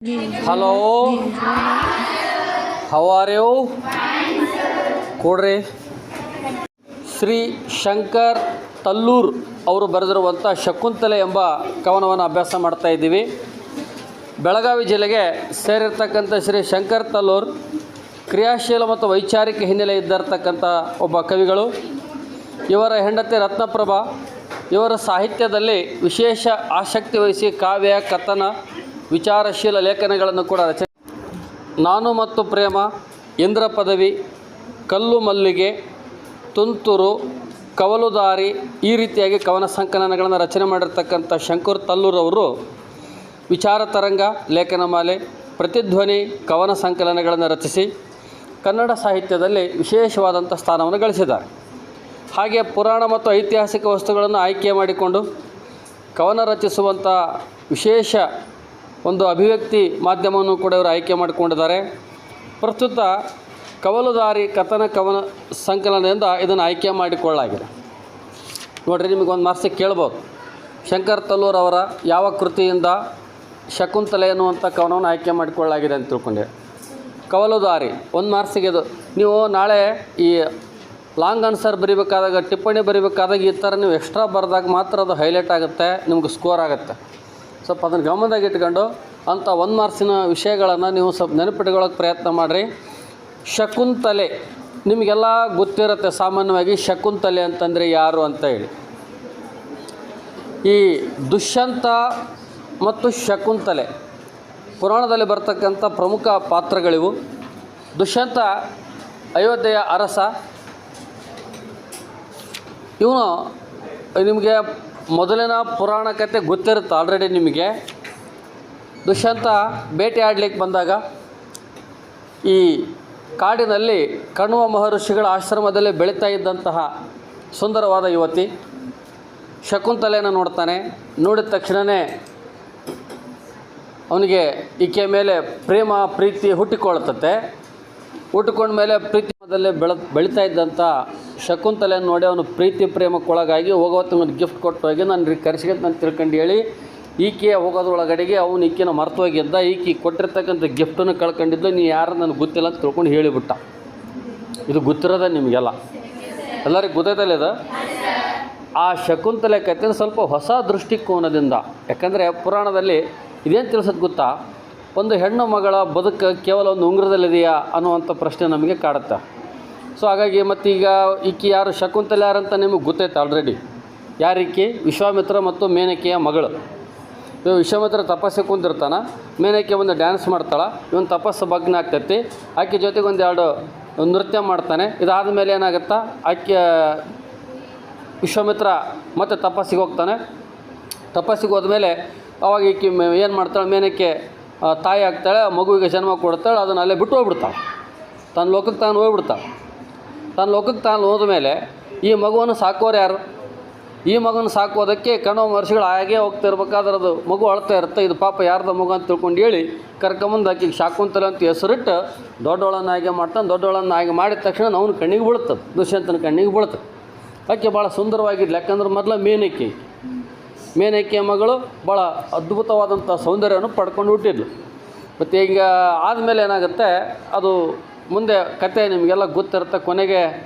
Hello, how are you? ಕೊಡ್ರಿ ಶ್ರೀ ಶಂಕರ್ ತಲ್ಲೂರ್ ಅವರು ಬರೆದಿರುವಂಥ ಶಕುಂತಲೆ ಎಂಬ ಕವನವನ್ನು ಅಭ್ಯಾಸ ಮಾಡ್ತಾ ಇದ್ದೀವಿ. ಬೆಳಗಾವಿ ಜಿಲ್ಲೆಗೆ ಸೇರಿರ್ತಕ್ಕಂಥ ಶ್ರೀ ಶಂಕರ್ ತಲ್ಲೂರ್ ಕ್ರಿಯಾಶೀಲ ಮತ್ತು ವೈಚಾರಿಕ ಹಿನ್ನೆಲೆ ಇದ್ದಿರತಕ್ಕಂಥ ಒಬ್ಬ ಕವಿಗಳು. ಇವರ ಹೆಂಡತಿ ರತ್ನಪ್ರಭಾ ಇವರ ಸಾಹಿತ್ಯದಲ್ಲಿ ವಿಶೇಷ ಆಸಕ್ತಿ ವಹಿಸಿ ಕಾವ್ಯ, ಕಥನ, ವಿಚಾರಶೀಲ ಲೇಖನಗಳನ್ನು ಕೂಡ ರಚನೆ. ನಾನು ಮತ್ತು ಪ್ರೇಮ, ಇಂದ್ರ ಪದವಿ, ಕಲ್ಲು ಮಲ್ಲಿಗೆ, ತುಂತುರು, ಕವಲುದಾರಿ ಈ ರೀತಿಯಾಗಿ ಕವನ ಸಂಕಲನಗಳನ್ನು ರಚನೆ ಮಾಡಿರ್ತಕ್ಕಂಥ ಶಂಕರ್ ತಲ್ಲೂರ್ ಅವರು ವಿಚಾರ ತರಂಗ, ಲೇಖನಮಾಲೆ, ಪ್ರತಿಧ್ವನಿ ಕವನ ಸಂಕಲನಗಳನ್ನು ರಚಿಸಿ ಕನ್ನಡ ಸಾಹಿತ್ಯದಲ್ಲಿ ವಿಶೇಷವಾದಂಥ ಸ್ಥಾನವನ್ನು ಗಳಿಸಿದ್ದಾರೆ. ಹಾಗೆ ಪುರಾಣ ಮತ್ತು ಐತಿಹಾಸಿಕ ವಸ್ತುಗಳನ್ನು ಆಯ್ಕೆ ಮಾಡಿಕೊಂಡು ಕವನ ರಚಿಸುವಂಥ ವಿಶೇಷ ಒಂದು ಅಭಿವ್ಯಕ್ತಿ ಮಾಧ್ಯಮವನ್ನು ಕೂಡ ಇವರು ಆಯ್ಕೆ ಮಾಡಿಕೊಂಡಿದ್ದಾರೆ. ಪ್ರಸ್ತುತ ಕವಲುದಾರಿ ಕಥನ ಕವನ ಸಂಕಲನದಿಂದ ಇದನ್ನು ಆಯ್ಕೆ ಮಾಡಿಕೊಳ್ಳಲಾಗಿದೆ. ನೋಡಿರಿ, ನಿಮಗೊಂದು ಮಾರ್ಕ್ಸಿಗೆ ಕೇಳ್ಬೋದು, ಶಂಕರ್ ತಲ್ಲೂರ್ ಅವರ ಯಾವ ಕೃತಿಯಿಂದ ಶಕುಂತಲೆ ಎನ್ನುವಂಥ ಕವನವನ್ನು ಆಯ್ಕೆ ಮಾಡಿಕೊಳ್ಳಲಾಗಿದೆ ಅಂತ ತಿಳ್ಕೊಂಡೆ. ಕವಲುದಾರಿ ಒಂದು ಮಾರ್ಕ್ಸಿಗೆ ಇದು. ನೀವು ನಾಳೆ ಈ ಲಾಂಗ್ ಆನ್ಸರ್ ಬರೀಬೇಕಾದಾಗ, ಟಿಪ್ಪಣಿ ಬರೀಬೇಕಾದಾಗ ಈ ಥರ ನೀವು ಎಕ್ಸ್ಟ್ರಾ ಬರೆದಾಗ ಮಾತ್ರ ಅದು ಹೈಲೈಟ್ ಆಗುತ್ತೆ, ನಿಮ್ಗೆ ಸ್ಕೋರ್ ಆಗುತ್ತೆ. ಸ್ವಲ್ಪ ಅದನ್ನು ಗಮನದಾಗ ಇಟ್ಕೊಂಡು ಅಂಥ ಒಂದು ಮಾರ್ಕ್ಸಿನ ವಿಷಯಗಳನ್ನು ನೀವು ಸ್ವಲ್ಪ ನೆನಪಿಟ್ಕೊಳ್ಳೋಕೆ ಪ್ರಯತ್ನ ಮಾಡಿರಿ. ಶಕುಂತಲೆ ನಿಮಗೆಲ್ಲ ಗೊತ್ತಿರುತ್ತೆ ಸಾಮಾನ್ಯವಾಗಿ. ಶಕುಂತಲೆ ಅಂತಂದರೆ ಯಾರು ಅಂತ ಹೇಳಿ. ಈ ದುಷ್ಯಂತ ಮತ್ತು ಶಕುಂತಲೆ ಪುರಾಣದಲ್ಲಿ ಬರ್ತಕ್ಕಂಥ ಪ್ರಮುಖ ಪಾತ್ರಗಳಿವು. ದುಷ್ಯಂತ ಅಯೋಧ್ಯೆಯ ಅರಸ. ಇವನು ನಿಮಗೆ ಮೊದಲಿನ ಪುರಾಣ ಕಥೆ ಗೊತ್ತಿರುತ್ತೆ ಆಲ್ರೆಡಿ ನಿಮಗೆ. ದುಷ್ಯಂತ ಬೇಟೆ ಆಡಲಿಕ್ಕೆ ಬಂದಾಗ ಈ ಕಾಡಿನಲ್ಲಿ ಕಣ್ವ ಮಹರ್ಷಿಗಳ ಆಶ್ರಮದಲ್ಲಿ ಬೆಳೀತಾ ಇದ್ದಂತಹ ಸುಂದರವಾದ ಯುವತಿ ಶಕುಂತಲೆಯನ್ನು ನೋಡ್ತಾನೆ. ನೋಡಿದ ತಕ್ಷಣವೇ ಅವನಿಗೆ ಈಕೆಯ ಮೇಲೆ ಪ್ರೇಮ ಪ್ರೀತಿ ಹುಟ್ಟಿಕೊಳ್ಳುತ್ತೆ. ಹುಟ್ಟಿಕೊಂಡ ಮೇಲೆ ಪ್ರೀತಿದಲ್ಲಿ ಬೆಳೀತಾ ಇದ್ದಂಥ ಶಕುಂತಲೆಯನ್ನು ನೋಡಿ ಅವನು ಪ್ರೀತಿ ಪ್ರೇಮಕ್ಕೊಳಗಾಗಿ ಹೋಗೋತ್ತು ಒಂದು ಗಿಫ್ಟ್ ಕೊಟ್ಟು ಹೋಗಿ ನಾನು ಕರೆಸಿಗೆ ನಾನು ತಿಳ್ಕೊಂಡು ಹೇಳಿ ಈಕೆ ಹೋಗೋದ್ರೊಳಗಡೆಗೆ ಅವನು ಈಕೆನ ಮರ್ತು ಹೋಗಿದ್ದ. ಈಕೆ ಕೊಟ್ಟಿರ್ತಕ್ಕಂಥ ಗಿಫ್ಟನ್ನು ಕಳ್ಕೊಂಡಿದ್ದು, ನೀ ಯಾರು ನನಗೆ ಗೊತ್ತಿಲ್ಲ ಅಂತ ತಿಳ್ಕೊಂಡು ಹೇಳಿಬಿಟ್ಟ. ಇದು ಗೊತ್ತಿರೋದ ನಿಮಗೆಲ್ಲ, ಎಲ್ಲರಿಗೂ ಗೊತ್ತೈತಲ್ಲ ಇದು. ಆ ಶಕುಂತಲೆ ಕಥೆನ ಸ್ವಲ್ಪ ಹೊಸ ದೃಷ್ಟಿಕೋನದಿಂದ, ಯಾಕಂದರೆ ಪುರಾಣದಲ್ಲಿ ಇದೇನು ತಿಳಿಸೋದು ಗೊತ್ತಾ, ಒಂದು ಹೆಣ್ಣು ಮಗಳ ಬದುಕು ಕೇವಲ ಒಂದು ಉಂಗುರದಲ್ಲಿದೆಯಾ ಅನ್ನುವಂಥ ಪ್ರಶ್ನೆ ನಮಗೆ ಕಾಡುತ್ತೆ. ಸೊ ಹಾಗಾಗಿ ಮತ್ತೀಗ ಈಕೆ ಯಾರು, ಶಕುಂತಲೆ ಯಾರಂತ ನಿಮಗೆ ಗೊತ್ತೈತೆ ಆಲ್ರೆಡಿ. ಯಾರೀಕೆ? ವಿಶ್ವಾಮಿತ್ರ ಮತ್ತು ಮೇನಕೆಯ ಮಗಳು. ಇವು ವಿಶ್ವಾಮಿತ್ರ ತಪಸ್ಸಿಗೆ ಕುಂತಿರ್ತಾನೆ, ಮೇನಕೆ ಒಂದು ಡ್ಯಾನ್ಸ್ ಮಾಡ್ತಾಳೆ, ಇವನು ತಪಸ್ಸು ಭಗ್ನ ಆಗ್ತೈತಿ. ಆಕೆ ಜೊತೆಗೆ ಒಂದೆರಡು ನೃತ್ಯ ಮಾಡ್ತಾನೆ. ಇದಾದ ಮೇಲೆ ಏನಾಗುತ್ತಾ, ಆಕೆ ವಿಶ್ವಾಮಿತ್ರ ಮತ್ತೆ ತಪಸ್ಸಿಗೆ ಹೋಗ್ತಾನೆ. ತಪಸ್ಸಿಗೆ ಹೋದ್ಮೇಲೆ ಅವಾಗ ಈಕೆ ಏನು ಮಾಡ್ತಾಳೆ, ಮೇನಕೆ ತಾಯಿ ಆಗ್ತಾಳೆ, ಮಗುವಿಗೆ ಜನ್ಮ ಕೊಡ್ತಾಳೆ. ಅದನ್ನು ಅಲ್ಲೇ ಬಿಟ್ಟು ಹೋಗ್ಬಿಡ್ತಾಳೆ, ತನ್ನ ಲೋಕಕ್ಕೆ ತಾನು ಹೋಗ್ಬಿಡ್ತಾಳೆ. ತನ್ನ ಲೋಕಕ್ಕೆ ತಾನು ಹೋದ್ಮೇಲೆ ಈ ಮಗುವನ್ನು ಸಾಕೋರು ಯಾರು? ಈ ಮಗುವನ್ನು ಸಾಕೋದಕ್ಕೆ ಕಣ್ವ ಮಹರ್ಷಿಗಳು ಹಾಗೆ ಹೋಗ್ತಿರ್ಬೇಕಾದ್ರೆ ಅದು ಮಗು ಅಳ್ತಾ ಇರುತ್ತೆ. ಇದು ಪಾಪ ಯಾರ್ದ ಮಗು ಅಂತ ತಿಳ್ಕೊಂಡು ಹೇಳಿ ಕರ್ಕೊಂಬಂದು ಆಕೆಗೆ ಶಾಕುಂತಲೆ ಅಂತ ಹೆಸರಿಟ್ಟು ದೊಡ್ಡವಳನ್ನಾಗಿ ಮಾಡ್ತಾನೆ. ದೊಡ್ಡವಳನ್ನಾಗಿ ಮಾಡಿದ ತಕ್ಷಣ ಅವನ ಕಣ್ಣಿಗೆ ಬೀಳ್ತದೆ, ದುಷ್ಯಂತನ ಕಣ್ಣಿಗೆ ಬೀಳ್ತದೆ. ಆಕೆ ಭಾಳ ಸುಂದರವಾಗಿದ್ಲು, ಯಾಕಂದ್ರೆ ಮೊದಲು ಮೇನಕೆಯ ಮಗಳು ಭಾಳ ಅದ್ಭುತವಾದಂಥ ಸೌಂದರ್ಯವನ್ನು ಪಡ್ಕೊಂಡು ಹುಟ್ಟಿದ್ಲು. ಮತ್ತು ಈಗ ಆದಮೇಲೆ ಏನಾಗುತ್ತೆ, ಅದು ಮುಂದೆ ಕತೆ ನಿಮಗೆಲ್ಲ ಗೊತ್ತಿರುತ್ತೆ. ಕೊನೆಗೆ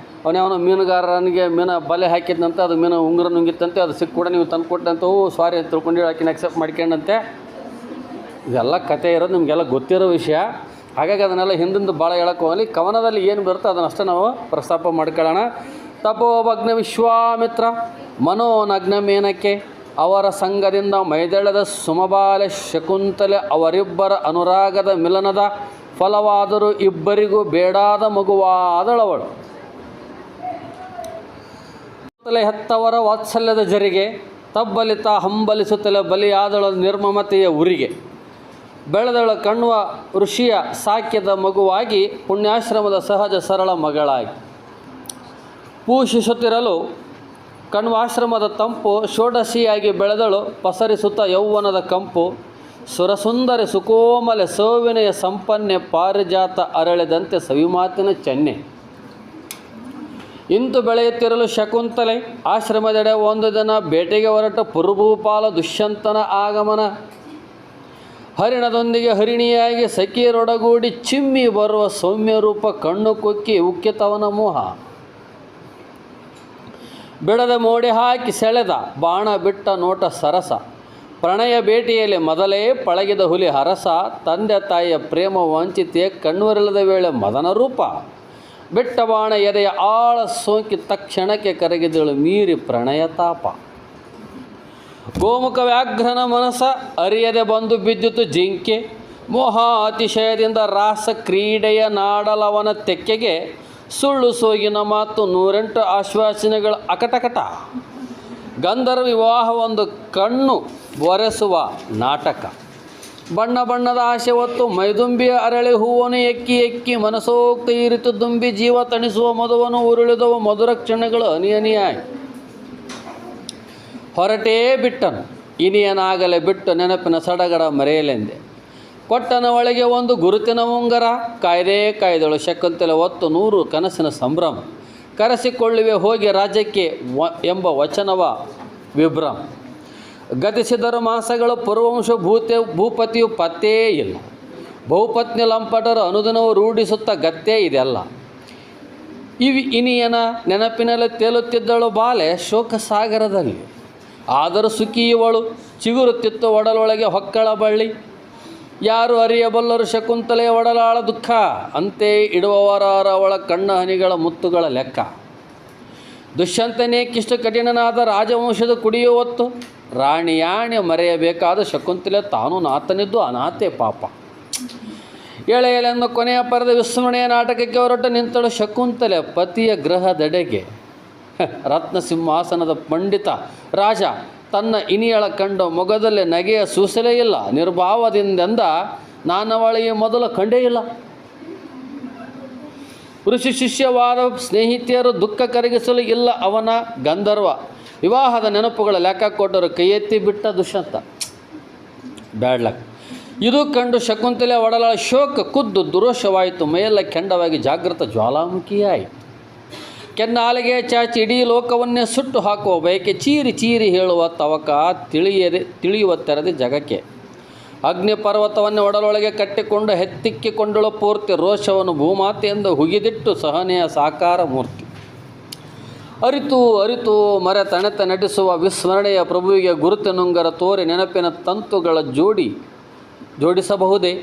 ಅವನು ಮೀನುಗಾರನಿಗೆ ಮೀನು ಬಲೆ ಹಾಕಿದ್ನಂತೆ, ಅದು ಮೀನು ಉಂಗುರ ನುಂಗಿತ್ತಂತೆ, ಅದು ಸಿಕ್ಕ ಕೂಡ ನೀವು ತಂದು ಕೊಟ್ಟಂತೆ, ಸಾರಿ ಅಂತ ತಿಳ್ಕೊಂಡು ಆಕಿನ ಅಕ್ಸೆಪ್ಟ್ ಮಾಡ್ಕೊಂಡಂತೆ. ಇದೆಲ್ಲ ಕತೆ ಇರೋದು ನಿಮಗೆಲ್ಲ ಗೊತ್ತಿರೋ ವಿಷಯ. ಹಾಗಾಗಿ ಅದನ್ನೆಲ್ಲ ಹಿಂದಿಂದ ಭಾಳ ಹೇಳಕ್ಕೆ ಹೋಗಲಿ. ಕವನದಲ್ಲಿ ಏನು ಬರುತ್ತೋ ಅದನ್ನಷ್ಟೇ ನಾವು ಪ್ರಸ್ತಾಪ ಮಾಡ್ಕೊಳ್ಳೋಣ. ತಪೋಭಗ್ನ ವಿಶ್ವಾಮಿತ್ರ, ಮನೋನಗ್ನ ಮೇನಕೆ, ಅವರ ಸಂಘದಿಂದ ಮೈದೆಳೆದ ಸುಮಬಾಲೆ ಶಕುಂತಲೆ, ಅವರಿಬ್ಬರ ಅನುರಾಗದ ಮಿಲನದ ಫಲವಾದರೂ ಇಬ್ಬರಿಗೂ ಬೇಡಾದ ಮಗುವಾದಳವಳು. ತಲೆ ಹೆತ್ತವರ ವಾತ್ಸಲ್ಯದ ಜರಿಗೆ, ತಬ್ಬಲಿತ ಹಂಬಲಿಸುತ್ತಲೇ ಬಲಿಯಾದಳ ನಿರ್ಮಮತೆಯ ಉರಿಗೆ. ಬೆಳೆದಳ ಕಣ್ವ ಋಷಿಯ ಸಾಕ್ಯದ ಮಗುವಾಗಿ, ಪುಣ್ಯಾಶ್ರಮದ ಸಹಜ ಸರಳ ಮಗಳಾಗಿ. ಪೋಷಿಸುತ್ತಿರಲು ಕಣ್ವಾಶ್ರಮದ ತಂಪು, ಷೋಡಶಿಯಾಗಿ ಬೆಳೆದಳು ಪಸರಿಸುತ್ತ ಯೌವನದ ಕಂಪು. ಸುರಸುಂದರಿ ಸುಕೋಮಲೆ ಸೋವಿನೆಯ ಸಂಪನ್ನೆ, ಪಾರಿಜಾತ ಅರಳೆದಂತೆ ಸವಿಮಾತಿನ ಚೆನ್ನೆ. ಇಂತು ಬೆಳೆಯುತ್ತಿರಲು ಶಕುಂತಲೆ, ಆಶ್ರಮದೆಡೆ ಒಂದು ದಿನ ಬೇಟೆಗೆ ಹೊರಟ ಪುರುಭೂಪಾಲ ದುಷ್ಯಂತನ ಆಗಮನ. ಹರಿಣದೊಂದಿಗೆ ಹರಿಣಿಯಾಗಿ ಸಖಿಯರೊಡಗೂಡಿ ಚಿಮ್ಮಿ ಬರುವ ಸೌಮ್ಯ ರೂಪ ಕಣ್ಣು ಕೊಕ್ಕಿ ಉಕ್ಕಿತವನ ಮೋಹ. ಬಿಡದ ಮೋಡಿ ಹಾಕಿ ಸೆಳೆದ ಬಾಣ ಬಿಟ್ಟ ನೋಟ ಸರಸ. ಪ್ರಣಯ ಭೇಟಿಯಲ್ಲಿ ಮೊದಲೇ ಪಳಗಿದ ಹುಲಿ ಹರಸ. ತಂದೆ ತಾಯಿಯ ಪ್ರೇಮ ವಂಚಿತೆಯ ಕಣ್ವರಿಲ್ಲದ ವೇಳೆ ಮದನ ರೂಪ. ಬಿಟ್ಟ ಬಾಣ ಎದೆಯ ಆಳ ಸೋಂಕಿ ತಕ್ಷಣಕ್ಕೆ ಕರಗಿದಳು ಮೀರಿ ಪ್ರಣಯ ತಾಪ. ಗೋಮುಖ ವ್ಯಾಘ್ರನ ಮನಸ ಅರಿಯದೆ ಬಂದು ಬಿದ್ದಿತು ಜಿಂಕೆ. ಮೋಹ ಅತಿಶಯದಿಂದ ರಾಸ ಕ್ರೀಡೆಯ ನಾಡಲವನ ತೆಕ್ಕೆಗೆ. ಸುಳ್ಳು ಸೋಗಿನ ಮಾತು 108 ಆಶ್ವಾಸನೆಗಳ ಅಕಟಕಟ. ಗಂಧರ್ವ ವಿವಾಹ ಒಂದು ಕಣ್ಣು ಒರೆಸುವ ನಾಟಕ. ಬಣ್ಣ ಬಣ್ಣದ ಆಸೆ ಹೊತ್ತು ಮೈದುಂಬಿಯ ಅರಳಿ ಹೂವನ್ನು ಎಕ್ಕಿ ಎಕ್ಕಿ ಮನಸೋಕ್ತ ಈರಿತು ದುಂಬಿ. ಜೀವ ತಣಿಸುವ ಮಧುವನ್ನು ಉರುಳಿದವ ಮಧುರ ಕ್ಷಣಗಳು ಅನಿಯಾಗಿ. ಹೊರಟೇ ಬಿಟ್ಟನು ಇನಿಯನಾಗಲೇ ಬಿಟ್ಟು ನೆನಪಿನ ಸಡಗರ ಮರೆಯಲೆಂದೆ. ಕೊಟ್ಟನ ಒಳಗೆ ಒಂದು ಗುರುತಿನ ಉಂಗರ. ಕಾಯ್ದಳು ಶಕುಂತಲೆ ಹೊತ್ತು 100 ಕನಸಿನ ಸಂಭ್ರಮ. ಕರೆಸಿಕೊಳ್ಳುವೆ ಹೋಗಿ ರಾಜ್ಯಕ್ಕೆ ಎಂಬ ವಚನವ ವಿಭ್ರಮ. ಗತಿಸಿದರು ಮಾಸಗಳು ಪುರವಂಶ ಭೂಪತಿಯು ಪತ್ತೇ ಇಲ್ಲ. ಬಹುಪತ್ನಿ ಲಂಪಟರು ಅನುದಿನವೂ ರೂಢಿಸುತ್ತ ಗತ್ತೇ ಇದೆಲ್ಲ. ಇನಿಯನ ನೆನಪಿನಲ್ಲಿ ತೇಲುತ್ತಿದ್ದಳು ಬಾಲೆ ಶೋಕ ಸಾಗರದಲ್ಲಿ. ಆದರೂ ಸುಖಿಯುವಳು ಚಿಗುರುತ್ತಿತ್ತು ಒಡಲೊಳಗೆ ಹೊಕ್ಕಳ ಬಳ್ಳಿ. ಯಾರು ಅರಿಯಬಲ್ಲರು ಶಕುಂತಲೆಯ ಒಡಲಾಳ ದುಃಖ. ಅಂತೆ ಇಡುವವರಾರ ಅವಳ ಕಣ್ಣ ಹನಿಗಳ ಮುತ್ತುಗಳ ಲೆಕ್ಕ. ದುಷ್ಯಂತನೇಕಿಷ್ಟು ಕಠಿಣನಾದ ರಾಜವಂಶದ ಕುಡಿಯುವತ್ತು. ರಾಣಿಯಾಣೆ ಮರೆಯಬೇಕಾದ ಶಕುಂತಲೆ ತಾನು ನಾತನಿದ್ದು ಅನಾಥೆ ಪಾಪ. ಎಳೆಯಲೆಂದು ಕೊನೆಯ ಪರದ ವಿಸ್ಮರಣೆಯ ನಾಟಕಕ್ಕೆ ಹೊರಟು ನಿಂತಳು ಶಕುಂತಲೆ ಪತಿಯ ಗೃಹದೆಡೆಗೆ. ರತ್ನ ಸಿಂಹಾಸನದ ಪಂಡಿತ ರಾಜ ತನ್ನ ಇನಿಯಳ ಕಂಡು ಮೊಗದಲ್ಲಿ ನಗೆಯ ಸೂಸಲೇ ಇಲ್ಲ. ನಿರ್ಭಾವದಿಂದೆಂದ ನಾನವಳಿಗೆ ಮೊದಲು ಕಂಡೇ ಇಲ್ಲ. ಋಷಿ ಶಿಷ್ಯವಾದ ಸ್ನೇಹಿತೆಯರು ದುಃಖ ಕರಗಿಸಲು ಇಲ್ಲ ಅವನ ಗಂಧರ್ವ. ವಿವಾಹದ ನೆನಪುಗಳ ಲೆಕ್ಕ ಕೊಟ್ಟರು ಕೈಯೆತ್ತಿ ಬಿಟ್ಟ ದುಷ್ಯಂತ. Bad luck. ಇದು ಕಂಡು ಶಕುಂತಲೆ ಒಡಲ ಶೋಕ ಕುದ್ದು ದುರೋಷವಾಯಿತು. ಮೈಯೆಲ್ಲ ಕೆಂಡವಾಗಿ ಜಾಗೃತ ಜ್ವಾಲಾಮುಖಿಯಾಯಿತು. ಕೆನ್ನಾಲಿಗೆ ಚಾಚಿ ಇಡೀ ಲೋಕವನ್ನೇ ಸುಟ್ಟು ಹಾಕುವ ಬಯಕೆ. ಚೀರಿ ಚೀರಿ ಹೇಳುವ ತವಕ ತಿಳಿಯುವ ತೆರೆದ ಜಗಕ್ಕೆ. ಅಗ್ನಿ ಪರ್ವತವನ್ನೇ ಒಡಲೊಳಗೆ ಕಟ್ಟಿಕೊಂಡು ಹೆತ್ತಿಕ್ಕಿಕೊಂಡಳು ಪೂರ್ತಿ. ರೋಷವನ್ನು ಭೂಮಾತೆಯಿಂದ ಹುಗಿದಿಟ್ಟು ಸಹನೆಯ ಸಾಕಾರ ಮೂರ್ತಿ. ಅರಿತು ಮರೆತಣೆತ ನಟಿಸುವ ವಿಸ್ಮರಣೆಯ ಪ್ರಭುವಿಗೆ ಗುರುತಿನುಂಗರ ತೋರಿ ನೆನಪಿನ ತಂತುಗಳ ಜೋಡಿಸಬಹುದೇ.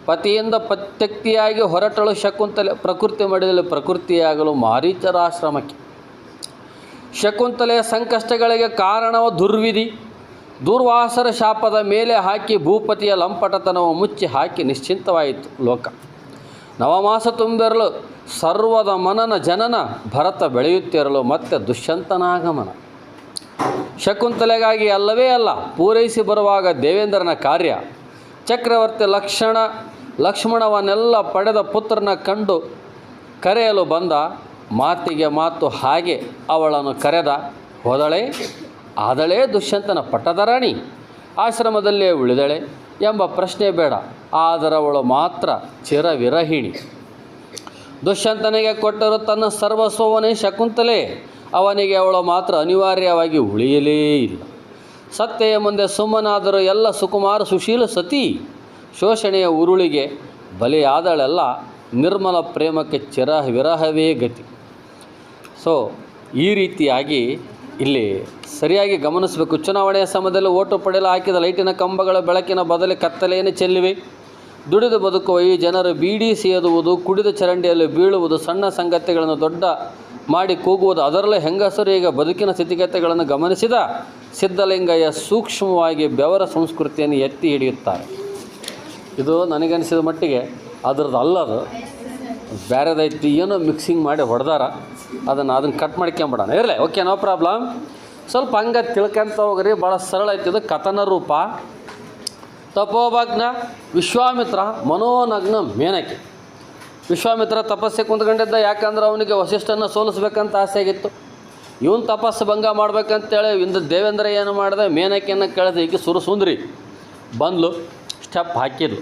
ಪತಿಯಿಂದ ಪ್ರತ್ಯಕ್ತಿಯಾಗಿ ಹೊರಟಳು ಶಕುಂತಲೆ. ಪ್ರಕೃತಿ ಮಡಿದಲ್ಲಿ ಪ್ರಕೃತಿಯಾಗಲು ಮಾರೀಚರಾಶ್ರಮಕ್ಕೆ. ಶಕುಂತಲೆಯ ಸಂಕಷ್ಟಗಳಿಗೆ ಕಾರಣವ ದುರ್ವಿಧಿ. ದೂರ್ವಾಸರ ಶಾಪದ ಮೇಲೆ ಹಾಕಿ ಭೂಪತಿಯ ಲಂಪಟತನವ ಮುಚ್ಚಿ ಹಾಕಿ ನಿಶ್ಚಿಂತವಾಯಿತು ಲೋಕ. ನವಮಾಸ ತುಂಬಿರಲು ಸರ್ವದ ಮನನ ಜನನ. ಭರತ ಬೆಳೆಯುತ್ತಿರಲು ಮತ್ತೆ ದುಷ್ಯಂತನಾಗಮನ. ಶಕುಂತಲೆಗಾಗಿ ಅಲ್ಲವೇ ಅಲ್ಲ ಪೂರೈಸಿ ಬರುವಾಗ ದೇವೇಂದ್ರನ ಕಾರ್ಯ. ಚಕ್ರವರ್ತಿ ಲಕ್ಷ್ಮಣವನ್ನೆಲ್ಲ ಪಡೆದ ಪುತ್ರನ ಕಂಡು ಕರೆಯಲು ಬಂದ. ಮಾತಿಗೆ ಮಾತು ಹಾಗೆ ಅವಳನ್ನು ಕರೆದ. ಆದಳೇ ದುಷ್ಯಂತನ ಪಟ್ಟದ ರಾಣಿ. ಆಶ್ರಮದಲ್ಲೇ ಉಳಿದಳೆ ಎಂಬ ಪ್ರಶ್ನೆ ಬೇಡ. ಆದರವಳು ಮಾತ್ರ ಚಿರವಿರಹಿಣಿ. ದುಷ್ಯಂತನಿಗೆ ಕೊಟ್ಟರು ತನ್ನ ಸರ್ವಸ್ವವನೇ ಶಕುಂತಲೆ. ಅವನಿಗೆ ಅವಳು ಮಾತ್ರ ಅನಿವಾರ್ಯವಾಗಿ ಉಳಿಯಲೇ ಇಲ್ಲ. ಸತ್ಯೆಯ ಮುಂದೆ ಸುಮ್ಮನಾದರೂ ಎಲ್ಲ ಸುಕುಮಾರ ಸುಶೀಲ ಸತಿ. ಶೋಷಣೆಯ ಉರುಳಿಗೆ ಬಲಿಯಾದಳೆಲ್ಲ. ನಿರ್ಮಲ ಪ್ರೇಮಕ್ಕೆ ವಿರಹವೇ ಗತಿ. ಸೊ ಈ ರೀತಿಯಾಗಿ ಇಲ್ಲಿ ಸರಿಯಾಗಿ ಗಮನಿಸಬೇಕು. ಚುನಾವಣೆಯ ಸಮಯದಲ್ಲಿ ಓಟು ಪಡೆಯಲು ಹಾಕಿದ ಲೈಟಿನ ಕಂಬಗಳ ಬೆಳಕಿನ ಬದಲು ಕತ್ತಲೆಯನ್ನು ಚೆಲ್ಲಿವೆ. ದುಡಿದು ಬದುಕುವ ಈ ಜನರು ಬೀಡಿ ಸೇದುವುದು, ಕುಡಿದ ಚರಂಡಿಯಲ್ಲಿ ಬೀಳುವುದು, ಸಣ್ಣ ಸಂಗತಿಗಳನ್ನು ದೊಡ್ಡ ಮಾಡಿ ಕೂಗುವುದು, ಅದರಲ್ಲೇ ಹೆಂಗಸರು ಈಗ ಬದುಕಿನ ಸ್ಥಿತಿಗತಿಗಳನ್ನು ಗಮನಿಸಿದ ಸಿದ್ಧಲಿಂಗಯ್ಯ ಸೂಕ್ಷ್ಮವಾಗಿ ಬೆವರ ಸಂಸ್ಕೃತಿಯನ್ನು ಎತ್ತಿ ಹಿಡಿಯುತ್ತಾರೆ. ಇದು ನನಗನಿಸಿದ ಮಟ್ಟಿಗೆ ಅದರದ್ದು ಅಲ್ಲದು ಬೇರೆದೈತಿ. ಏನೋ ಮಿಕ್ಸಿಂಗ್ ಮಾಡಿ ಹೊಡೆದಾರ. ಅದನ್ನು ಕಟ್ ಮಾಡ್ಕೊಂಬಿಡೋಣ. ಇರಲಿ, ಓಕೆ, ನೋ ಪ್ರಾಬ್ಲಮ್. ಸ್ವಲ್ಪ ಹಂಗೆ ತಿಳ್ಕೊಂತ ಹೋಗ್ರಿ. ಭಾಳ ಸರಳ ಐತಿದು. ಕಥನ ರೂಪ. ತಪೋಭಗ್ನ ವಿಶ್ವಾಮಿತ್ರ, ಮನೋನಗ್ನ ಮೇನಕೆ. ವಿಶ್ವಾಮಿತ್ರ ತಪಸ್ಸೆ ಕುಂತ್ಕೊಂಡಿದ್ದ. ಯಾಕಂದ್ರೆ ಅವನಿಗೆ ವಸಿಷ್ಠನ ಸೋಲಿಸ್ಬೇಕಂತ ಆಸೆ ಆಗಿತ್ತು. ಇವನು ತಪಸ್ಸು ಭಂಗ ಮಾಡ್ಬೇಕಂತೇಳಿ ದೇವೇಂದ್ರ ಏನು ಮಾಡಿದೆ, ಮೇನಕೆಯನ್ನು ಕೇಳಿದ. ಈಕೆ ಸುರಸುಂದ್ರಿ ಬಂದ್ಲು, ಸ್ಟೆಪ್ ಹಾಕಿದ್ಲು.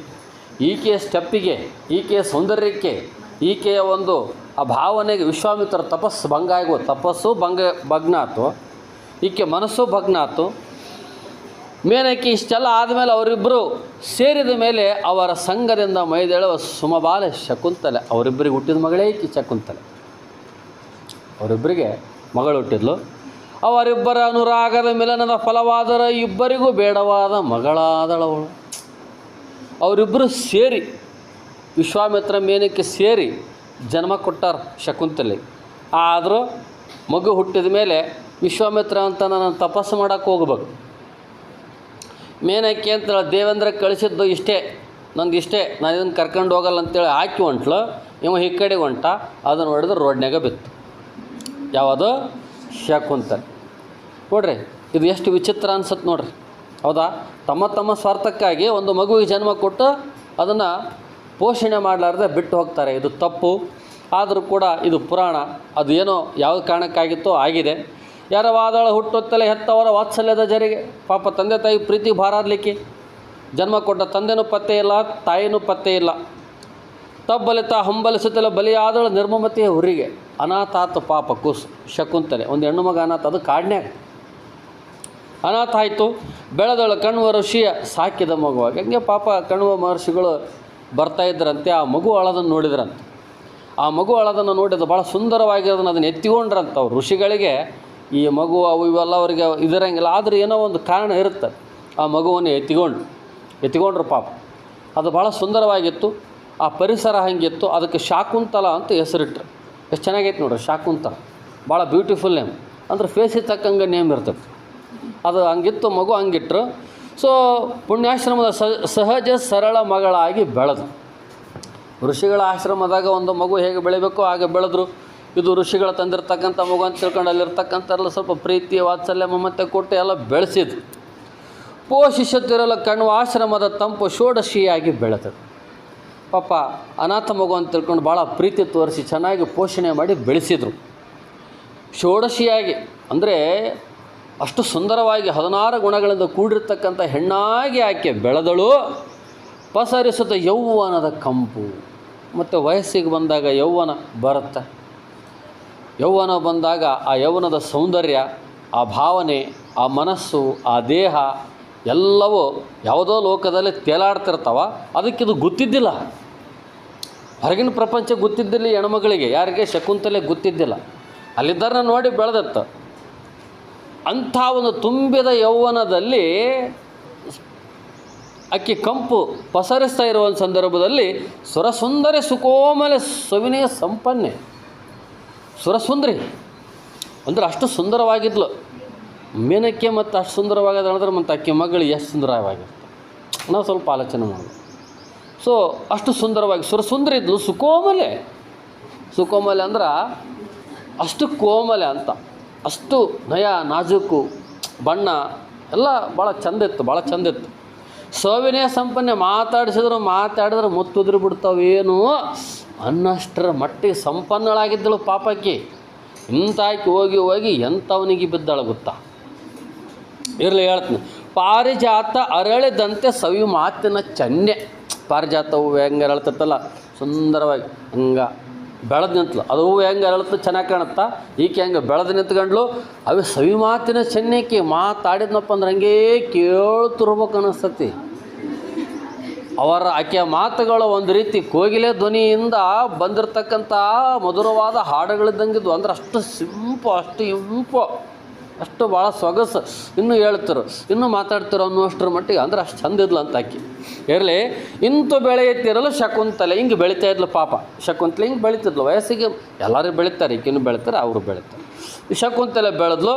ಈಕೆಯ ಸ್ಟೆಪ್ಪಿಗೆ, ಈಕೆಯ ಸೌಂದರ್ಯಕ್ಕೆ, ಈಕೆಯ ಒಂದು ಆ ಭಾವನೆಗೆ ವಿಶ್ವಾಮಿತ್ರ ತಪಸ್ಸು ಭಂಗ ಆಗೋ. ತಪಸ್ಸು ಭಗ್ನ ಆಯ್ತು, ಈಕೆ ಮನಸ್ಸು ಭಗ್ನ ಆಯ್ತು. ಮೇನಕ್ಕೆ ಇಷ್ಟೆಲ್ಲ ಆದಮೇಲೆ ಅವರಿಬ್ಬರು ಸೇರಿದ ಮೇಲೆ ಅವರ ಸಂಘದಿಂದ ಮೈದೇಳುವ ಸುಮಬಾಲೆ ಶಕುಂತಲೆ, ಅವರಿಬ್ಬರಿಗೆ ಹುಟ್ಟಿದ ಮಗಳೇ ಈಕೆ ಶಕುಂತಲೆ. ಅವರಿಬ್ಬರಿಗೆ ಮಗಳು ಹುಟ್ಟಿದ್ಲು. ಅವರಿಬ್ಬರ ಅನುರಾಗದ ಮಿಲನದ ಫಲವಾದರ ಇಬ್ಬರಿಗೂ ಬೇಡವಾದ ಮಗಳಾದಳವಳು. ಅವರಿಬ್ಬರು ಸೇರಿ ವಿಶ್ವಾಮಿತ್ರ ಮೇನಕ್ಕೆ ಸೇರಿ ಜನ್ಮ ಕೊಟ್ಟಾರ ಶಕುಂತಲೆ. ಆದರೂ ಮಗು ಹುಟ್ಟಿದ ಮೇಲೆ ವಿಶ್ವಾಮಿತ್ರ ಅಂತ ನಾನು ತಪಸ್ಸು ಮಾಡೋಕ್ಕೆ ಹೋಗ್ಬೇಕು. ಮೇನಕ್ಕೆ ಅಂತೇಳಿ ದೇವೇಂದ್ರ ಕಳಿಸಿದ್ದು ಇಷ್ಟೇ, ನಂದು ಇಷ್ಟೇ, ನಾನು ಇದನ್ನು ಕರ್ಕೊಂಡು ಹೋಗಲ್ಲ ಅಂತೇಳಿ ಹಾಕಿ ಹೊಂಟ್ಲು. ಇವ ಈ ಕಡೆಗೆ ಹೊಂಟ, ಅದನ್ನು ಹೊಡೆದು ರೋಡ್ನಾಗ ಬಿತ್ತು. ಯಾವುದು? ಶಕುಂತಲೆ. ನೋಡ್ರಿ, ಇದು ಎಷ್ಟು ವಿಚಿತ್ರ ಅನ್ಸುತ್ತೆ ನೋಡ್ರಿ, ಹೌದಾ? ತಮ್ಮ ತಮ್ಮ ಸ್ವಾರ್ಥಕ್ಕಾಗಿ ಒಂದು ಮಗುವಿಗೆ ಜನ್ಮ ಕೊಟ್ಟು ಅದನ್ನು ಪೋಷಣೆ ಮಾಡಲಾರ್ದೆ ಬಿಟ್ಟು ಹೋಗ್ತಾರೆ. ಇದು ತಪ್ಪು. ಆದರೂ ಕೂಡ ಇದು ಪುರಾಣ. ಅದು ಏನೋ ಯಾವ ಕಾರಣಕ್ಕಾಗಿತ್ತೋ ಆಗಿದೆ. ಯಾರವಾದಳ ಹುಟ್ಟೊತ್ತಲೆ ಹೆತ್ತವರ ವಾತ್ಸಲ್ಯದ ಜರಿಗೆ. ಪಾಪ ತಂದೆ ತಾಯಿ ಪ್ರೀತಿ ಭಾರಾರ್ಲಿಕ್ಕೆ ಜನ್ಮ ಕೊಟ್ಟ ತಂದೆನೂ ಪತ್ತೆ ಇಲ್ಲ, ತಾಯಿನೂ ಪತ್ತೆ ಇಲ್ಲ. ತಬ್ಬಲಿತ ಹಂಬಲಿಸುತ್ತಲ ಬಲಿಯಾದಳು ನಿರ್ಮಮತೆಯ ಹುರಿಗೆ. ಅನಾಥಾತ ಪಾಪ ಕೂಸು ಶಕುಂತಲೆ. ಒಂದು ಹೆಣ್ಣು ಮಗ ಅನಾಥ, ಅದು ಕಾಡ್ನ್ಯಾಗ ಅನಾಥ ಆಯಿತು. ಬೆಳೆದಳು ಕಣ್ವ ಋಷಿಯ ಸಾಕಿದ ಮಗುವಾಗಿ. ಹಂಗೆ ಪಾಪ ಕಣ್ವ ಮಹರ್ಷಿಗಳು ಬರ್ತಾಯಿದ್ರಂತೆ. ಆ ಮಗು ಅಳೋದನ್ನು ನೋಡಿದ್ರಂತೆ. ಆ ಮಗು ಅಳೋದನ್ನು ನೋಡಿದ್ದು ಭಾಳ ಸುಂದರವಾಗಿರೋದನ್ನು ಅದನ್ನು ಎತ್ತಿಕೊಂಡ್ರಂತ ಅವ್ರು ಋಷಿಗಳಿಗೆ. ಈ ಮಗು ಅವು ಇವೆಲ್ಲ ಅವರಿಗೆ ಇದಿರಂಗಿಲ್ಲ, ಆದರೆ ಏನೋ ಒಂದು ಕಾರಣ ಇರುತ್ತೆ. ಆ ಮಗುವನ್ನು ಎತ್ತಿಕೊಂಡ್ರು ಪಾಪ. ಅದು ಭಾಳ ಸುಂದರವಾಗಿತ್ತು. ಆ ಪರಿಸರ ಹಂಗಿತ್ತು. ಅದಕ್ಕೆ ಶಾಕುಂತಲ ಅಂತ ಹೆಸರಿಟ್ರು. ಎಷ್ಟು ಚೆನ್ನಾಗೈತೆ ನೋಡ್ರಿ ಶಾಕುಂತಲ. ಭಾಳ ಬ್ಯೂಟಿಫುಲ್ ನೇಮ್, ಅಂದ್ರೆ ಫೇಸಿಗೆ ತಕ್ಕಂಗೆ ನೇಮ್ ಇರ್ತದೆ. ಅದು ಹಂಗಿತ್ತು, ಮಗು ಹಂಗಿಟ್ರು. ಸೊ ಪುಣ್ಯಾಶ್ರಮದ ಸಹಜ ಸರಳ ಮಗಳಾಗಿ ಬೆಳೆದು. ಋಷಿಗಳ ಆಶ್ರಮದಾಗ ಒಂದು ಮಗು ಹೇಗೆ ಬೆಳಿಬೇಕೋ ಹಾಗೆ ಬೆಳೆದ್ರು. ಇದು ಋಷಿಗಳ ತಂದಿರ್ತಕ್ಕಂಥ ಮಗು ಅಂತ ತಿಳ್ಕೊಂಡು ಅಲ್ಲಿರ್ತಕ್ಕಂಥಲ್ಲ ಸ್ವಲ್ಪ ಪ್ರೀತಿ ವಾತ್ಸಲ್ಯ ಮಮತೆ ಕೊಟ್ಟು ಎಲ್ಲ ಬೆಳೆಸಿದ್ರು. ಪೋಷಿಸುತ್ತಿರಲು ಕಣ್ವ ಆಶ್ರಮದ ತಂಪು ಷೋಡಶಿಯಾಗಿ ಬೆಳೆತದೆ. ಪಾಪ ಅನಾಥ ಮಗು ಅಂತ ತಿಳ್ಕೊಂಡು ಭಾಳ ಪ್ರೀತಿ ತೋರಿಸಿ ಚೆನ್ನಾಗಿ ಪೋಷಣೆ ಮಾಡಿ ಬೆಳೆಸಿದರು. ಷೋಡಶಿಯಾಗಿ ಅಂದರೆ ಅಷ್ಟು ಸುಂದರವಾಗಿ 16 ಗುಣಗಳಿಂದ ಕೂಡಿರ್ತಕ್ಕಂಥ ಹೆಣ್ಣಾಗಿ ಆಕೆ ಬೆಳೆದಳು. ಪಸರಿಸುತ್ತ ಯೌವನದ ಕಂಪು. ಮತ್ತು ವಯಸ್ಸಿಗೆ ಬಂದಾಗ ಯೌವನ ಬರುತ್ತೆ. ಯೌವನ ಬಂದಾಗ ಆ ಯೌವನದ ಸೌಂದರ್ಯ, ಆ ಭಾವನೆ, ಆ ಮನಸ್ಸು, ಆ ದೇಹ ಎಲ್ಲವೂ ಯಾವುದೋ ಲೋಕದಲ್ಲಿ ತೇಲಾಡ್ತಿರ್ತಾವ. ಅದಕ್ಕಿದು ಗೊತ್ತಿದ್ದಿಲ್ಲ. ಹೊರಗಿನ ಪ್ರಪಂಚ ಗೊತ್ತಿದ್ದಿಲ್ಲ ಹೆಣ್ಮಗಳಿಗೆ. ಯಾರಿಗೆ? ಶಕುಂತಲೆ ಗೊತ್ತಿದ್ದಿಲ್ಲ. ಅಲ್ಲಿದ್ದರನ್ನ ನೋಡಿ ಬೆಳೆದತ್ತು. ಅಂಥ ಒಂದು ತುಂಬಿದ ಯೌವನದಲ್ಲಿ ಅಕ್ಕಿ ಕಂಪು ಪಸರಿಸ್ತಾ ಇರುವ ಒಂದು ಸಂದರ್ಭದಲ್ಲಿ ಸುರಸುಂದರಿ ಸುಕೋಮಲೆ ಸವಿನಯ ಸಂಪನ್ನೆ. ಸುರಸುಂದರಿ ಅಂದರೆ ಅಷ್ಟು ಸುಂದರವಾಗಿದ್ಲು ಮೇನಕ್ಕೆ. ಮತ್ತು ಅಷ್ಟು ಸುಂದರವಾಗದ ಹೇಳಿದ್ರೆ ಮತ್ತು ಅಕ್ಕಿ ಮಗಳು ಎಷ್ಟು ಸುಂದರವಾಗಿರ್ತಾರೆ ನಾವು ಸ್ವಲ್ಪ ಆಲೋಚನೆ ಮಾಡೋದು. ಸೊ ಅಷ್ಟು ಸುಂದರವಾಗಿ ಸುರಸುಂದರಿ ಇದ್ಲು. ಸುಕೋಮಲೆ ಅಂದ್ರೆ ಅಷ್ಟು ಕೋಮಲೆ ಅಂತ, ಅಷ್ಟು ನಯ ನಾಜೂಕು, ಬಣ್ಣ ಎಲ್ಲ ಭಾಳ ಚಂದಿತ್ತು. ಸವಿನಯ ಸಂಪನ್ನೆ. ಮಾತಾಡಿದ್ರೆ ಮುತ್ತುದ್ರು ಬಿಡ್ತಾವೇನು ಅನ್ನಷ್ಟರ ಮಟ್ಟಿಗೆ ಸಂಪನ್ನಳಾಗಿದ್ದಳು ಪಾಪಕ್ಕೆ. ಇಂತಾಕಿ ಹೋಗಿ ಎಂಥವನಿಗೆ ಬಿದ್ದಾಳು ಗೊತ್ತಾ? ಇರಲಿ ಹೇಳ್ತೀನಿ. ಪಾರಿಜಾತ ಅರಳಿದಂತೆ ಸವಿ ಮಾತಿನ ಚನ್ನೆ. ಪಾರಿಜಾತ ಹೂವು ಹೆಂಗೆ ಅರಳ್ತತ್ತಲ್ಲ ಸುಂದರವಾಗಿ ಹಂಗೆ ಬೆಳೆದು ನಿಂತಲು. ಅದು ಹೂವು ಹೆಂಗೆ ಅರಳುತ್ತೆ ಚೆನ್ನಾಗಿ ಕಾಣುತ್ತಾ. ಈಕೆ ಹೆಂಗೆ ಬೆಳೆದು ನಿಂತ್ಕೊಂಡ್ಲು. ಅವು ಸವಿ ಮಾತಿನ ಚೆನ್ನಕ್ಕೆ ಮಾತಾಡಿದ್ನಪ್ಪ ಅಂದ್ರೆ ಹಂಗೇ ಕೇಳ್ತಿರ್ಬೇಕು ಅನ್ನಿಸ್ತತಿ. ಆಕೆಯ ಮಾತುಗಳು ಒಂದು ರೀತಿ ಕೋಗಿಲೆ ಧ್ವನಿಯಿಂದ ಬಂದಿರತಕ್ಕಂಥ ಮಧುರವಾದ ಹಾಡುಗಳಿದ್ದಂಗಿದ್ವು. ಅಂದ್ರೆ ಅಷ್ಟು ಇಂಪು ಅಷ್ಟು ಭಾಳ ಸೊಗಸು. ಇನ್ನೂ ಹೇಳ್ತಿರು, ಇನ್ನೂ ಮಾತಾಡ್ತಿರೋ ಅನ್ನೋಷ್ಟರ ಮಟ್ಟಿಗೆ. ಅಂದ್ರೆ ಅಷ್ಟು ಚಂದಿದ್ಲು ಅಂತ ಆಕೆ. ಇರಲಿ. ಇಂತು ಬೆಳೆಯುತ್ತಿರಲು ಶಕುಂತಲೆ ಹಿಂಗೆ ಬೆಳೀತಾ ಇದ್ಲು ಪಾಪ. ಶಕುಂತಲೆ ಹಿಂಗೆ ಬೆಳೀತಿದ್ಲು. ವಯಸ್ಸಿಗೆ ಎಲ್ಲರೂ ಬೆಳೀತಾರೆ, ಈಕೆನೂ ಬೆಳೀತಾರೆ, ಅವರು ಬೆಳೀತಾರೆ. ಶಕುಂತಲೆ ಬೆಳೆದ್ಲು.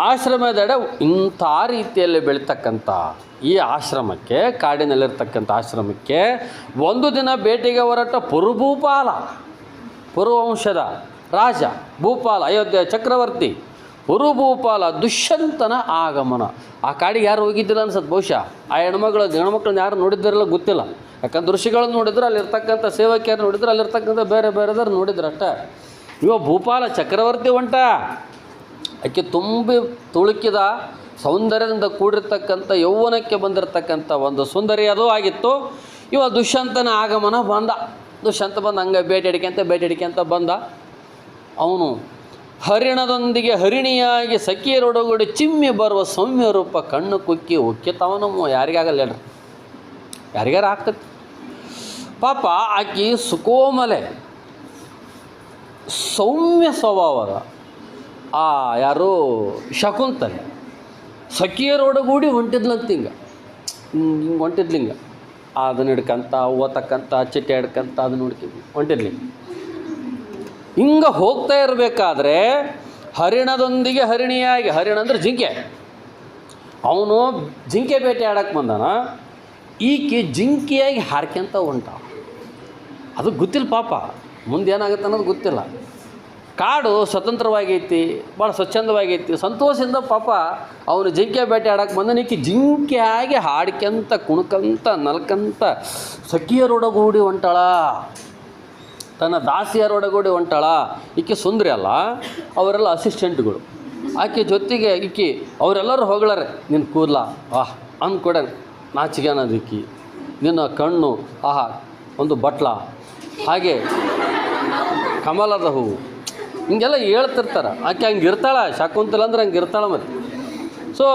ಆಶ್ರಮದೆಡೆ ಇಂಥ ರೀತಿಯಲ್ಲಿ ಬೆಳೀತಕ್ಕಂಥ ಈ ಆಶ್ರಮಕ್ಕೆ, ಕಾಡಿನಲ್ಲಿರ್ತಕ್ಕಂಥ ಆಶ್ರಮಕ್ಕೆ ಒಂದು ದಿನ ಭೇಟಿಗೆ ಹೊರಟ ಪುರುವಂಶದ ರಾಜ ಭೂಪಾಲ, ಅಯೋಧ್ಯೆ ಚಕ್ರವರ್ತಿ ಪುರುಭೂಪಾಲ ದುಷ್ಯಂತನ ಆಗಮನ. ಆ ಕಾಡಿಗೆ ಯಾರು ಹೋಗಿದ್ದಿಲ್ಲ ಅನ್ಸತ್ತೆ ಬಹುಶಃ. ಆ ಹೆಣ್ಮಕ್ಳನ್ನ ಯಾರು ನೋಡಿದ್ದಿರಲ್ಲ ಗೊತ್ತಿಲ್ಲ. ಯಾಕಂದ್ರೆ ಋಷಿಗಳನ್ನು ನೋಡಿದ್ರು, ಅಲ್ಲಿರ್ತಕ್ಕಂಥ ಸೇವಕಿಯರು ನೋಡಿದ್ರು, ಅಲ್ಲಿರ್ತಕ್ಕಂಥ ಬೇರೆದವ್ರು ನೋಡಿದ್ರು ಅಷ್ಟೇ. ಇವ ಭೂಪಾಲ ಚಕ್ರವರ್ತಿ ಹೊಂಟ. ಆಕೆ ತುಂಬಿ ತುಳುಕಿದ ಸೌಂದರ್ಯದಿಂದ ಕೂಡಿರ್ತಕ್ಕಂಥ ಯೌವನಕ್ಕೆ ಬಂದಿರತಕ್ಕಂಥ ಒಂದು ಸುಂದರಿ ಅದು ಆಗಿತ್ತು. ಇವ ದುಷ್ಯಂತನ ಆಗಮನ ಬಂದ. ದುಷ್ಯಂತ ಬಂದು ಹಂಗೆ ಬೇಟೆ ಹಿಡಿಕೆ ಅಂತ ಬಂದ. ಅವನು ಹರಿಣದೊಂದಿಗೆ ಹರಿಣಿಯಾಗಿ ಸಖಿಯರೊಡಗೂಡಿ ಚಿಮ್ಮಿ ಬರುವ ಸೌಮ್ಯ ರೂಪ ಕಣ್ಣು ಕುಕ್ಕಿ ಉಕ್ಕಿತವನಮ್ಮ. ಯಾರಿಗಾಗಲ್ಲ ಹೇಳ್ರಿ, ಯಾರಿಗಾರ ಆಗ್ತೈತಿ ಪಾಪ. ಆಕಿ ಸುಕೋಮಲೆ ಸೌಮ್ಯ ಸ್ವಭಾವದ ಯಾರು ಶಕುಂತಲೆ ಸಖಿಯರೊಡಗೂಡಿ ಹೊಂಟಿದ್ಲಂತ ಹಿಂಗೆ ಹೊಂಟಿದ್ಲಿಂಗ. ಅದನ್ನ ಹಿಡ್ಕಂತ ಓತಕ್ಕಂತ ಚಿಟ್ಟೆ ಹಿಡ್ಕಂತ ಅದನ್ನ ಹುಡ್ಕಿದ್ವಿ ಹೊಂಟಿದ್ಲಿ. ಹಿಂಗೆ ಹೋಗ್ತಾ ಇರಬೇಕಾದ್ರೆ ಹರಿಣದೊಂದಿಗೆ ಹರಿಣಿಯಾಗಿ, ಹರಿಣ ಅಂದ್ರೆ ಜಿಂಕೆ, ಅವನು ಜಿಂಕೆ ಬೇಟೆ ಆಡಕ್ಕೆ ಬಂದಾನ, ಈಕೆ ಜಿಂಕೆಯಾಗಿ ಹಾರ್ಕೊಂತ ಹೊಂಟ. ಅದು ಗೊತ್ತಿಲ್ಲ ಪಾಪ, ಮುಂದೆ ಏನಾಗುತ್ತೆ ಅನ್ನೋದು ಗೊತ್ತಿಲ್ಲ. ಕಾಡು ಸ್ವತಂತ್ರವಾಗೈತಿ, ಭಾಳ ಸ್ವಚ್ಛಂದವಾಗೈತಿ, ಸಂತೋಷದಿಂದ ಪಾಪ ಅವನು ಜಿಂಕೆ ಬೇಟೆ ಆಡಕ್ಕೆ ಬಂದನ. ಈಕೆ ಜಿಂಕೆಯಾಗಿ ಹಾಡ್ಕೊಂತ ಕುಣ್ಕಂತ ನಲ್ಕಂತ ಸಖಿಯರೊಡಗೂಡಿ ಹೊಂಟಾಳ, ತನ್ನ ದಾಸಿಯರೊಡಗೂಡಿ ಹೊಂಟಾಳ. ಈಕೆ ಸುಂದರಿ ಅಲ್ಲ, ಅವರೆಲ್ಲ ಅಸಿಸ್ಟೆಂಟ್ಗಳು. ಆಕೆ ಜೊತೆಗೆ ಈಕೆ ಅವರೆಲ್ಲರೂ ಹೊಗಳರೆ, ನಿನ್ನ ಕೂದಲ ಅಂದ್ಕೊಡ ನಾಚಿಗೆ ಅನ್ನೋದಿಕ್ಕಿ, ನಿನ್ನ ಕಣ್ಣು ಒಂದು ಬಟ್ಲ, ಹಾಗೆ ಕಮಲದ ಹೂವು, ಹಿಂಗೆಲ್ಲ ಹೇಳ್ತಿರ್ತಾರೆ. ಆಕೆ ಹಂಗೆ ಇರ್ತಾಳ, ಶಕುಂತಲ ಅಂದ್ರೆ ಹಂಗೆ ಇರ್ತಾಳೆ. ಮತ್ತು ಸೊ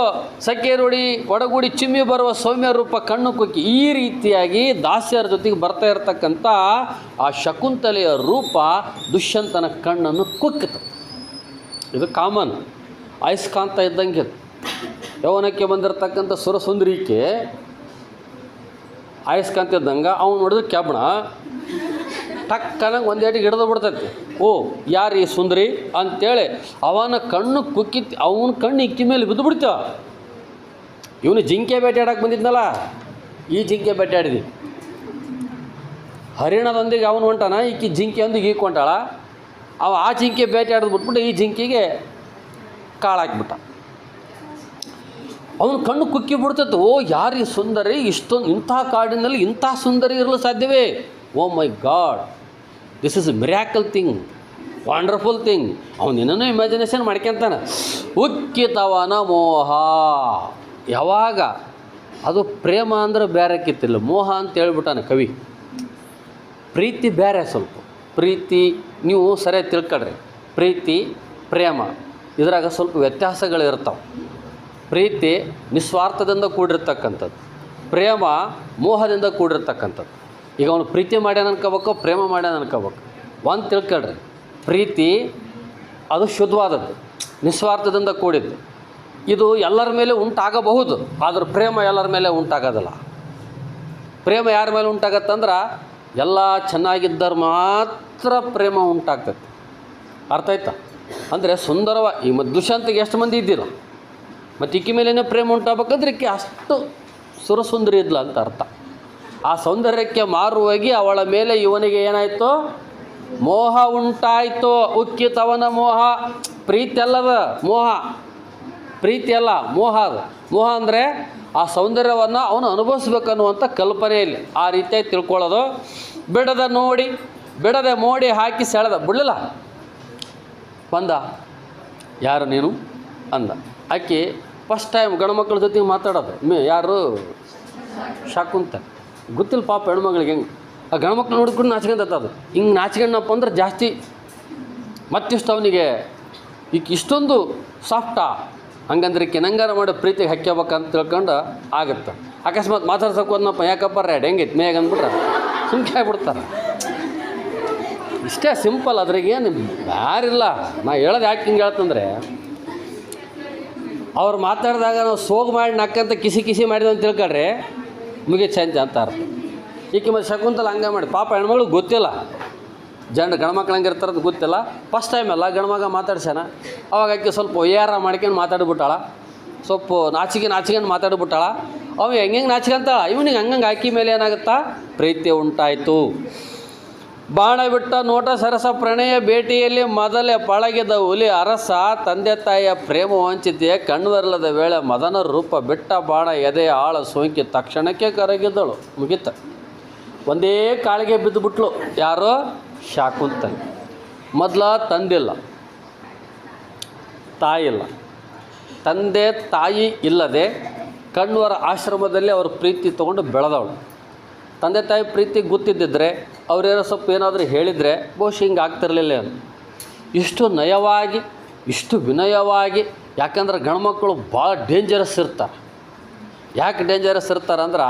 ಸಖಿಯರೊಡಿ ಒಡಗೂಡಿ ಚಿಮ್ಮಿ ಬರುವ ಸೌಮ್ಯ ರೂಪ ಕಣ್ಣು ಕುಕ್ಕಿ, ಈ ರೀತಿಯಾಗಿ ದಾಸ್ಯರ ಜೊತೆಗೆ ಬರ್ತಾ ಇರ್ತಕ್ಕಂಥ ಆ ಶಕುಂತಲೆಯ ರೂಪ ದುಷ್ಯಂತನ ಕಣ್ಣನ್ನು ಕುಕ್ಕಿತು. ಇದು ಕಾಮನ್, ಅಯಸ್ಕಾಂತ ಇದ್ದಂಗೆ. ಯೌವನಕ್ಕೆ ಬಂದಿರತಕ್ಕಂಥ ಸುರಸುಂದರಿಕೆ ಅಯಸ್ಕಾಂತ ಇದ್ದಂಗೆ, ಅವ್ನು ನೋಡಿದ್ರೆ ಕೆಬ್ಬಣ ಟಕ್ಕನಾಗ ಒಂದೇಟಿಗೆ ಹಿಡಿದು ಬಿಡ್ತೈತಿ. ಯಾರು ಈ ಸುಂದರಿ ಅಂತೇಳಿ ಅವನ ಕಣ್ಣು ಕುಕ್ಕಿತ್ತು, ಅವನ ಕಣ್ಣು ಇಕ್ಕಿ ಮೇಲೆ ಬಿದ್ದು ಬಿಡ್ತಾವ. ಇವನು ಜಿಂಕೆ ಬೇಟೆ ಆಡಕ್ಕೆ ಬಂದಿದ್ನಲ್ಲ, ಈ ಜಿಂಕೆ ಬೇಟೆ ಆಡಿದ್ವಿ. ಹರಿಣದೊಂದಿಗೆ ಅವನು ಹೊಂಟಾನ, ಈಕಿ ಜಿಂಕೆಯೊಂದಿಗೆ ಈಕೊಂಟಾಳ. ಆ ಜಿಂಕೆ ಬೇಟೆ ಆಡೋದು ಬಿಟ್ಬಿಟ್ಟು ಈ ಜಿಂಕೆಗೆ ಕಾಳಾಕ್ಬಿಟ್ಟ. ಅವನ ಕಣ್ಣು ಕುಕ್ಕಿ ಬಿಡ್ತೈತೆ. ಯಾರು ಈ ಸುಂದರಿ, ಇಂಥ ಕಾಡಿನಲ್ಲಿ ಇಂಥ ಸುಂದರಿ ಇರಲು ಸಾಧ್ಯವೇ? Oh my god, this is miracle thing, wonderful thing. ಅವನು ಏನೇನೋ ಇಮ್ಯಾಜಿನೇಷನ್ ಮಾಡ್ಕೊಂತಾನೆ. ಉಕ್ಕಿತವನ ಮೋಹ. ಯಾವಾಗ ಅದು ಪ್ರೇಮ ಅಂದ್ರೆ ಬೇರೆ ಕಿತ್ತಿಲ್ಲ, ಮೋಹ ಅಂತ ಹೇಳ್ಬಿಟ್ಟಾನೆ ಕವಿ. ಪ್ರೀತಿ ಬೇರೆ, ಸ್ವಲ್ಪ ಪ್ರೀತಿ ನೀವು ಸರಿಯಾಗಿ ತಿಳ್ಕೊಳ್ರಿ. ಪ್ರೀತಿ ಪ್ರೇಮ ಇದ್ರಾಗ ಸ್ವಲ್ಪ ವ್ಯತ್ಯಾಸಗಳಿರ್ತಾವೆ. ಪ್ರೀತಿ ನಿಸ್ವಾರ್ಥದಿಂದ ಕೂಡಿರ್ತಕ್ಕಂಥದ್ದು, ಪ್ರೇಮ ಮೋಹದಿಂದ ಕೂಡಿರ್ತಕ್ಕಂಥದ್ದು. ಈಗ ಅವನು ಪ್ರೀತಿ ಮಾಡ್ಯಾನ ಅನ್ಕೋಬೇಕು, ಪ್ರೇಮ ಮಾಡ್ಯಾನ ಅನ್ಕೋಬೇಕು. ಒಂದು ತಿಳ್ಕೊಳ್ರಿ, ಪ್ರೀತಿ ಅದು ಶುದ್ಧವಾದದ್ದು, ನಿಸ್ವಾರ್ಥದಿಂದ ಕೂಡಿದ್ದು. ಇದು ಎಲ್ಲರ ಮೇಲೆ ಉಂಟಾಗಬಹುದು, ಆದ್ರೆ ಪ್ರೇಮ ಎಲ್ಲರ ಮೇಲೆ ಉಂಟಾಗೋದಿಲ್ಲ. ಪ್ರೇಮ ಯಾರ ಮೇಲೆ ಉಂಟಾಗತ್ತಂದ್ರೆ ಎಲ್ಲ ಚೆನ್ನಾಗಿದ್ದರೆ ಮಾತ್ರ ಪ್ರೇಮ ಉಂಟಾಗ್ತೈತೆ. ಅರ್ಥ ಆಯ್ತಾ? ಅಂದರೆ ಸುಂದರವಾಗಿ ಈ ದುಷ್ಯಂತಿಗೆ ಎಷ್ಟು ಮಂದಿ ಇದ್ದಿಲ್ಲ, ಮತ್ತು ಈಕೆ ಮೇಲೇ ಪ್ರೇಮ ಉಂಟಾಗಬೇಕಂದ್ರೆ ಈಕೆ ಅಷ್ಟು ಸುರಸುಂದರಿ ಇದ್ಲ ಅಂತ ಅರ್ಥ. ಆ ಸೌಂದರ್ಯಕ್ಕೆ ಮಾರುವಾಗಿ ಅವಳ ಮೇಲೆ ಇವನಿಗೆ ಏನಾಯಿತು? ಮೋಹ ಉಂಟಾಯಿತು. ಉಕ್ಕಿತವನ ಮೋಹ. ಪ್ರೀತಿ ಅಲ್ಲದ ಮೋಹ, ಪ್ರೀತಿ ಅಲ್ಲ ಮೋಹ. ಅದು ಮೋಹ ಅಂದರೆ ಆ ಸೌಂದರ್ಯವನ್ನು ಅವನು ಅನುಭವಿಸ್ಬೇಕನ್ನುವಂಥ ಕಲ್ಪನೆಯಲ್ಲಿ ಆ ರೀತಿಯಾಗಿ ತಿಳ್ಕೊಳ್ಳೋದು. ಬಿಡದೆ ಮೋಡಿ ಹಾಕಿ ಸೆಳೆದ. ಬಿಡಲಿಲ್ಲ, ಬಂದ. ಯಾರು ನೀನು ಅಂದ. ಆಕೆ ಫಸ್ಟ್ ಟೈಮ್ ಗಂಡ್ಮಕ್ಳ ಜೊತೆಗೆ ಮಾತಾಡೋದು. ಯಾರು? ಶಕುಂತಲೆ. ಗೊತ್ತಿಲ್ಲ ಪಾಪ ಹೆಣ್ಮಗಳಿಗೆ. ಹೆಂಗೆ ಆ ಗಂಡ್ಮಕ್ಳು ನೋಡಿಕೊಂಡು ನಾಚ್ಕೊಂಡತ್ತ. ಅದು ಹಿಂಗೆ ನಾಚ್ಕೊಂಡಪ್ಪ ಅಂದ್ರೆ ಜಾಸ್ತಿ ಮತ್ತಿಷ್ಟು ಅವನಿಗೆ ಈಗ ಇಷ್ಟೊಂದು ಸಾಫ್ಟಾ, ಹಂಗಂದ್ರೆ ಕೆನಂಗಾರ ಮಾಡೋ ಪ್ರೀತಿಗೆ ಹಾಕ್ಯಬೇಕಂತ ತಿಳ್ಕೊಂಡು ಆಗುತ್ತೆ. ಅಕಸ್ಮಾತ್ ಮಾತಾಡ್ಸೋಕೆ ಹೋದ್ನಪ್ಪ, ಯಾಕಪ್ಪ ರ್ಯಾಡ್ ಹೆಂಗೈತೆ ಮೇಗ ಅಂದ್ಬಿಟ್ರೆ ಸುಮ್ಕೆ ಆಗ್ಬಿಡ್ತಾರೆ. ಇಷ್ಟೇ ಸಿಂಪಲ್, ಅದ್ರಾಗೇನು ಯಾರಿಲ್ಲ. ನಾ ಹೇಳೋದು ಯಾಕೆ ಹಿಂಗೆ ಹೇಳ್ತಂದ್ರೆ, ಅವ್ರು ಮಾತಾಡಿದಾಗ ನಾವು ಸೋಗು ಮಾಡಿ ನಕ್ಕಂತ ಕಿಸಿ ಮಾಡಿದ ಅಂತ ತಿಳ್ಕೊಳ್ರಿ, ಮುಗಿ ಚಂದ ಅಂತ ಅರ್ಥ. ಈಕೆ ಮತ್ತು ಶಕುಂತಲ ಹಂಗೆ ಮಾಡಿ. ಪಾಪ ಹೆಣ್ಮಗಳು ಗೊತ್ತಿಲ್ಲ, ಗಂಡ್ಮಕ್ಳು ಹಂಗೆ ಇರ್ತಾರದು ಗೊತ್ತಿಲ್ಲ. ಫಸ್ಟ್ ಟೈಮ್ ಎಲ್ಲ ಗಂಡ್ಮಗ ಮಾತಾಡ್ಸ್ಯಾನ. ಅವಾಗ ಆಕೆ ಸ್ವಲ್ಪ ಒಯ್ಯಾರ ಮಾಡ್ಕೊಂಡು ಮಾತಾಡ್ಬಿಟ್ಟಾಳ, ಸ್ವಲ್ಪ ನಾಚಿಕೊಂಡು ಮಾತಾಡ್ಬಿಟ್ಟಾಳ. ಅವ ಹೆಂಗೆ ನಾಚ್ಕೊಂತಾಳ, ಇವನಿಗೆ ಹಂಗಂಗೆ ಆಕಿ ಮೇಲೆ ಏನಾಗುತ್ತಾ? ಪ್ರೀತಿ ಉಂಟಾಯಿತು. ಬಾಣ ಬಿಟ್ಟ ನೋಟ ಸರಸ ಪ್ರಣಯ ಭೇಟಿಯಲ್ಲಿ ಮೊದಲೇ ಪಳಗಿದ ಹುಲಿ ಅರಸ, ತಂದೆ ತಾಯಿಯ ಪ್ರೇಮ ವಂಚಿತೆ ಕಣ್ವರ್ಲದ ವೇಳೆ ಮದನ ರೂಪ ಬಿಟ್ಟ ಬಾಣ ಎದೆಯ ಆಳ ಸೋಂಕಿ ತಕ್ಷಣಕ್ಕೆ ಕರಗಿದಳು. ಮುಗಿತ. ಒಂದೇ ಕಾಳಿಗೆ ಬಿದ್ದುಬಿಟ್ಲು. ಯಾರೋ? ಶಕುಂತಲೆ. ಮೊದಲ ತಂದಿಲ್ಲ, ತಾಯಿಲ್ಲ. ತಂದೆ ತಾಯಿ ಇಲ್ಲದೆ ಕಣ್ವರ ಆಶ್ರಮದಲ್ಲಿ ಅವ್ರ ಪ್ರೀತಿ ತೊಗೊಂಡು ಬೆಳೆದವಳು. ತಂದೆ ತಾಯಿ ಪ್ರೀತಿ ಗೊತ್ತಿದ್ದಿದ್ರೆ ಅವರೇನೋ ಸ್ವಲ್ಪ ಏನಾದರೂ ಹೇಳಿದರೆ ಬಹುಶಃ ಹಿಂಗೆ ಆಗ್ತಿರ್ಲಿಲ್ಲ. ಇಷ್ಟು ನಯವಾಗಿ, ಇಷ್ಟು ವಿನಯವಾಗಿ. ಯಾಕಂದ್ರೆ ಗಂಡ್ಮಕ್ಕಳು ಭಾಳ ಡೇಂಜರಸ್ ಇರ್ತಾರೆ. ಯಾಕೆ ಡೇಂಜರಸ್ ಇರ್ತಾರೆ ಅಂದ್ರೆ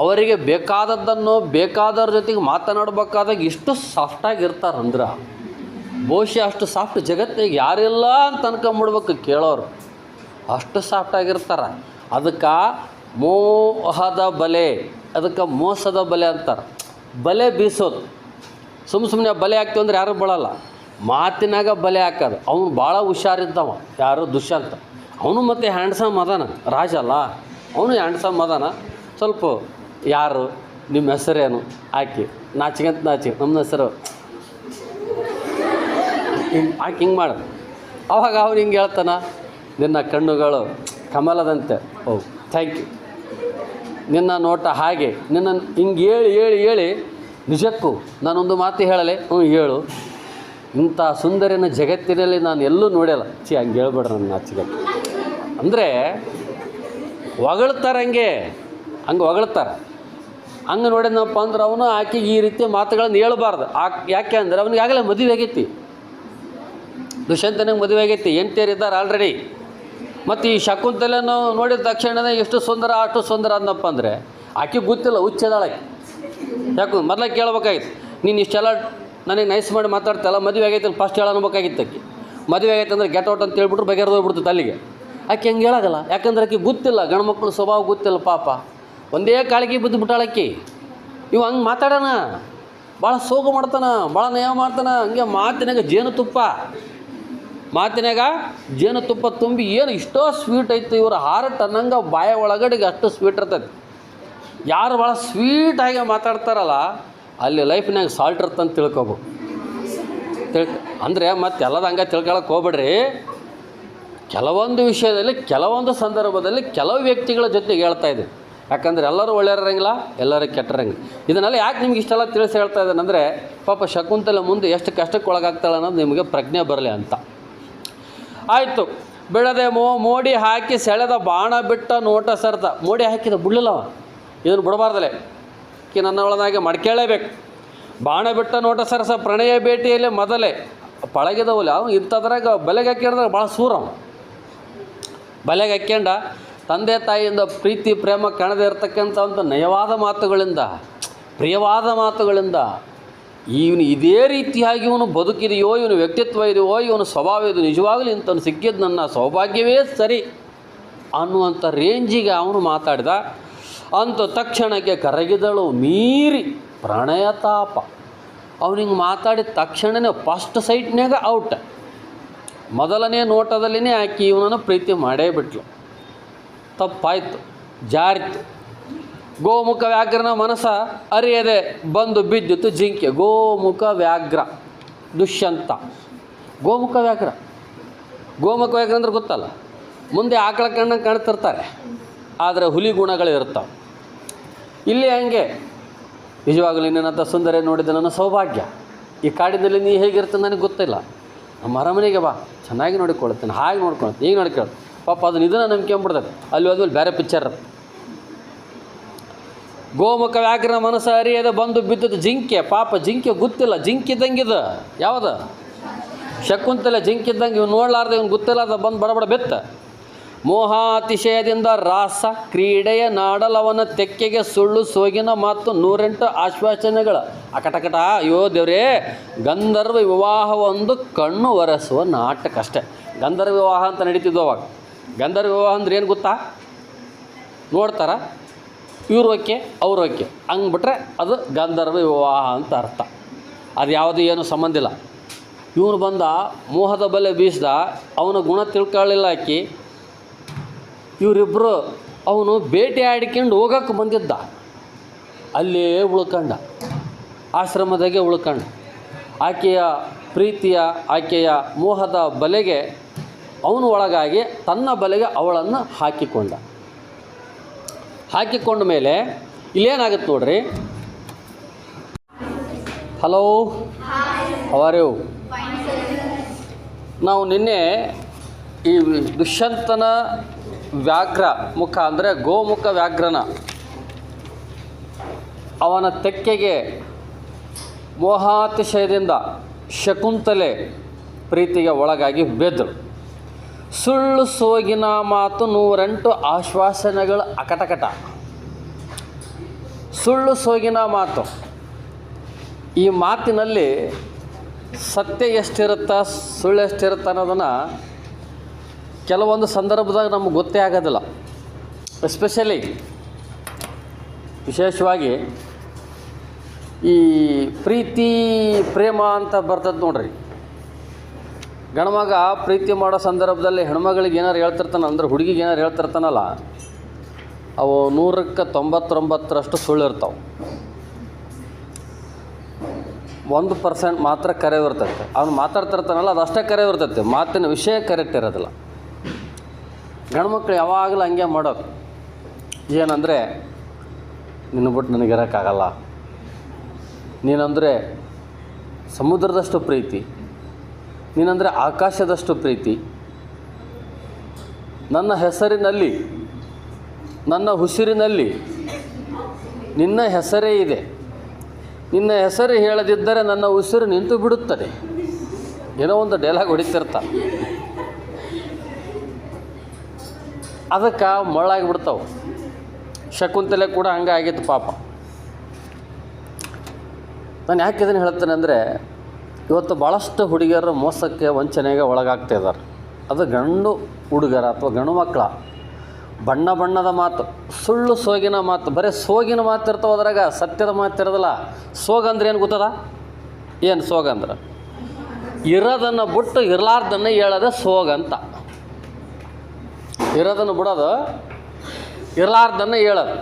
ಅವರಿಗೆ ಬೇಕಾದದ್ದನ್ನು ಬೇಕಾದವ್ರ ಜೊತೆಗೆ ಮಾತನಾಡ್ಬೇಕಾದಾಗ ಇಷ್ಟು ಸಾಫ್ಟಾಗಿರ್ತಾರೆ. ಅಂದ್ರೆ ಬಹುಶಃ ಅಷ್ಟು ಸಾಫ್ಟ್ ಜಗತ್ತಿಗೆ ಯಾರಿಲ್ಲ ಅಂತ ಅನ್ಕೊಂಬಿಡ್ಬೇಕು ಕೇಳೋರು, ಅಷ್ಟು ಸಾಫ್ಟಾಗಿರ್ತಾರೆ. ಅದಕ್ಕೆ ಮೋಹದ ಬಲೆ, ಅದಕ್ಕೆ ಮೋಸದ ಬಲೆ ಅಂತಾರೆ. ಬಲೆ ಬೀಸೋದು, ಸುಮ್ಮನೆ ಬಲೆ ಹಾಕ್ತೀವಿ ಅಂದ್ರೆ ಯಾರು ಬೀಳಲ್ಲ, ಮಾತಿನಾಗ ಬಲೆ ಹಾಕೋದು. ಅವನು ಭಾಳ ಹುಷಾರಿದ್ದವ, ಯಾರು ದುಷ್ಯಂತ. ಅವನು ಮತ್ತು ಹ್ಯಾಂಡ್ಸಮ್ ಅದಾನ, ರಾಜ ಅಲ್ಲ, ಅವನು ಹ್ಯಾಂಡ್ಸಮ್ ಅದಾನ. ಸ್ವಲ್ಪ ಯಾರು ನಿಮ್ಮ ಹೆಸರೇನು ಆಕೆ ನಾಚಿಗೆ ನಮ್ಮ ಹೆಸರು ಆಕೆ ಹಿಂಗೆ ಮಾಡು. ಅವಾಗ ಅವ್ನು ಹಿಂಗೆ ಹೇಳ್ತಾನ, ನಿನ್ನ ಕಣ್ಣುಗಳು ಕಮಲದಂತೆ. ಓ ಥ್ಯಾಂಕ್ ಯು. ನಿನ್ನ ನೋಟ ಹಾಗೆ, ನಿನ್ನ ಹಿಂಗೆ ಹೇಳಿ ಹೇಳಿ ಹೇಳಿ ನಿಜಕ್ಕೂ ನಾನೊಂದು ಮಾತು ಹೇಳಲೆ. ಹೇಳು. ಇಂಥ ಸುಂದರಿನ ಜಗತ್ತಿನಲ್ಲಿ ನಾನು ಎಲ್ಲೂ ನೋಡಲ್ಲ. ಹಂಗೆ ಹೇಳ್ಬೇಡ್ರಿ ನನ್ನ ನಾಚಿಗೆ ಅಂದರೆ ಹೊಗಳ್ತಾರೆ. ಹಂಗೆ ಹೊಗಳ್ತಾರೆ. ಹಂಗೆ ನೋಡಿದ್ನಪ್ಪ ಅಂದ್ರೆ ಅವನು ಆಕೆಗೆ ಈ ರೀತಿಯ ಮಾತುಗಳನ್ನು ಹೇಳ್ಬಾರ್ದು. ಯಾಕೆ ಅಂದರೆ ಅವನಿಗೆ ಆಗಲೇ ಮದುವೆ ಆಗೈತಿ, ದುಷ್ಯಂತನಿಗೆ ಮದುವೆ ಆಗೈತಿ, ಹೆಂಡ್ತಿಯರಿದ್ದಾರೆ ಆಲ್ರೆಡಿ. ಮತ್ತು ಈ ಶಕುಂತಲೆಯನ್ನು ನೋಡಿದ ತಕ್ಷಣವೇ ಎಷ್ಟು ಸುಂದರ ಅಷ್ಟು ಸುಂದರ ಅಂದಪ್ಪ ಅಂದರೆ ಆಕೆ ಗೊತ್ತಿಲ್ಲ, ಹುಚ್ಚದಾಳಾಕೆ. ಯಾಕೆ ಮೊದಲೇ ಕೇಳ್ಬೇಕಾಗಿತ್ತು, ನೀನು ಇಷ್ಟೆಲ್ಲ ನನಗೆ ನೈಸ್ ಮಾಡಿ ಮಾತಾಡ್ತಲ್ಲ, ಮದುವೆ ಆಗೈತೆ ಫಸ್ಟ್ ಹೇಳ ಅನ್ಬೇಕಾಗಿತ್ತು. ಆಕೆ ಮದುವೆ ಆಗೈತೆ ಅಂದ್ರೆ ಗೆಟ್ ಔಟ್ ಅಂತ ಹೇಳ್ಬಿಟ್ರು ಬಗೆಹರಿದೋಗ್ಬಿಡ್ತದೆ ಅಲ್ಲಿಗೆ. ಆಕೆ ಹಂಗೆ ಹೇಳೋಗಲ್ಲ, ಯಾಕಂದ್ರೆ ಆಕೆ ಗೊತ್ತಿಲ್ಲ, ಗಂಡ್ಮಕ್ಳು ಸ್ವಭಾವ ಗೊತ್ತಿಲ್ಲ ಪಾಪ. ಒಂದೇ ಕಾಳಿಗೆ ಬಿದ್ದು ಬಿಟ್ಟಾಳಕ್ಕಿ. ಇವು ಹಂಗೆ ಮಾತಾಡೋಣ, ಭಾಳ ಸೋಗು ಮಾಡ್ತಾನೆ, ಭಾಳ ನಯ ಮಾಡ್ತಾನೆ. ಹಂಗೆ ಮಾತಿನಾಗ ಜೇನುತುಪ್ಪ ತುಂಬಿ ಏನು ಇಷ್ಟೋ ಸ್ವೀಟ್ ಐತೆ ಇವ್ರ ಹಾರ್ಟ್ ಅನ್ನಂಗೆ ಬಾಯ ಒಳಗಡೆಗೆ ಅಷ್ಟು ಸ್ವೀಟ್ ಇರ್ತೈತೆ. ಯಾರು ಭಾಳ ಸ್ವೀಟಾಗಿ ಮಾತಾಡ್ತಾರಲ್ಲ ಅಲ್ಲಿ ಲೈಫ್ನಾಗ ಸಾಲ್ಟ್ ಇರ್ತಂತ ತಿಳ್ಕೊಬೇಕು. ಅಂದರೆ ಮತ್ತೆ ಎಲ್ಲದ ಹಂಗೆ ತಿಳ್ಕೊಳಕ್ಕೆ ಹೋಗ್ಬೇಡ್ರಿ. ಕೆಲವೊಂದು ವಿಷಯದಲ್ಲಿ, ಕೆಲವೊಂದು ಸಂದರ್ಭದಲ್ಲಿ, ಕೆಲವು ವ್ಯಕ್ತಿಗಳ ಜೊತೆಗೆ ಹೇಳ್ತಾ ಇದ್ದೀನಿ. ಯಾಕಂದರೆ ಎಲ್ಲರೂ ಒಳ್ಳೆಯರಂಗಿಲ್ಲ, ಎಲ್ಲರೂ ಕೆಟ್ಟರಂಗಿಲ್ಲ. ಇದನ್ನೆಲ್ಲ ಯಾಕೆ ನಿಮ್ಗೆ ಇಷ್ಟೆಲ್ಲ ತಿಳಿಸಿ ಹೇಳ್ತಾ ಇದ್ದಾನೆ ಅಂದರೆ ಪಾಪ ಶಕುಂತಲೆ ಮುಂದೆ ಎಷ್ಟು ಕಷ್ಟಕ್ಕೆ ಒಳಗಾಗ್ತಾಳೆ ಅನ್ನೋದು ನಿಮಗೆ ಪ್ರಜ್ಞೆ ಬರಲಿ ಅಂತ. ಆಯಿತು, ಬಿಡದೆ ಮೋಡಿ ಹಾಕಿ ಸೆಳೆದ ಬಾಣ ಬಿಟ್ಟ ನೋಟ ಸರಿತ. ಮೋಡಿ ಹಾಕಿದ ಬಿಡಲಿಲ್ಲವ, ಇದನ್ನು ಬಿಡಬಾರ್ದಲೆ, ನನ್ನ ಒಳನಾಗೆ ಮಡ್ಕೇಳೇಬೇಕು. ಬಾಣ ಬಿಟ್ಟ ನೋಟ ಸರಸ ಪ್ರಣಯ ಭೇಟಿಯಲ್ಲಿ ಮೊದಲೇ ಪಳಗಿದವಲ್ಲ ಅವನು ಇಂಥದ್ರಾಗ ಬಲೆಗೆ ಹಾಕ್ಯಂಡ್ರೆ ಭಾಳ ಸೂರವ. ಬಲೆಗೆ ಹಾಕ್ಯಂಡ ತಂದೆ ತಾಯಿಯಿಂದ ಪ್ರೀತಿ ಪ್ರೇಮ ಕಾಣದೇ ಇರತಕ್ಕಂಥ ಒಂದು ನಯವಾದ ಮಾತುಗಳಿಂದ, ಪ್ರಿಯವಾದ ಮಾತುಗಳಿಂದ ಇವನು ಇದೇ ರೀತಿಯಾಗಿ ಇವನು ಬದುಕಿದೆಯೋ, ಇವನು ವ್ಯಕ್ತಿತ್ವ ಇದೆಯೋ, ಇವನು ಸ್ವಭಾವ ಇದು, ನಿಜವಾಗಲೂ ಇಂಥವ್ನು ಸಿಕ್ಕಿದ್ದು ನನ್ನ ಸೌಭಾಗ್ಯವೇ ಸರಿ ಅನ್ನುವಂಥ ರೇಂಜಿಗೆ ಅವನು ಮಾತಾಡಿದ. ಅಂತೂ ತಕ್ಷಣಕ್ಕೆ ಕರಗಿದಳು ಮೀರಿ ಪ್ರಣಯ ತಾಪ. ಅವನಿಗೆ ಮಾತಾಡಿದ ತಕ್ಷಣವೇ ಫಸ್ಟ್ ಸೈಟ್ನಾಗ ಔಟ್. ಮೊದಲನೇ ನೋಟದಲ್ಲಿನೇ ಆಕೆ ಇವನನ್ನು ಪ್ರೀತಿ ಮಾಡೇ ಬಿಟ್ಲು. ತಪ್ಪಾಯಿತು, ಜಾರಿತು. ಗೋಮುಖ ವ್ಯಾಘ್ರನ ಮನಸ ಅರಿಯದೆ ಬಂದು ಬಿದ್ದಿತ್ತು ಜಿಂಕೆ. ಗೋಮುಖ ವ್ಯಾಘ್ರ ದುಷ್ಯಂತ. ಗೋಮುಖ ವ್ಯಾಘ್ರ ಅಂದ್ರೆ ಗೊತ್ತಲ್ಲ, ಮುಂದೆ ಆಕಳ ಕಣ್ಣಂಗೆ ಕಾಣ್ತಿರ್ತಾರೆ, ಆದರೆ ಹುಲಿ ಗುಣಗಳು ಇರ್ತಾವೆ. ಇಲ್ಲಿ ಹಂಗೆ ನಿಜವಾಗಲೂ ನಿನ್ನಂಥ ಸುಂದರ ನೋಡಿದ ನನ್ನ ಸೌಭಾಗ್ಯ. ಈ ಕಾಡಿನಲ್ಲಿ ನೀ ಹೇಗಿರ್ತದೆ ನನಗೆ ಗೊತ್ತಿಲ್ಲ, ನಮ್ಮ ಅರಮನೆಗೆ ಬಾ, ಚೆನ್ನಾಗಿ ನೋಡಿಕೊಳ್ತೇನೆ, ಹಾಗೆ ನೋಡ್ಕೊಳ್ತೇನೆ, ಈಗ ನೋಡ್ಕೊಳ್ಳಿ. ಪಾಪ ಅದನ್ನು ಇದನ್ನು ನಂಬಿಕೆ ಅಂದ್ಬಿಡ್ತದೆ. ಅಲ್ಲಿ ಹೋದ್ಮೇಲೆ ಬೇರೆ ಪಿಕ್ಚರ್. ಗೋಮುಖ ವ್ಯಾಘ್ರನ ಮನಸ್ಸು ಅರಿಯದೆ ಬಂದು ಬಿದ್ದದ್ದು ಜಿಂಕೆ. ಪಾಪ ಜಿಂಕೆ ಗೊತ್ತಿಲ್ಲ, ಜಿಂಕಿದ್ದಂಗಿದ ಯಾವುದು ಶಕುಂತಲೆ ಜಿಂಕಿದ್ದಂಗೆ. ಇವ್ನು ನೋಡ್ಲಾರ್ದೆ, ಇವ್ನು ಗೊತ್ತಿಲ್ಲಾರ್ದ ಬಂದು ಬಡಬಡ ಬೆತ್ತ. ಮೋಹಾತಿಶಯದಿಂದ ರಾಸ ಕ್ರೀಡೆಯ ನಾಡಲವನ ತೆಕ್ಕೆಗೆ ಸುಳ್ಳು ಸೋಗಿನ ಮಾತು 108 ಆಶ್ವಾಸನೆಗಳ ಅಕಟಕಟ. ಅಯ್ಯೋ ದೇವ್ರೇ, ಗಂಧರ್ವ ವಿವಾಹ ಒಂದು ಕಣ್ಣು ಒರೆಸುವ ನಾಟಕ ಅಷ್ಟೇ. ಗಂಧರ್ವ ವಿವಾಹ ಅಂತ ನಡೀತಿದ್ವು ಅವಾಗ. ಗಂಧರ್ವ ವಿವಾಹ ಅಂದ್ರೆ ಏನು ಗೊತ್ತಾ? ನೋಡ್ತಾರ, ಇವ್ರು ಓಕೆ ಅವ್ರು ಓಕೆ ಹಂಗೆ ಬಿಟ್ರೆ ಅದು ಗಂಧರ್ವ ವಿವಾಹ ಅಂತ ಅರ್ಥ. ಅದು ಯಾವುದು ಏನು ಸಂಬಂಧ ಇಲ್ಲ. ಇವನು ಬಂದ ಮೋಹದ ಬಲೆ ಬೀಸ್ದ, ಅವನ ಗುಣ ತಿಳ್ಕೊಳ್ಳಿಲ್ಲ ಆಕಿ. ಇವರಿಬ್ಬರು ಅವನು ಬೇಟೆ ಆಡ್ಕೊಂಡು ಹೋಗೋಕ್ಕೆ ಬಂದಿದ್ದ, ಅಲ್ಲೇ ಉಳ್ಕಂಡ, ಆಶ್ರಮದಾಗೆ ಉಳ್ಕಂಡ. ಆಕೆಯ ಪ್ರೀತಿಯ, ಆಕೆಯ ಮೋಹದ ಬಲೆಗೆ ಅವನು ಒಳಗಾಗಿ ತನ್ನ ಬಲೆಗೆ ಅವಳನ್ನು ಹಾಕಿಕೊಂಡ ಮೇಲೆ ಇಲ್ಲೇನಾಗುತ್ತೆ ನೋಡ್ರಿ. Hello, how are you? ನಾವು ನಿನ್ನೆ ಈ ದುಷ್ಯಂತನ ವ್ಯಾಘ್ರ ಮುಖ ಅಂದರೆ ಗೋಮುಖ ವ್ಯಾಘ್ರನ ಅವನ ತೆಕ್ಕೆಗೆ ಮೋಹಾತಿಶಯದಿಂದ ಶಕುಂತಲೆ ಪ್ರೀತಿಗೆ ಒಳಗಾಗಿ ಬೆದ್ರು. ಸುಳ್ಳು ಸೋಗಿನ ಮಾತು 108 ಆಶ್ವಾಸನೆಗಳು ಅಕಟಕಟ. ಸುಳ್ಳು ಸೋಗಿನ ಮಾತು, ಈ ಮಾತಿನಲ್ಲಿ ಸತ್ಯ ಎಷ್ಟಿರುತ್ತೆ ಸುಳ್ಳು ಎಷ್ಟಿರುತ್ತೆ ಅನ್ನೋದನ್ನು ಕೆಲವೊಂದು ಸಂದರ್ಭದಾಗ ನಮಗೆ ಗೊತ್ತೇ ಆಗೋದಿಲ್ಲ. ಎಸ್ಪೆಷಲಿ ವಿಶೇಷವಾಗಿ ಈ ಪ್ರೀತಿ ಪ್ರೇಮ ಅಂತ ಬರ್ತದೆ ನೋಡ್ರಿ. ಗಂಡ್ಮಗ ಪ್ರೀತಿ ಮಾಡೋ ಸಂದರ್ಭದಲ್ಲಿ ಹೆಣ್ಮಗಳಿಗೆ ಏನಾರು ಹೇಳ್ತಿರ್ತಾನೆ ಅಂದ್ರೆ ಹುಡುಗಿಗೆ ಏನಾರು ಹೇಳ್ತಿರ್ತಾನಲ್ಲ, ಅವು 100ಕ್ಕೆ 99ರಷ್ಟು ಸುಳ್ಳು ಇರ್ತಾವೆ. 1% ಮಾತ್ರ ಕರೆ ಇರ್ತೈತೆ. ಅವ್ನು ಮಾತಾಡ್ತಿರ್ತಾನಲ್ಲ ಅದು ಅಷ್ಟೇ ಕರೆ ಇರ್ತೈತೆ, ಮಾತಿನ ವಿಷಯ ಕರೆಕ್ಟ್ ಇರೋದಿಲ್ಲ. ಗಂಡ್ಮಕ್ಳು ಯಾವಾಗಲೂ ಹಂಗೆ ಮಾಡೋದು. ಏನಂದರೆ, ನಿನ್ನ ಬಿಟ್ಟು ನನಗಿರೋಕ್ಕಾಗಲ್ಲ, ನೀನಂದರೆ ಸಮುದ್ರದಷ್ಟು ಪ್ರೀತಿ, ನೀನಂದರೆ ಆಕಾಶದಷ್ಟು ಪ್ರೀತಿ, ನನ್ನ ಹೆಸರಿನಲ್ಲಿ ನನ್ನ ಉಸಿರಿನಲ್ಲಿ ನಿನ್ನ ಹೆಸರೇ ಇದೆ, ನಿನ್ನ ಹೆಸರು ಹೇಳದಿದ್ದರೆ ನನ್ನ ಉಸಿರು ನಿಂತು ಬಿಡುತ್ತದೆ. ಏನೋ ಒಂದು ಡೈಲಾಗ್ ಹೊಡಿತಿರ್ತಾರೆ. ಅದಕ್ಕೆ ಮಳ್ಳಾಗಿಬಿಡ್ತಾವೆ. ಶಕುಂತಲೆ ಕೂಡ ಹಂಗೆ ಆಗಿತ್ತು ಪಾಪ. ನಾನು ಯಾಕೆ ಇದನ್ನು ಹೇಳ್ತೇನೆ ಅಂದರೆ, ಇವತ್ತು ಭಾಳಷ್ಟು ಹುಡುಗಿಯರು ಮೋಸಕ್ಕೆ ವಂಚನೆಗೆ ಒಳಗಾಗ್ತಾಯಿದ್ದಾರೆ. ಅದು ಗಂಡು ಹುಡುಗರ ಅಥವಾ ಗಂಡು ಮಕ್ಕಳ ಬಣ್ಣ ಬಣ್ಣದ ಮಾತು, ಸುಳ್ಳು ಸೋಗಿನ ಮಾತು. ಬರೀ ಸೋಗಿನ ಮಾತು ಇರ್ತಾವೆ, ಅದ್ರಾಗ ಸತ್ಯದ ಮಾತು ಇರೋದಿಲ್ಲ. ಸೋಗಂದ್ರೆ ಏನು ಗೊತ್ತದ? ಏನು ಸೋಗಂದ್ರೆ ಇರೋದನ್ನು ಬಿಟ್ಟು ಇರಲಾರ್ದನ್ನು ಹೇಳೋದೆ ಸೋಗಂತ. ಇರೋದನ್ನು ಬಿಡೋದು, ಇರಲಾರ್ದನ್ನು ಹೇಳೋದು.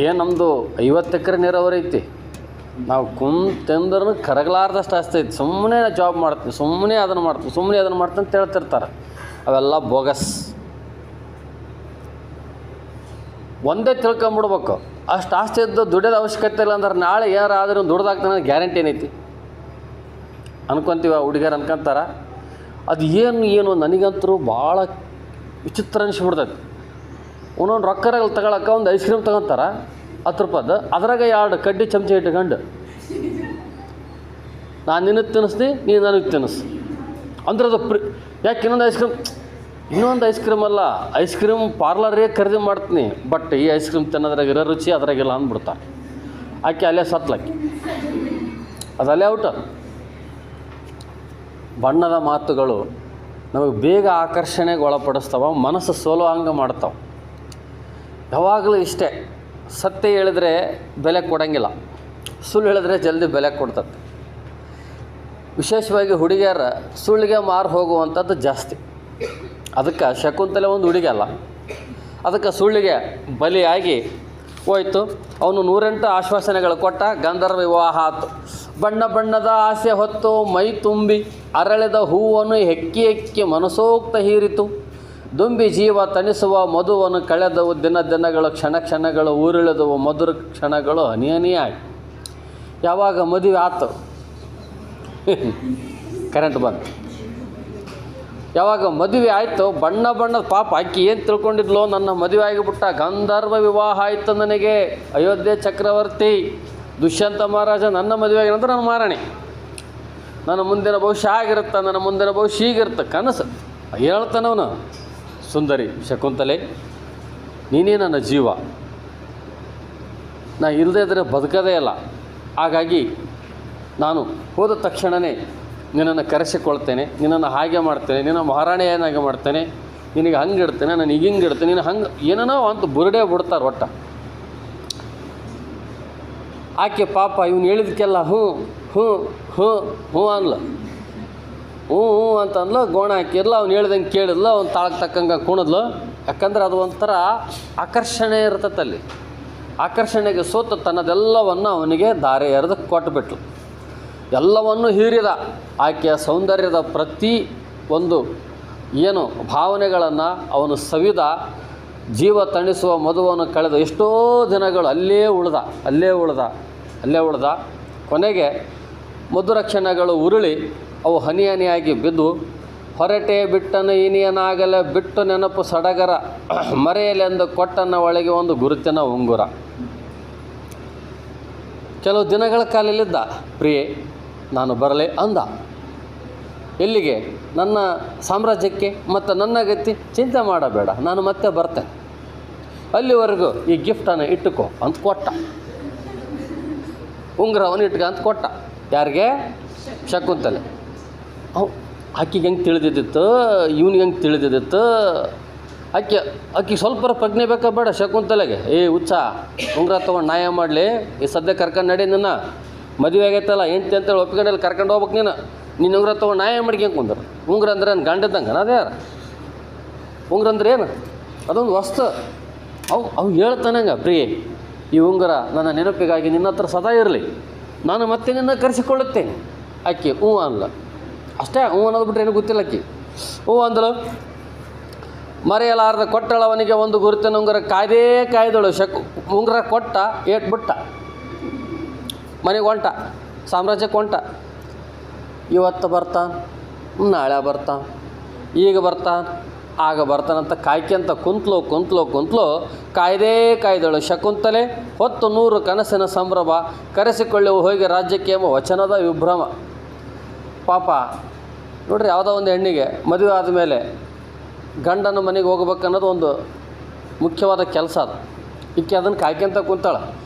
ಏನು ನಮ್ಮದು 50 ಎಕರೆ ನೀರಾವರಿ ಐತಿ, ನಾವು ಕುಂತೆಂದ್ರೂ ಕರಗಲಾರ್ದಷ್ಟು ಆಸ್ತಿ ಐತಿ, ಸುಮ್ಮನೆ ಜಾಬ್ ಮಾಡ್ತೀವಿ, ಸುಮ್ಮನೆ ಅದನ್ನು ಮಾಡ್ತೀವಿ, ಸುಮ್ಮನೆ ಅದನ್ನು ಮಾಡ್ತೀನಿ ಅಂತ ಹೇಳ್ತಿರ್ತಾರೆ. ಅವೆಲ್ಲ ಬೋಗಸ್. ಒಂದೇ ತಿಳ್ಕೊಂಬಿಡ್ಬೇಕು, ಅಷ್ಟು ಆಸ್ತಿ ಇದ್ದು ದುಡಿಯೋದ ಅವಶ್ಯಕತೆ ಇಲ್ಲ ಅಂದ್ರೆ ನಾಳೆ ಏನಾರು ಆದರೂ ದುಡ್ದಾಗ್ತಾನೆ ಗ್ಯಾರಂಟಿ ಏನೈತಿ ಅನ್ಕೊತೀವಿ. ಹುಡುಗಿಯರು ಅನ್ಕೊಂತಾರೆ. ಅದು ಏನು ನನಗಂತರೂ ಭಾಳ ವಿಚಿತ್ರ ಅನಿಸ್ಬಿಡ್ತೈತಿ. ಒಂದೊಂದು ರೊಕ್ಕರಾಗಲ್ಲಿ ತಗೊಳಕ್ಕೆ ಒಂದು ಐಸ್ ಕ್ರೀಮ್ ತೊಗೊತಾರೆ 10 ರೂಪಾಯ್ದು, ಅದ್ರಾಗ 2 ಕಡ್ಡಿ ಚಮಚ ಇಟ್ಕೊಂಡು ನಾನು ನಿನಗೆ ತಿನ್ನಿಸ್ತೀನಿ, ನೀನು ನನಗೆ ತಿನ್ನಿಸ್ ಅಂದ್ರೆ ಅದು ಯಾಕೆ ಇನ್ನೊಂದು ಐಸ್ ಕ್ರೀಮ್ ಅಲ್ಲ, ಐಸ್ ಕ್ರೀಮ್ ಪಾರ್ಲರೇ ಖರೀದಿ ಮಾಡ್ತೀನಿ, ಬಟ್ ಈ ಐಸ್ ಕ್ರೀಮ್ ತಿನ್ನೋದ್ರಾಗ ಇರೋ ರುಚಿ ಅದ್ರಾಗಿಲ್ಲ ಅಂದ್ಬಿಡ್ತಾರೆ. ಆಕೆ ಅಲ್ಲೇ ಸತ್ಲಕ್ಕಿ, ಅದಲ್ಲೇ ಔಟ. ಬಣ್ಣದ ಮಾತುಗಳು ನಮಗೆ ಬೇಗ ಆಕರ್ಷಣೆಗೆ ಒಳಪಡಿಸ್ತಾವೆ, ಮನಸ್ಸು ಸೋಲೋ ಹಂಗೆ ಮಾಡ್ತಾವೆ. ಯಾವಾಗಲೂ ಇಷ್ಟೇ, ಸತ್ಯ ಹೇಳಿದ್ರೆ ಬೆಲೆ ಕೊಡೋಂಗಿಲ್ಲ, ಸುಳ್ಳು ಹೇಳಿದ್ರೆ ಜಲ್ದಿ ಬೆಲೆ ಕೊಡ್ತದೆ. ವಿಶೇಷವಾಗಿ ಹುಡುಗಿಯರ ಸುಳ್ಳಿಗೆ ಮಾರು ಹೋಗುವಂಥದ್ದು ಜಾಸ್ತಿ. ಅದಕ್ಕೆ ಶಕುಂತಲೆ ಒಂದು ಹುಡುಗಿ ಅಲ್ಲ, ಅದಕ್ಕೆ ಸುಳ್ಳಿಗೆ ಬಲಿಯಾಗಿ ಹೋಯ್ತು. ಅವನು 108 ಆಶ್ವಾಸನೆಗಳು ಕೊಟ್ಟ. ಗಂಧರ್ವ ವಿವಾಹ ಆಯಿತು. ಬಣ್ಣ ಬಣ್ಣದ ಆಸೆ ಹೊತ್ತು ಮೈ ತುಂಬಿ ಅರಳಿದ ಹೂವನ್ನು ಹೆಕ್ಕಿ ಹೆಕ್ಕಿ ಮನಸೋಕ್ತ ಹೀರಿತು. ದುಂಬಿ ಜೀವ ತಣಿಸುವ ಮಧುವನ್ನು ಕಳೆದವು ದಿನಗಳು, ಕ್ಷಣಗಳು ಊರಿಳಿದವು ಮಧುರ ಕ್ಷಣಗಳು ಹನಿ ಹನಿಯಾಗಿ. ಯಾವಾಗ ಮದುವೆ ಆಯ್ತು, ಕರೆಂಟ್ ಬಂತು. ಯಾವಾಗ ಮದುವೆ ಆಯಿತು, ಬಣ್ಣ ಬಣ್ಣದ ಪಾಪ ಆಕಿ ಏನು ತಿಳ್ಕೊಂಡಿದ್ಲೋ, ನನ್ನ ಮದುವೆ ಆಗಿಬಿಟ್ಟ, ಗಂಧರ್ವ ವಿವಾಹ ಆಯಿತು ನನಗೆ, ಅಯೋಧ್ಯೆ ಚಕ್ರವರ್ತಿ ದುಷ್ಯಂತ ಮಹಾರಾಜ ನನ್ನ ಮದುವೆ ಆಗಿನಂದ್ರೆ ನನ್ನ ಮಾರಾಣಿ, ನನ್ನ ಮುಂದಿನ ಭವಿಷ್ಯ ಆಗಿರುತ್ತೆ, ನನ್ನ ಮುಂದಿನ ಭವಿಷ್ಯ ಹೀಗಿರುತ್ತೆ ಕನಸು. ಹೇಳ್ತಾನವನು, ಸುಂದರಿ ಶಕುಂತಲೆ ನೀನೇ ನನ್ನ ಜೀವ, ನಾ ಇಲ್ಲದೇ ಇದ್ದರೆ ಬದುಕದೇ ಇಲ್ಲ, ಹಾಗಾಗಿ ನಾನು ಹೋದ ತಕ್ಷಣವೇ ನಿನ್ನನ್ನು ಕರೆಸಿಕೊಳ್ತೇನೆ, ನಿನ್ನನ್ನು ಹಾಗೆ ಮಾಡ್ತೇನೆ, ನಿನ್ನ ಮಹಾರಾಣಿಯನ್ನಾಗಿ ಮಾಡ್ತೇನೆ, ನಿನಗೆ ಹಂಗೆ ಇಡ್ತೇನೆ, ನನಗೆ ಹಿಂಗೆ ಇಡ್ತೇನೆ, ನೀನು ಹಂಗೆ ಏನೇನೋ ಅಂತ ಬುರುಡೆ ಬಿಡ್ತಾರೆ ಒಟ್ಟ. ಆಕೆ ಪಾಪ ಇವನು ಹೇಳಿದಕ್ಕೆಲ್ಲ ಹ್ಞೂ ಹ್ಞೂ ಹ್ಞೂ ಹ್ಞೂ ಅನ್ಲ, ಹ್ಞೂ ಹ್ಞೂ ಅಂತ ಅಂದ್ಲು. ಗೋಣ ಹಾಕಿರ್ಲ, ಅವ್ನು ಹೇಳ್ದಂಗೆ ಕೇಳಿದ್ಲು, ಅವ್ನು ತಾಳಕ್ಕೆ ತಕ್ಕಂಗೆ ಕುಣಿದ್ಲು. ಯಾಕಂದ್ರೆ ಅದು ಒಂಥರ ಆಕರ್ಷಣೆ ಇರ್ತೈತಲ್ಲಿ. ಆಕರ್ಷಣೆಗೆ ಸೋತು ತನ್ನದೆಲ್ಲವನ್ನು ಅವನಿಗೆ ದಾರೆ ಎರೆದು ಕೊಟ್ಟುಬಿಟ್ಲು. ಎಲ್ಲವನ್ನು ಹೀರಿದ. ಆಕೆಯ ಸೌಂದರ್ಯದ ಪ್ರತಿ ಒಂದು ಏನು ಭಾವನೆಗಳನ್ನು ಅವನು ಸವಿದ. ಜೀವ ತಣಿಸುವ ಮಧುವನ್ನು ಕಳೆದ ಎಷ್ಟೋ ದಿನಗಳು ಅಲ್ಲೇ ಉಳ್ದ. ಕೊನೆಗೆ ಮಧುರ ಕ್ಷಣಗಳು ಉರುಳಿ ಅವು ಹನಿ ಹನಿಯಾಗಿ ಬಿದ್ದು, ಹೊರಟೆ ಬಿಟ್ಟನು ಇನಿಯನಾಗಲೇ ಬಿಟ್ಟು ನೆನಪು ಸಡಗರ, ಮರೆಯಲೆಂದು ಕೊಟ್ಟನ ಒಳಗೆ ಒಂದು ಗುರುತಿನ ಉಂಗುರ. ಕೆಲವು ದಿನಗಳ ಕಾಲಲ್ಲಿದ್ದ ಪ್ರಿಯೆ ನಾನು ಬರಲೇ ಅಂದ. ಎಲ್ಲಿಗೆ? ನನ್ನ ಸಾಮ್ರಾಜ್ಯಕ್ಕೆ. ಮತ್ತು ನನ್ನ ಗತಿ ಚಿಂತೆ ಮಾಡಬೇಡ, ನಾನು ಮತ್ತೆ ಬರ್ತೇನೆ, ಅಲ್ಲಿವರೆಗೂ ಈ ಗಿಫ್ಟನ್ನು ಇಟ್ಟುಕೋ ಅಂತ ಕೊಟ್ಟ. ಉಂಗುರವನ್ನು ಇಟ್ಕ ಅಂತ ಕೊಟ್ಟ. ಯಾರಿಗೆ? ಶಕುಂತಲೆ. ಆಕಿಗೆ ಹೆಂಗೆ ತಿಳಿದಿದ್ದಿತ್ತು, ಇವ್ನಿಗೆ ಹೆಂಗೆ ತಿಳಿದಿದ್ದಿತ್ತು? ಆಕೆ ಸ್ವಲ್ಪ ಪ್ರಜ್ಞೆ ಬೇಕಾ ಬೇಡ ಶಕುಂತಲೆಗೆ? ಹುಚ್ಚ, ಉಂಗುರ ತೊಗೊಂಡು ನ್ಯಾಯ ಮಾಡಲಿ, ಈ ಸದ್ಯ ಕರ್ಕೊಂಡು ನಡಿ, ನನ್ನ ಮದುವೆ ಆಗೈತಲ್ಲ ಹೆಂಡ್ತಿ ಅಂತೇಳಿ ಒಪ್ಪಿಕೊಂಡಲ್ಲಿ ಕರ್ಕೊಂಡು ಹೋಗ್ಬೇಕು. ನೀನು ಉಂಗುರ ತೊಗೊಂಡು ನ್ಯಾಯ ಮಾಡ್ಕೊಂಡು ಕುಂದ್ರು. ಉಂಗುರ ಅಂದ್ರೆ ನಾನು ಗಂಡದಂಗೆ ಅದೇ ಯಾರು? ಉಂಗುರ ಅಂದ್ರೆ ಏನು? ಅದೊಂದು ವಸ್ತು. ಅವು ಹೇಳ್ತಾನಂಗ, ಪ್ರಿಯೆ, ಈ ಉಂಗುರ ನನ್ನ ನೆನಪಿಗಾಗಿ ನಿನ್ನ ಹತ್ರ ಸದಾ ಇರಲಿ, ನಾನು ಮತ್ತೆ ನಿನ್ನ ಕರೆಸಿಕೊಳ್ಳುತ್ತೇನೆ. ಆಕೆ ಹ್ಞೂ ಅಲ್ಲ, ಅಷ್ಟೇ. ಹ್ಞೂ ಅನ್ನೋದು ಬಿಟ್ರೆ ಏನೂ ಗೊತ್ತಿಲ್ಲ. ಆಕೆ ಹ್ಞೂ ಅಂದಳು. ಮರೆಯಲಾರ್ದ ಕೊಟ್ಟಳವನಿಗೆ ಒಂದು ಗುರುತಿನ ಉಂಗುರ ಕಾಯ್ದಳು. ಉಂಗುರ ಕೊಟ್ಟ, ಏಟ್ಬಿಟ್ಟ, ಮನೆಗೆ ಹೊಂಟ, ಸಾಮ್ರಾಜ್ಯಕ್ಕೆ ಹೊಂಟ. ಇವತ್ತು ಬರ್ತಾನೆ, ನಾಳೆ ಬರ್ತಾನೆ, ಈಗ ಬರ್ತಾನೆ, ಆಗ ಬರ್ತಾನಂತ ಕಾಯ್ಕೊಂತ ಕುಂತ್ಲು. ಕಾಯ್ದಳು ಶಕುಂತಲೆ. ಹೊತ್ತು 100 ಕನಸಿನ ಸಂಭ್ರಮ, ಕರೆಸಿಕೊಳ್ಳುವ ಹೋಗಿ ರಾಜ್ಯಕ್ಕೆ ಎಂಬ ವಚನದ ವಿಭ್ರಮ. ಪಾಪ ನೋಡ್ರಿ, ಯಾವುದೋ ಒಂದು ಹೆಣ್ಣಿಗೆ ಮದುವೆ ಆದಮೇಲೆ ಗಂಡನ ಮನೆಗೆ ಹೋಗ್ಬೇಕನ್ನೋದು ಒಂದು ಮುಖ್ಯವಾದ ಕೆಲಸ. ಅದು ಈಕೆ ಅದನ್ನು ಕಾಯ್ಕೊಂತ ಕುಂತಾಳೆ.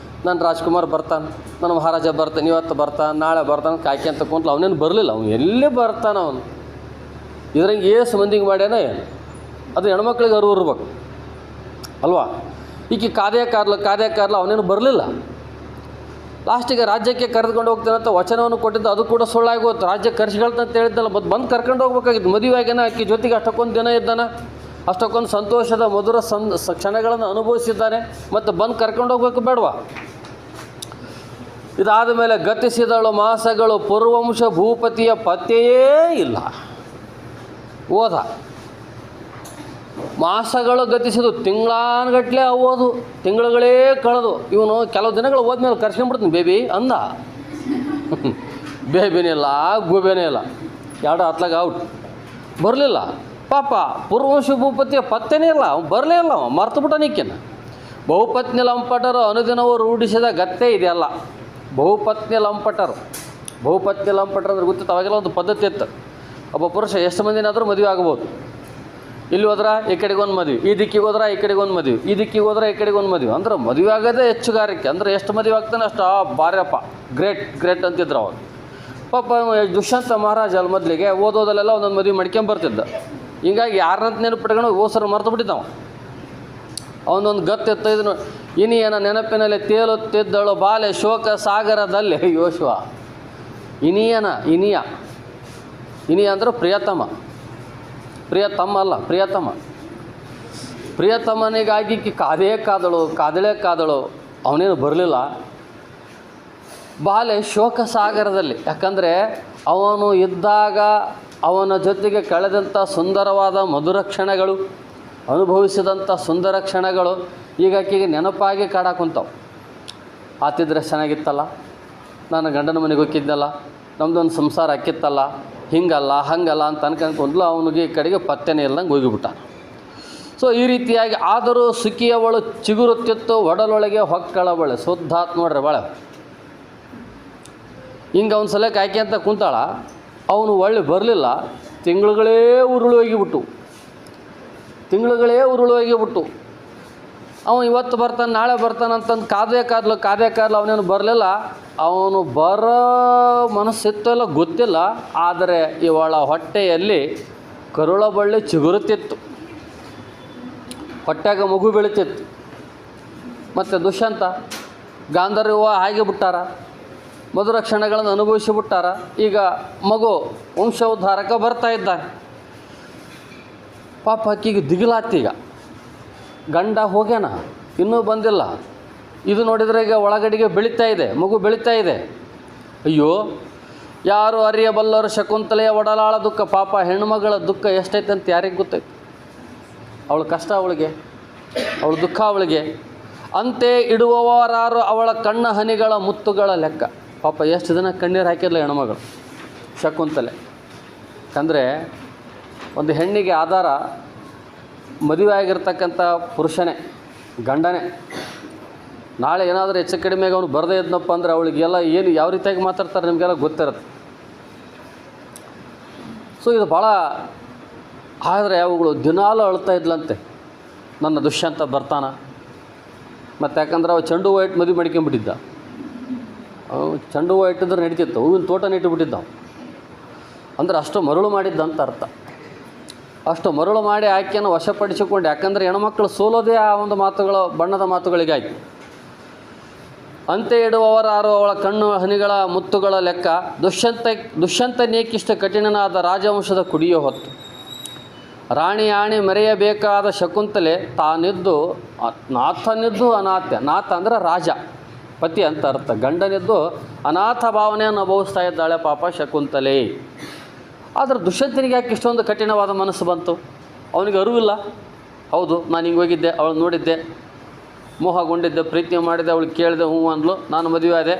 ನಾನು ರಾಜ್ಕುಮಾರ್ ಬರ್ತಾನೆ, ನನ್ನ ಮಹಾರಾಜ ಬರ್ತಾನೆ, ಇವತ್ತು ಬರ್ತಾನೆ, ನಾಳೆ ಬರ್ತಾನೆ, ಕಾಯ್ಕೊಂತ ಕುಂತಳು. ಅವನೇನು ಬರಲಿಲ್ಲ. ಅವನು ಎಲ್ಲಿ ಬರ್ತಾನೆ? ಅವನು ಇದ್ರಂಗೆ ಏಸು ಮಂದಿಗೆ ಮಾಡ್ಯಾನ ಏನು? ಅದು ಹೆಣ್ಮಕ್ಳಿಗೆ ಅರಿವು ಇರ್ಬೇಕು ಅಲ್ವಾ? ಈಕೆ ಕಾದೇ ಕಾರ್ಲ ಅವನೇನು ಬರಲಿಲ್ಲ. ಲಾಸ್ಟಿಗೆ ರಾಜ್ಯಕ್ಕೆ ಕರೆದುಕೊಂಡು ಹೋಗ್ತಾನಂತ ವಚನವನ್ನು ಕೊಟ್ಟಿದ್ದು, ಅದು ಕೂಡ ಸುಳ್ಳಾಗಿ ಹೋಯ್ತು. ರಾಜ್ಯ ಕರೆಸಿಗಳ್ತಂತ ಹೇಳಿದ್ದಲ್ಲ, ಬಂದು ಕರ್ಕೊಂಡು ಹೋಗ್ಬೇಕಾಗಿತ್ತು. ಮದುವೆ ಆಗ್ಯಾನ, ಆಕೆ ಜೊತೆಗೆ ಅಷ್ಟಕ್ಕೊಂದು ದಿನ ಇದ್ದಾನೆ, ಅಷ್ಟಕ್ಕೊಂದು ಸಂತೋಷದ ಮಧುರ ಕ್ಷಣಗಳನ್ನು ಅನುಭವಿಸಿದ್ದಾನೆ, ಮತ್ತು ಬಂದು ಕರ್ಕೊಂಡು ಹೋಗ್ಬೇಕು ಬೇಡವಾ? ಇದಾದ ಮೇಲೆ ಗತಿಸಿದಳು ಮಾಸಗಳು, ಪೂರ್ವಂಶ ಭೂಪತಿಯ ಪತ್ತೆಯೇ ಇಲ್ಲ. ಓದ ಮಾಸಗಳು ಗತಿಸಿದು, ತಿಂಗಳಾನ್ಗಟ್ಲೆ ಓದು, ತಿಂಗಳುಗಳೇ ಕಳೆದು. ಇವನು ಕೆಲವು ದಿನಗಳು ಹೋದ್ಮೇಲೆ ಕರ್ಸ್ಕೊಂಡ್ಬಿಡ್ತೀನಿ ಬೇಬಿ ಅಂದ. ಬೇಬಿನಿಲ್ಲ, ಗುಬೇನೇ ಇಲ್ಲ, ಎರಡು ಹತ್ಲಾಗ ಔಟ್. ಬರಲಿಲ್ಲ ಪಾಪ. ಪೂರ್ವಂಶ ಭೂಪತಿಯ ಪತ್ತೆನೇ ಇಲ್ಲ, ಅವ್ನು ಬರಲೇ ಇಲ್ಲ. ಅವ ಮರ್ತು ಬಿಟ್ಟ ನಿಕ್ಕೇನ. ಬಹುಪತ್ನಿ ಲಂಪಟರು ಅನುದಿನವೂ ರೂಢಿಸಿದ ಗತ್ತೆ ಇದೆಯಲ್ಲ. ಬಹುಪತ್ನಿ ಲಂಪಟರು ಅಂದ್ರೆ ಗೊತ್ತಿತ್ತು. ಅವಾಗೆಲ್ಲ ಒಂದು ಪದ್ಧತಿ ಇತ್ತು. ಒಬ್ಬ ಪುರುಷ ಎಷ್ಟು ಮಂದಿನಾದರೂ ಮದುವೆ ಆಗ್ಬೋದು. ಇಲ್ಲಿ ಹೋದ್ರೆ ಈ ಕಡೆಗೊಂದು ಮದುವೆ, ಈ ದಿಕ್ಕಿಗೆ ಹೋದ್ರೆ ಈ ಕಡೆಗೊಂದು ಮದುವೆ, ಈ ದಿಕ್ಕಿಗೆ ಹೋದ್ರೆ ಈ ಕಡೆಗೊಂದು ಮದುವೆ. ಅಂದ್ರೆ ಮದುವೆ ಆಗೋದೇ ಹೆಚ್ಚುಗಾರಿಕೆ. ಅಂದರೆ ಎಷ್ಟು ಮದುವೆ ಆಗ್ತಾನೆ ಅಷ್ಟು ಬಾರ್ಯಪ್ಪ, ಗ್ರೇಟ್ ಅಂತಿದ್ರು ಅವರು. ಪಾಪ ದುಷ್ಯಂತ ಮಹಾರಾಜ ಅಲ್ಲಿ ಮೊದಲಿಗೆ ಓದೋದಲ್ಲೆಲ್ಲ ಒಂದೊಂದು ಮದುವೆ ಮಾಡ್ಕೊಂಬರ್ತಿದ್ದ. ಹೀಗಾಗಿ ಯಾರನ್ನಂತ ನೆನಪಿಟ್ಕೊಂಡು ಓಸರು ಮರ್ತು ಬಿಟ್ಟಿದ್ದಾವ. ಅವನೊಂದು ಗತ್ತಿತ್ತು. ಇದನ್ನು ಇನಿಯನ ನೆನಪಿನಲ್ಲಿ ತೇಲುತ್ತಿದ್ದಳು ಬಾಲೆ ಶೋಕ ಸಾಗರದಲ್ಲಿ. ಯೋಶುವ ಇನಿಯ ಅಂದ್ರೆ ಪ್ರಿಯತಮ ಅಲ್ಲ, ಪ್ರಿಯತಮನಿಗಾಗಿ ಕಾದಳು. ಅವನೇನು ಬರಲಿಲ್ಲ. ಬಾಲೆ ಶೋಕ ಸಾಗರದಲ್ಲಿ. ಯಾಕಂದರೆ ಅವನು ಇದ್ದಾಗ ಅವನ ಜೊತೆಗೆ ಕಳೆದಂಥ ಸುಂದರವಾದ ಮಧುರ ಕ್ಷಣಗಳು, ಅನುಭವಿಸಿದಂಥ ಸುಂದರ ಕ್ಷಣಗಳು ಈಗ ಆಕೆಗೆ ನೆನಪಾಗಿ ಕಾಡಾಕುಂತಾವೆ. ಆತಿದ್ರೆ ಚೆನ್ನಾಗಿತ್ತಲ್ಲ, ನಾನು ಗಂಡನ ಮನೆಗೆ ಹೋಗಿದ್ದಲ್ಲ, ನಮ್ಮದೊಂದು ಸಂಸಾರ ಅಕ್ಕಿತ್ತಲ್ಲ, ಹಂಗಲ್ಲ ಅಂತ ಅನ್ಕೊಂಡ್ಲು. ಅವನಿಗೆ ಈ ಕಡೆಗೆ ಪತ್ತೆನೇ ಇಲ್ಲದಂಗೆ ಹೋಗಿಬಿಟ್ಟ. ಸೊ ಈ ರೀತಿಯಾಗಿ ಆದರೂ ಸುಖಿಯವಳು ಚಿಗುರುತ್ತಿತ್ತು ಒಡಲೊಳಗೆ ಹೊಕ್ಕಳವಳೆ. ಶುದ್ಧಾತ್ ನೋಡ್ರಿ ಬಾಳೆ. ಹಿಂಗೆ ಒಂದು ಸಲ ಕಾಯ್ಕೆ ಅಂತ ಕುಂತಾಳ. ಅವನು ಒಳ್ಳೆ ಬರಲಿಲ್ಲ. ತಿಂಗಳುಗಳೇ ಉರುಳು ಹೋಗಿಬಿಟ್ಟು ಅವನು ಇವತ್ತು ಬರ್ತಾನೆ, ನಾಳೆ ಬರ್ತಾನೆ ಅಂತಂದು ಕಾದೇ ಕಾದ್ಲು. ಅವನೇನು ಬರಲಿಲ್ಲ. ಅವನು ಬರೋ ಮನಸ್ಸಿತ್ತಲ್ಲ ಗೊತ್ತಿಲ್ಲ. ಆದರೆ ಇವಳ ಹೊಟ್ಟೆಯಲ್ಲಿ ಕರುಳ ಬಳ್ಳಿ ಚಿಗುರುತ್ತಿತ್ತು, ಹೊಟ್ಟೆಗ ಮಗು ಬೆಳೀತಿತ್ತು. ಮತ್ತು ದುಷ್ಯಂತ ಗಾಂಧರ್ವ ಹಾಗೆ ಬಿಟ್ಟಾರ, ಮಧುರ ಕ್ಷಣಗಳನ್ನು ಅನುಭವಿಸಿಬಿಟ್ಟಾರ. ಈಗ ಮಗು ವಂಶೋದ್ಧಾರಕ ಬರ್ತಾ ಇದ್ದಾನೆ. ಪಾಪ ಆಕಿಗೆ ದಿಗಿಲಾತೀಗ. ಗಂಡ ಹೋಗ್ಯಾನ, ಇನ್ನೂ ಬಂದಿಲ್ಲ. ಇದು ನೋಡಿದರೆ ಈಗ ಒಳಗಡೆಗೆ ಮಗು ಬೆಳೀತಾ ಇದೆ. ಅಯ್ಯೋ, ಯಾರು ಅರಿಯಬಲ್ಲರು ಶಕುಂತಲೆಯ ಒಡಲಾಳ ದುಃಖ. ಪಾಪ ಹೆಣ್ಣುಮಗಳ ದುಃಖ ಎಷ್ಟೈತೆ ಅಂತ ಯಾರಿಗೆ ಗೊತ್ತೈತೆ? ಅವಳ ಕಷ್ಟ ಅವಳಿಗೆ, ಅವಳ ದುಃಖ ಅವಳಿಗೆ. ಅಂತೆ ಇಡುವವರಾರು ಅವಳ ಕಣ್ಣ ಹನಿಗಳ ಮುತ್ತುಗಳ ಲೆಕ್ಕ. ಪಾಪ ಎಷ್ಟು ದಿನ ಕಣ್ಣೀರು ಹಾಕಿರಲಿಲ್ಲ ಹೆಣ್ಮಗಳು ಶಕುಂತಲೆ. ಯಾಕಂದರೆ ಒಂದು ಹೆಣ್ಣಿಗೆ ಆಧಾರ ಮದುವೆ ಆಗಿರ್ತಕ್ಕಂಥ ಪುರುಷನೇ, ಗಂಡನೇ. ನಾಳೆ ಏನಾದರೂ ಹೆಚ್ಚು ಕಡಿಮೆಗೆ ಅವನು ಬರದೇ ಇದ್ನಪ್ಪ ಅಂದರೆ ಅವಳಿಗೆಲ್ಲ ಏನು ಯಾವ ರೀತಿಯಾಗಿ ಮಾತಾಡ್ತಾರೆ ನಿಮಗೆಲ್ಲ ಗೊತ್ತಿರುತ್ತೆ. ಸೊ ಇದು ಭಾಳ. ಆದರೆ ಅವುಗಳು ದಿನಾಲೂ ಅಳ್ತಾ ಇದ್ಲಂತೆ, ನನ್ನ ದುಷ್ಯಂತ ಬರ್ತಾನ. ಮತ್ತು ಯಾಕಂದ್ರೆ ಅವ ಚೆಂಡು ಹೂವು ಇಟ್ಟು ಮದುವೆ ಮಾಡ್ಕೊಂಬಿಟ್ಟಿದ್ದ. ಚೆಂಡು ಹೂವು ಇಟ್ಟಿದ್ರೆ ನಡೀತಿತ್ತು, ಹೂವಿನ ತೋಟನ ಇಟ್ಟುಬಿಟ್ಟಿದ್ದ. ಅಂದರೆ ಅಷ್ಟು ಮರಳು ಮಾಡಿದ್ದ ಅಂತ ಅರ್ಥ. ಅಷ್ಟು ಮರಳು ಮಾಡಿ ಆಕೆಯನ್ನು ವಶಪಡಿಸಿಕೊಂಡು, ಯಾಕಂದರೆ ಹೆಣ್ಮಕ್ಳು ಸೋಲೋದೇ ಆ ಒಂದು ಮಾತುಗಳ ಬಣ್ಣದ ಮಾತುಗಳಿಗಾಯ್ತು. ಅಂತೆ ಇಡುವವರಾರು ಅವಳ ಕಣ್ಣು ಹನಿಗಳ ಮುತ್ತುಗಳ ಲೆಕ್ಕ, ದುಷ್ಯಂತನೇಕಿಷ್ಟ ಕಠಿಣನಾದ ರಾಜವಂಶದ ಕುಡಿಯೋ ಹೊತ್ತು. ರಾಣಿ ಆಣಿ ಮರೆಯಬೇಕಾದ ಶಕುಂತಲೆ ತಾನಿದ್ದು ನಾಥನಿದ್ದು ಅನಾಥ್ಯ. ನಾಥ ಅಂದರೆ ರಾಜ, ಪತಿ ಅಂತ ಅರ್ಥ. ಗಂಡನಿದ್ದು ಅನಾಥ ಭಾವನೆಯನ್ನು ಅನುಭವಿಸ್ತಾ ಇದ್ದಾಳೆ ಪಾಪ ಶಕುಂತಲೆ. ಆದರೆ ದುಷ್ಯಂತನಿಗೆ ಯಾಕೆ ಇಷ್ಟೊಂದು ಕಠಿಣವಾದ ಮನಸ್ಸು ಬಂತು? ಅವನಿಗೆ ಅರಿವಿಲ್ಲ. ಹೌದು, ನಾನು ಹಿಂಗೆ ಹೋಗಿದ್ದೆ, ಅವಳು ನೋಡಿದ್ದೆ, ಮೋಹಗೊಂಡಿದ್ದೆ, ಪ್ರೀತಿ ಮಾಡಿದ್ದೆ, ಅವಳು ಕೇಳಿದೆ, ಹ್ಞೂ ಅಂದ್ಲು, ನಾನು ಮದುವೆ ಆದೆ,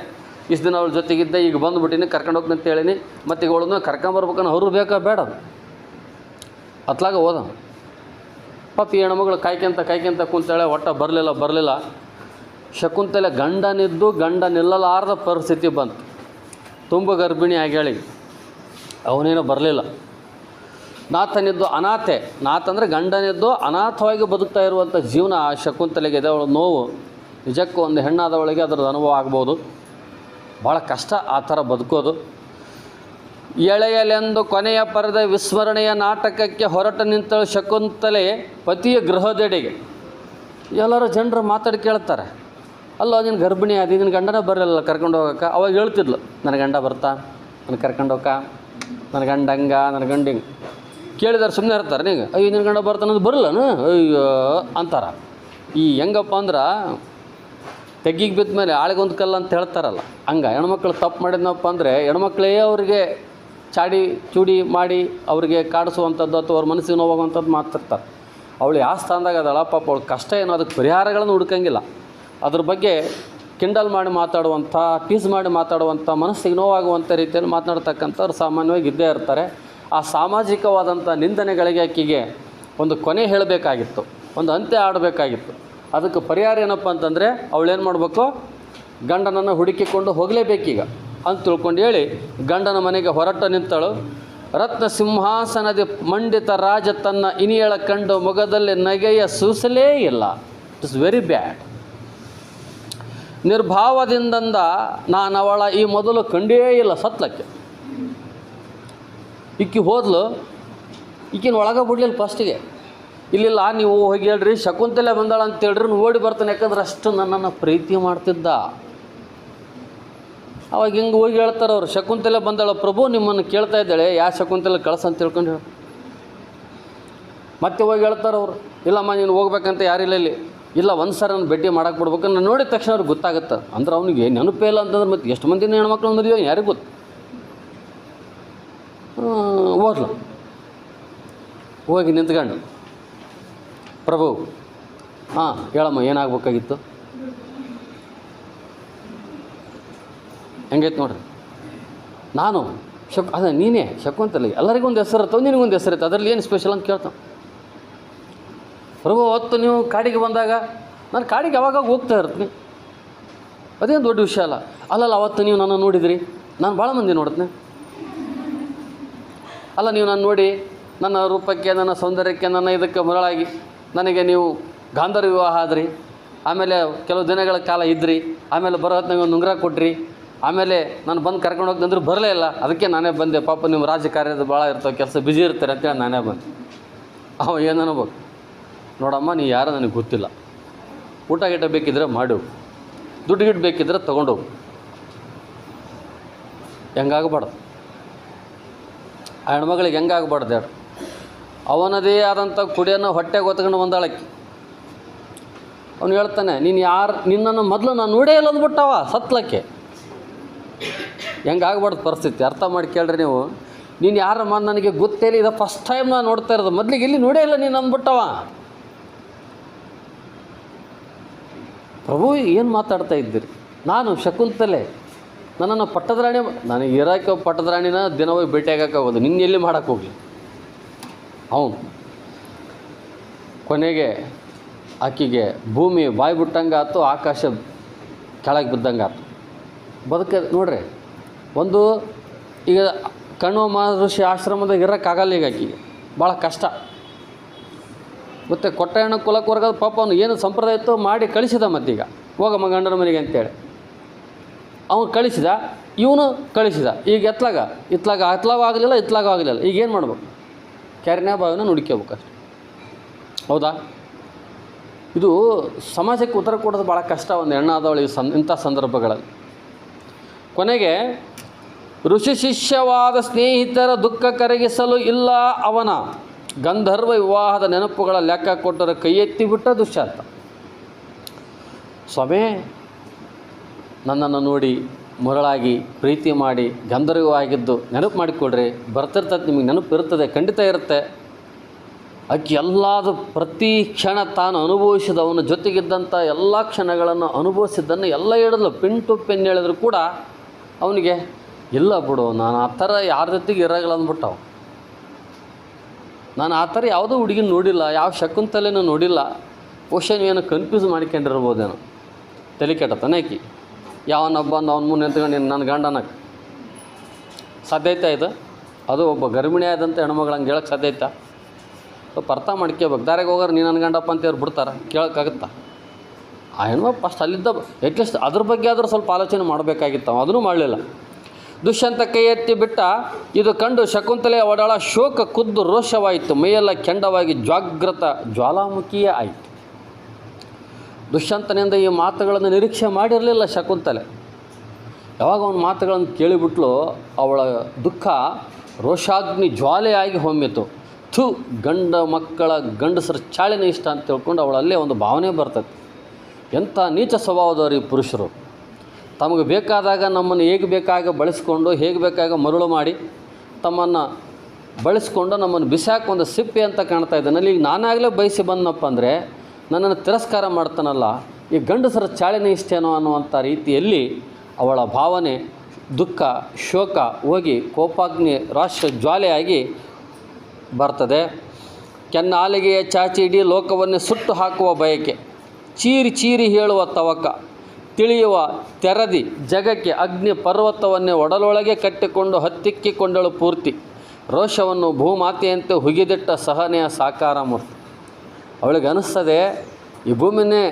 ಇಷ್ಟು ದಿನ ಅವಳ ಜೊತೆಗಿದ್ದೆ, ಈಗ ಬಂದುಬಿಟ್ಟಿನಿ, ಕರ್ಕೊಂಡು ಹೋಗ್ತೀನಿ ಅಂತ ಹೇಳಿನಿ. ಮತ್ತು ಈಗ ಅವಳನ್ನು ಕರ್ಕೊಂಬರ್ಬೇಕನ್ನೋ ಅವ್ರು ಬೇಕಾ ಬೇಡ, ಅತ್ಲಾಗ ಹೋದ. ಪಾಪ ಈ ಹೆಣ್ಮಗಳು ಕಾಯ್ಕೊಂತ ಕುಂತಾಳೆ, ಒಟ್ಟ ಬರಲಿಲ್ಲ. ಶಕುಂತಲೆ ಗಂಡ ನಿಲ್ಲಲಾರದ ಪರಿಸ್ಥಿತಿ ಬಂತು. ತುಂಬ ಗರ್ಭಿಣಿ ಆಗ್ಯಾಳಿ, ಅವನೇನೋ ಬರಲಿಲ್ಲ. ನಾಥನಿದ್ದು ಅನಾಥೆ. ನಾಥ ಅಂದರೆ ಗಂಡನಿದ್ದು ಅನಾಥವಾಗಿ ಬದುಕ್ತಾ ಇರುವಂಥ ಜೀವನ ಆ ಶಕುಂತಲೆಗೆ ಇದೆ. ಅವಳ ನೋವು ನಿಜಕ್ಕೂ ಒಂದು ಹೆಣ್ಣಾದವಳಿಗೆ ಅದರದ್ದು ಅನುಭವ ಆಗ್ಬೋದು. ಭಾಳ ಕಷ್ಟ ಆ ಥರ ಬದುಕೋದು. ಎಳೆಯಲೆಂದು ಕೊನೆಯ ಪರದ ವಿಸ್ಮರಣೆಯ ನಾಟಕಕ್ಕೆ ಹೊರಟು ನಿಂತಳು ಶಕುಂತಲೆ ಪತಿಯ ಗೃಹದೆಡೆಗೆ. ಎಲ್ಲರೂ ಜನರು ಮಾತಾಡಿ ಕೇಳ್ತಾರೆ, ಅಲ್ಲೋ ನಿನ್ನ ಗರ್ಭಿಣಿ ಆದಿ, ನಿನ್ನ ಗಂಡನೇ ಬರಲಿಲ್ಲ ಕರ್ಕೊಂಡು ಹೋಗೋಕೆ. ಅವಾಗ ಹೇಳ್ತಿದ್ಲು, ನನ್ನ ಗಂಡ ಬರ್ತಾ, ನನ್ನ ಕರ್ಕೊಂಡು ಹೋಗ, ನನ್ನ ಗಂಡ ಹಂಗ, ನನ್ನ ಗಂಡ ಹಿಂಗೆ. ಕೇಳಿದಾರೆ ಸುಮ್ಮನೆ ಇರ್ತಾರೆ. ನೀವು ಅಯ್ಯೋ ನಿನ್ನ ಗಂಡ ಬರ್ತಾನದು ಬರಲ್ಲನು ಅಯ್ಯೋ ಅಂತಾರೆ. ಈ ಹೆಂಗಪ್ಪ ಅಂದ್ರೆ ತೆಗ್ಗಿಗೆ ಬಿದ್ದ ಮೇಲೆ ಆಳಿಗೊಂದು ಕಲ್ಲ ಅಂತ ಹೇಳ್ತಾರಲ್ಲ, ಹಂಗೆ ಹೆಣ್ಮಕ್ಳು ತಪ್ಪು ಮಾಡಿದ್ನಪ್ಪ ಅಂದರೆ ಹೆಣ್ಮಕ್ಳೇ ಅವರಿಗೆ ಚೂಡಿ ಮಾಡಿ ಅವ್ರಿಗೆ ಕಾಡಿಸುವಂಥದ್ದು ಅಥವಾ ಅವ್ರ ಮನಸ್ಸಿಗೆ ನೋವಾಗುವಂಥದ್ದು ಮಾತಾಡ್ತಾರೆ. ಅವಳು ಯಾವ ಸ್ಥಾನದಾಗ ಅದಳ ಪಾಪ, ಅವಳು ಕಷ್ಟ ಏನೋ ಅದಕ್ಕೆ ಪರಿಹಾರಗಳನ್ನು ಹುಡ್ಕಂಗಿಲ್ಲ. ಅದ್ರ ಬಗ್ಗೆ ಕಿಂಡಲ್ ಮಾಡಿ ಮಾತಾಡುವಂಥ, ಟೀಸ್ ಮಾಡಿ ಮಾತಾಡುವಂಥ, ಮನಸ್ಸಿಗೆ ನೋವಾಗುವಂಥ ರೀತಿಯಲ್ಲಿ ಮಾತನಾಡ್ತಕ್ಕಂಥವ್ರು ಸಾಮಾನ್ಯವಾಗಿ ಇದ್ದೇ ಇರ್ತಾರೆ. ಆ ಸಾಮಾಜಿಕವಾದಂಥ ನಿಂದನೆಗಳಿಗೆ ಆಕೆಗೆ ಒಂದು ಕೊನೆ ಹೇಳಬೇಕಾಗಿತ್ತು, ಒಂದು ಅಂತ್ಯ ಆಡಬೇಕಾಗಿತ್ತು. ಅದಕ್ಕೆ ಪರಿಹಾರ ಏನಪ್ಪ ಅಂತಂದರೆ ಅವಳೇನು ಮಾಡಬೇಕು, ಗಂಡನನ್ನು ಹುಡುಕಿಕೊಂಡು ಹೋಗಲೇಬೇಕೀಗ ಅಂತ ತಿಳ್ಕೊಂಡು ಹೇಳಿ ಗಂಡನ ಮನೆಗೆ ಹೊರಟ ನಿಂತಳು. ರತ್ನ ಸಿಂಹಾಸನದ ಮಂಡಿತ ರಾಜ ತನ್ನ ಇನಿಯಳ ಕಂಡು ಮೊಗದಲ್ಲಿ ನಗೆಯ ಸೂಸಲೇ ಇಲ್ಲ. It is very bad. ನಿರ್ಭಾವದಿಂದಂದ ನಾನು ಅವಳ ಈ ಮೊದಲು ಕಂಡೇ ಇಲ್ಲ ಸತ್ಲಕ್ಕೆ. ಇಕ್ಕಿ ಹೋದ್ಲು, ಈಕಿನ ಒಳಗೆ ಬಿಡಲಿಲ್ಲ ಫಸ್ಟಿಗೆ. ಇಲ್ಲಿಲ್ಲ, ನೀವು ಹೋಗಿ ಹೇಳ್ರಿ ಶಕುಂತಲೆ ಬಂದಾಳ ಅಂತ ಹೇಳ್ರಿ, ಓಡಿ ಬರ್ತಾನೆ, ಯಾಕಂದ್ರೆ ಅಷ್ಟು ನನ್ನನ್ನು ಪ್ರೀತಿ ಮಾಡ್ತಿದ್ದ. ಅವಾಗ ಹಿಂಗೆ ಹೋಗಿ ಹೇಳ್ತಾರೆ ಅವರು, ಶಕುಂತಲೆ ಬಂದಾಳ ಪ್ರಭು, ನಿಮ್ಮನ್ನು ಕೇಳ್ತಾ ಇದ್ದಾಳೆ, ಯಾವ ಶಕುಂತಲೆ ಕಳ್ಸ ಅಂತ ತಿಳ್ಕೊಂಡು ಹೇಳಿ. ಮತ್ತೆ ಹೋಗಿ ಹೇಳ್ತಾರೆ ಅವರು, ಇಲ್ಲಮ್ಮ ನೀನು ಹೋಗ್ಬೇಕಂತ ಯಾರಿಲ್ಲ ಇಲ್ಲಿ, ಇಲ್ಲ ಒಂದು ಸರಿ ನಾನು ಭೇಟಿ ಮಾಡಕ್ಕೆ ಬಿಡ್ಬೇಕು. ನಾನು ನೋಡಿದ ತಕ್ಷಣ ಅವ್ರಿಗೆ ಗೊತ್ತಾಗುತ್ತೆ. ಅಂದ್ರೆ ಅವನಿಗೆ ನೆನಪೇ ಇಲ್ಲ ಅಂತಂದ್ರೆ ಮತ್ತೆ ಎಷ್ಟು ಮಂದಿನ ಹೆಣ್ಮಕ್ಳು ಮದುವೆ ಯಾರಿಗೆ ಗೊತ್ತು. ಓದ್ಲು, ಹೋಗಿ ನಿಂತ್ಕೊಂಡು, ಪ್ರಭು ಹೇಳಮ್ಮ ಏನಾಗಬೇಕಾಗಿತ್ತು, ಹೆಂಗೈತೆ ನೋಡ್ರಿ. ನಾನು ಅದೇ ನೀನೇ ಶಕುಂತಲೆ, ಎಲ್ಲರಿಗೂ ಒಂದು ಹೆಸರು ಇರ್ತವೆ, ನಿನಗೊಂದು ಹೆಸರು ಇರ್ತವೆ, ಅದರಲ್ಲಿ ಏನು ಸ್ಪೆಷಲ್ ಅಂತ ಕೇಳ್ತಾವೆ. ಪ್ರಭು ಹೊತ್ತು ನೀವು ಕಾಡಿಗೆ ಬಂದಾಗ ನಾನು ಕಾಡಿಗೆ ಯಾವಾಗ ಹೋಗ್ತಾ ಇರ್ತೀನಿ, ಅದೇನು ದೊಡ್ಡ ವಿಷಯ ಅಲ್ಲ. ಅಲ್ಲಲ್ಲ ಅವತ್ತು ನೀವು ನನ್ನ ನೋಡಿದ್ರಿ, ನಾನು ಭಾಳ ಮಂದಿ ನೋಡ್ತೀನಿ. ಅಲ್ಲ ನೀವು ನಾನು ನೋಡಿ ನನ್ನ ರೂಪಕ್ಕೆ, ನನ್ನ ಸೌಂದರ್ಯಕ್ಕೆ, ನನ್ನ ಇದಕ್ಕೆ ಮರಳಾಗಿ ನನಗೆ ನೀವು ಗಾಂಧರ್ವ ವಿವಾಹ ಆದ್ರಿ, ಆಮೇಲೆ ಕೆಲವು ದಿನಗಳ ಕಾಲ ಇದ್ರಿ, ಆಮೇಲೆ ಬರೋ ಹೊತ್ತಿನಾಗ ಒಂದು ಉಂಗುರ ಕೊಟ್ರಿ, ಆಮೇಲೆ ನಾನು ಬಂದು ಕರ್ಕೊಂಡು ಹೋಗ್ತಂದ್ರೆ ಬರಲೇ ಇಲ್ಲ, ಅದಕ್ಕೆ ನಾನೇ ಬಂದೆ. ಪಾಪ ನಿಮ್ಮ ರಾಜಕಾರ್ಯದ ಭಾಳ ಇರ್ತವೆ, ಕೆಲಸ ಬ್ಯುಸಿ ಇರ್ತಾರೆ ಅಂತೇಳಿ ನಾನೇ ಬಂದೆ. ಅವ ಏನು ಅನ್ಬೇಕು, ನೋಡಮ್ಮ ನೀ ಯಾರು ನನಗೆ ಗೊತ್ತಿಲ್ಲ, ಊಟ ಗೀಟ ಬೇಕಿದ್ರೆ ಮಾಡು, ದುಡ್ಡು ಗಿಟ್ಟು ಬೇಕಿದ್ರೆ ತೊಗೊಂಡೋಗು, ಹೆಂಗಾಗಬಾರ್ದು. ಆ ಹೆಣ್ಮಗಳಿಗೆ ಹೆಂಗಾಗಬಾರ್ದು ಹೇಳಿ. ಅವನದೇ ಆದಂಥ ಕುಡಿಯನ್ನು ಹೊಟ್ಟೆಗೆ ಹೊತ್ಕೊಂಡು ಬಂದಾಳಕ್ಕೆ. ಅವನು ಹೇಳ್ತಾನೆ, ನೀನು ನಿನ್ನನ್ನು ಮೊದಲು ನಾನು ನೋಡೇ ಇಲ್ಲ ಅಂದ್ಬಿಟ್ಟವ ಸತ್ಲಕ್ಕೆ. ಹೆಂಗಾಗಬಾರ್ದು ಪರಿಸ್ಥಿತಿ, ಅರ್ಥ ಮಾಡಿ ಕೇಳ್ರಿ ನೀವು. ನೀನು ಯಾರಮ್ಮ ನನಗೆ ಗೊತ್ತೇ ಇಲ್ಲ, ಇದು ಫಸ್ಟ್ ಟೈಮ್ ನಾನು ನೋಡ್ತಾ ಇರೋದು, ಮೊದಲಿಗೆ ಇಲ್ಲಿ ನೋಡೇ ಇಲ್ಲ ನೀನು ಅಂದ್ಬಿಟ್ಟವ. ಪ್ರಭು ಏನು ಮಾತಾಡ್ತಾ ಇದ್ದೀರಿ, ನಾನು ಶಕುಂತಲೆ, ನನ್ನನ್ನು ಪಟ್ಟದರಾಣಿ, ನನಗೆ ಇರೋಕ್ಕೆ ಪಟ್ಟದರಾಣಿನ ದಿನ ಹೋಗಿ ಭೇಟಿಯಾಗೋಕ್ಕಾಗೋದು, ನಿನ್ನ ಎಲ್ಲಿ ಮಾಡೋಕ್ಕೆ ಹೋಗಲಿ. ಅವನು ಕೊನೆಗೆ ಆಕೆಗೆ ಭೂಮಿ ಬಾಯಿ ಬಿಟ್ಟಂಗೆ ಆಯ್ತು, ಆಕಾಶ ಕೆಳಗೆ ಬಿದ್ದಂಗೆ ಆಯ್ತು. ನೋಡ್ರಿ, ಒಂದು ಈಗ ಕಣ್ವ ಮಹರ್ಷಿ ಆಶ್ರಮದಾಗ ಇರೋಕ್ಕಾಗಲ್ಲ ಈಗ ಆಕಿಗೆ, ಭಾಳ ಕಷ್ಟ. ಮತ್ತು ಕೊಟ್ಟ ಹೆಣ್ಣು ಕುಲಕ್ಕೆ ವರ್ಗದ ಪಾಪ ಅವನು ಏನು ಸಂಪ್ರದಾಯ ಇತ್ತು ಮಾಡಿ ಕಳಿಸಿದ. ಮತ್ತೀಗ ಹೋಗಮ್ಮ ಗಂಡನ ಮನೆಗೆ ಅಂತೇಳಿ ಅವನು ಕಳಿಸಿದ, ಇವನು ಕಳಿಸಿದ. ಈಗ ಇತ್ಲಾಗ ಆಗಲಿಲ್ಲ, ಈಗ ಏನು ಮಾಡ್ಬೇಕು? ಕ್ಯಾರಿನ ಬಾವಿನ ನುಡ್ಕೋಬೇಕು ಅಷ್ಟೆ. ಹೌದಾ? ಇದು ಸಮಾಜಕ್ಕೆ ಉತ್ತರ ಕೊಡೋದು ಭಾಳ ಕಷ್ಟ ಒಂದು ಹೆಣ್ಣಾದವಳಿಗೆ ಇಂಥ ಸಂದರ್ಭಗಳಲ್ಲಿ. ಕೊನೆಗೆ ಋಷಿ ಶಿಷ್ಯವಾದ ಸ್ನೇಹಿತರ ದುಃಖ ಕರಗಿಸಲು ಇಲ್ಲ ಅವನ ಗಂಧರ್ವ ವಿವಾಹದ ನೆನಪುಗಳ ಲೆಕ್ಕ ಕೊಟ್ಟರೆ ಕೈ ಎತ್ತಿಬಿಟ್ಟ ದುಶ್ಶಾಂತ. ಸ್ವಾಮಿ, ನನ್ನನ್ನು ನೋಡಿ ಮರಳಾಗಿ ಪ್ರೀತಿ ಮಾಡಿ ಗಂಧರ್ವವಾಗಿದ್ದು ನೆನಪು ಮಾಡಿಕೊಡ್ರಿ, ಬರ್ತಿರ್ತದೆ, ನಿಮಗೆ ನೆನಪು ಇರ್ತದೆ, ಖಂಡಿತ ಇರುತ್ತೆ. ಆಕೆ ಎಲ್ಲದು ಪ್ರತಿ ಕ್ಷಣ ತಾನು ಅನುಭವಿಸಿದವನ ಜೊತೆಗಿದ್ದಂಥ ಎಲ್ಲ ಕ್ಷಣಗಳನ್ನು ಅನುಭವಿಸಿದ್ದನ್ನು ಎಲ್ಲ ಹೇಳಿದ್ಲು, ಪಿನ್ ಟು ಪೆನ್ ಹೇಳಿದ್ರು ಕೂಡ ಅವನಿಗೆ ಇಲ್ಲ ಬಿಡು, ನಾನು ಆ ಥರ ಯಾರ ಜೊತೆಗೆ ಇರೋಲ್ಲ ಅಂದ್ಬಿಟ್ಟವು. ನಾನು ಆ ಥರ ಯಾವುದೋ ಹುಡುಗಿನ ನೋಡಿಲ್ಲ, ಯಾವ ಶಕುಂತಲೆನೂ ನೋಡಿಲ್ಲ. ಬಹುಶಃ ನೀವೇನು ಕನ್ಫ್ಯೂಸ್ ಮಾಡ್ಕೊಂಡಿರ್ಬೋದೇನೋ, ತಲೆ ಕೆಟ್ಟತಾನೆ ಆಕಿ. ಯಾವನೊಬ್ಬ ಅವ್ನ ಮುಂದೆ ನಿಂತ್ಕೊಂಡು ನನ್ನ ಗಂಡ ಅನ್ನಕ್ಕೆ ಸಾಧ್ಯ ಐತಾ ಇದು? ಅದು ಒಬ್ಬ ಗರ್ಭಿಣಿ ಆದಂಥ ಹೆಣ್ಮಗಳು ಹಂಗೆ ಹೇಳಕ್ಕೆ ಸಾಧ್ಯ ಐತಾ? ಸ್ವಲ್ಪ ಅರ್ಥ ಮಾಡ್ಕೋಬೇಕು. ದಾರಿಗೆ ಹೋಗೋರು ನೀನು ನನ್ನ ಗಂಡಪ್ಪ ಅಂತೇಳಿ ಬಿಡ್ತಾರೆ, ಕೇಳೋಕ್ಕಾಗುತ್ತಾ? ಆ ಹೆಣ್ಮ ಫಸ್ಟ್ ಅಲ್ಲಿದ್ದ ಎಟ್ಲೀಸ್ಟ್ ಅದ್ರ ಬಗ್ಗೆ ಆದರೂ ಸ್ವಲ್ಪ ಆಲೋಚನೆ ಮಾಡಬೇಕಾಗಿತ್ತು, ಅದನ್ನೂ ಮಾಡಲಿಲ್ಲ. ದುಷ್ಯಂತ ಕೈ ಎತ್ತಿ ಬಿಟ್ಟ. ಇದು ಕಂಡು ಶಕುಂತಲೆಯ ಒಡಳ ಶೋಕ ಕುದ್ದು ರೋಷವಾಯಿತು, ಮೈಯೆಲ್ಲ ಕೆಂಡವಾಗಿ ಜಾಗೃತ ಜ್ವಾಲಾಮುಖಿಯೇ ಆಯಿತು. ದುಷ್ಯಂತನಿಂದ ಈ ಮಾತುಗಳನ್ನು ನಿರೀಕ್ಷೆ ಮಾಡಿರಲಿಲ್ಲ ಶಕುಂತಲೆ. ಯಾವಾಗ ಅವನ ಮಾತುಗಳನ್ನು ಕೇಳಿಬಿಟ್ಲು, ಅವಳ ದುಃಖ ರೋಷಾಗ್ನಿ ಜ್ವಾಲೆಯಾಗಿ ಹೊಮ್ಮಿತು. ಗಂಡ ಮಕ್ಕಳ ಗಂಡಸರ ಚಾಳಿನ ಇಷ್ಟ ಅಂತ ತಿಳ್ಕೊಂಡು ಅವಳಲ್ಲೇ ಒಂದು ಭಾವನೆ ಬರ್ತದೆ. ಎಂಥ ನೀಚ ಸ್ವಭಾವದವರು ಈ ಪುರುಷರು. ತಮಗೆ ಬೇಕಾದಾಗ ನಮ್ಮನ್ನು ಹೇಗೆ ಬೇಕಾಗ ಬಳಸ್ಕೊಂಡು, ಹೇಗೆ ಬೇಕಾಗ ಮರುಳು ಮಾಡಿ ತಮ್ಮನ್ನು ಬಳಸ್ಕೊಂಡು ನಮ್ಮನ್ನು ಬಿಸಾಕಿ ಒಂದು ಸಿಪ್ಪೆ ಅಂತ ಕಾಣ್ತಾ ಇದ್ದಾನಲ್ಲಿ. ಈಗ ನಾನಾಗಲೇ ಬಯಸಿ ಬಂದನಪ್ಪ ಅಂದರೆ ನನ್ನನ್ನು ತಿರಸ್ಕಾರ ಮಾಡ್ತಾನಲ್ಲ, ಈ ಗಂಡಸರ ಚಾಳಿನ ಇಷ್ಟೇನೋ ಅನ್ನುವಂಥ ರೀತಿಯಲ್ಲಿ ಅವಳ ಭಾವನೆ, ದುಃಖ, ಶೋಕ ಹೋಗಿ ಕೋಪಾಗ್ನಿ ರಾಷ್ಟ್ರ ಜ್ವಾಲೆಯಾಗಿ ಬರ್ತದೆ. ಕೆನ್ನಾಲಿಗೆಯ ಚಾಚಿ ಇಡೀ ಲೋಕವನ್ನೇ ಸುಟ್ಟು ಹಾಕುವ ಬಯಕೆ, ಚೀರಿ ಚೀರಿ ಹೇಳುವ ತವಕ, ತಿಳಿಯುವ ತೆರದಿ ಜಗಕ್ಕೆ ಅಗ್ನಿ ಪರ್ವತವನ್ನೇ ಒಡಲೊಳಗೆ ಕಟ್ಟಿಕೊಂಡು ಹತ್ತಿಕ್ಕಿಕೊಂಡಳು ಪೂರ್ತಿ. ರೋಷವನ್ನು ಭೂಮಾತೆಯಂತೆ ಹುಗಿದಿಟ್ಟ ಸಹನೆಯ ಸಾಕಾರ ಮೂರ್ತಿ. ಅವಳಿಗೆ ಅನ್ನಿಸ್ತದೆ ಈ ಭೂಮಿನೇ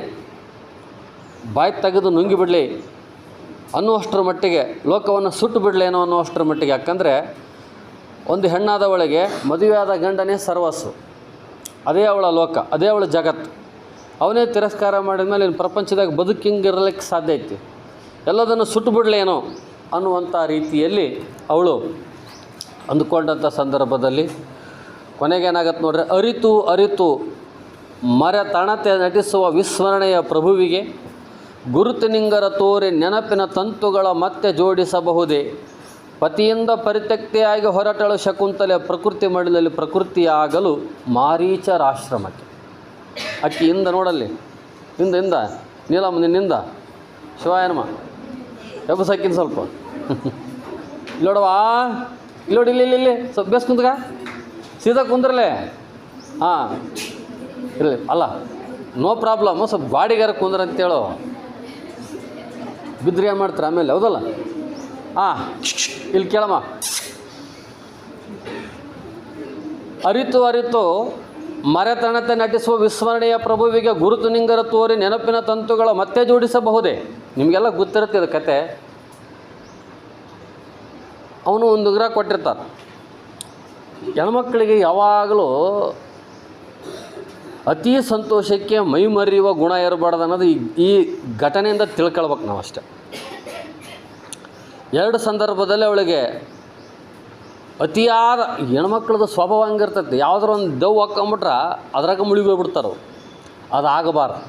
ಬಾಯಿ ತೆಗೆದು ನುಂಗಿಬಿಡಲಿ ಅನ್ನುವಷ್ಟರ ಮಟ್ಟಿಗೆ, ಲೋಕವನ್ನು ಸುಟ್ಟು ಬಿಡಲೇನೋ ಅನ್ನುವಷ್ಟರ ಮಟ್ಟಿಗೆ. ಯಾಕಂದರೆ ಒಂದು ಹೆಣ್ಣಾದವಳಿಗೆ ಮದುವೆಯಾದ ಗಂಡನೇ ಸರ್ವಸ್ಸು, ಅದೇ ಅವಳ ಲೋಕ, ಅದೇ ಅವಳ ಜಗತ್ತು. ಅವನೇ ತಿರಸ್ಕಾರ ಮಾಡಿದ ಮೇಲೆ ಇನ್ನು ಪ್ರಪಂಚದಾಗ ಬದುಕಿಂಗಿರಲಿಕ್ಕೆ ಸಾಧ್ಯ ಐತಿ, ಎಲ್ಲದನ್ನು ಸುಟ್ಟು ಬಿಡಲೇನೋ ಅನ್ನುವಂಥ ರೀತಿಯಲ್ಲಿ ಅವಳು ಅಂದುಕೊಂಡಂಥ ಸಂದರ್ಭದಲ್ಲಿ ಕೊನೆಗೇನಾಗತ್ತೆ ನೋಡ್ರಿ. ಅರಿತು ಮರೆತಣತೆ ನಟಿಸುವ ವಿಸ್ಮರಣೆಯ ಪ್ರಭುವಿಗೆ ಗುರುತಿನಿಂಗರ ತೋರಿ ನೆನಪಿನ ತಂತುಗಳ ಮತ್ತೆ ಜೋಡಿಸಬಹುದೇ. ಪತಿಯಿಂದ ಪರಿತ್ಯಕ್ತೆಯಾಗಿ ಹೊರಟಳು ಶಕುಂತಲೆ ಪ್ರಕೃತಿ ಮಡಿಲಲ್ಲಿ ಪ್ರಕೃತಿಯಾಗಲು ಮಾರೀಚರಾಶ್ರಮಕ್ಕೆ. ಅಕ್ಕಿಯಿಂದ ನೋಡಲ್ಲಿ ಹಿಂದ ನೀಲಮ್ಮ ನಿನ್ನಿಂದ ಶಿವಾಯನಮ್ಮ ಎಬ್ಬಸಕ್ಕಿನ ಸ್ವಲ್ಪ ಇಲ್ಲೋಡವಾ, ಇಲ್ಲೋಡಿ, ಇಲ್ಲಿ ಸ್ವಲ್ಪ ಬೇಸ್ ಕುಂತ್ಗ, ಸೀದಾ ಕುಂದ್ರಲೆ. ಹಾಂ ಇರಲಿ, ಅಲ್ಲ ನೋ ಪ್ರಾಬ್ಲಮ್ಮು, ಸ್ವಲ್ಪ ಗಾಡಿಗಾರ ಕುಂದ್ರ ಅಂತೇಳು. ಬಿದ್ದರೆ ಏನು ಮಾಡ್ತಾರೆ ಆಮೇಲೆ, ಹೌದಲ್ಲ? ಹಾಂ ಇಲ್ಲಿ ಕೇಳಮ್ಮ. ಅರಿತು ಮರೆತಣತೆ ನಟಿಸುವ ವಿಸ್ಮರಣೆಯ ಪ್ರಭುವಿಗೆ ಗುರುತು ನಿಂಗರ ತೋರಿ ನೆನಪಿನ ತಂತುಗಳ ಮತ್ತೆ ಜೋಡಿಸಬಹುದೇ. ನಿಮಗೆಲ್ಲ ಗೊತ್ತಿರುತ್ತೆ ಕತೆ. ಅವನು ಒಂದು ಉಂಗುರ ಕೊಟ್ಟಿರ್ತಾರೆ. ಹೆಣ್ಮಕ್ಳಿಗೆ ಯಾವಾಗಲೂ ಅತಿ ಸಂತೋಷಕ್ಕೆ ಮೈ ಮರೆಯುವ ಗುಣ ಇರಬಾರ್ದು ಅನ್ನೋದು ಈ ಘಟನೆಯಿಂದ ತಿಳ್ಕೊಳ್ಬೇಕು ನಾವು ಅಷ್ಟೆ. ಎರಡು ಸಂದರ್ಭದಲ್ಲಿ ಅವಳಿಗೆ ಅತಿಯಾದ ಹೆಣ್ಮಕ್ಳದ್ದು ಸ್ವಭಾವ ಹಂಗಿರ್ತೈತಿ. ಯಾವುದ್ರ ಒಂದು ದೆವ್ವ ಹಾಕೊಂಬಿಟ್ರೆ ಅದ್ರಾಗ ಮುಳುಗೋಗ್ಬಿಡ್ತಾರೆ. ಅದು ಆಗಬಾರ್ದು.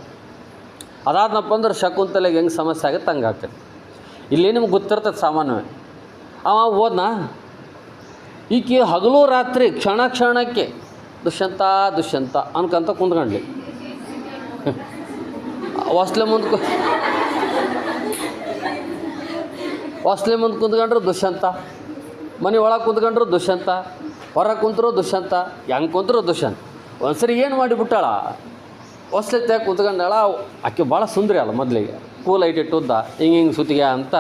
ಅದಾದನಪ್ಪ ಅಂದ್ರೆ ಶಕುಂತಲೆಗೆ ಹೆಂಗೆ ಸಮಸ್ಯೆ ಆಗುತ್ತೆ ಹಂಗೆ ಆಗ್ತದೆ. ಇಲ್ಲಿ ನಿಮ್ಗೆ ಗೊತ್ತಿರ್ತದೆ ಸಾಮಾನ್ಯವಾಗಿ. ಅವ ಹೋದ್ನಾ, ಈಕೆ ಹಗಲು ರಾತ್ರಿ ಕ್ಷಣ ಕ್ಷಣಕ್ಕೆ ದುಷ್ಯಂತ ಅನ್ಕಂತ ಕುಂತ್ಕೊಂಡ್ಲಿ. ಹೊಸ್ಲೆ ಮುಂದೆ ಕುಂತ್ಕೊಂಡ್ರು ದುಷ್ಯಂತ, ಮನೆ ಒಳಗೆ ಕುಂತ್ಕೊಂಡ್ರು ದುಷ್ಯಂತ, ಹೊರಗೆ ಕುಂತರು ದುಷ್ಯಂತ, ಹೆಂಗೆ ಕುಂತರು ದುಷ್ಯಂತ. ಒಂದ್ಸರಿ ಏನು ಮಾಡಿಬಿಟ್ಟಾಳ, ಹೊಸ್ಲೆ ತೆಗೆ ಕುಂತ್ಕೊಂಡಾಳ. ಆಕೆ ಭಾಳ ಸುಂದರಿ ಅಲ್ಲ ಮೊದಲಿಗೆ, ಕೂಲ್ ಐಟ್ ಇಟ್ಟುದ್ದ ಹಿಂಗೆ ಸುತ್ತಿಗೆ ಅಂತ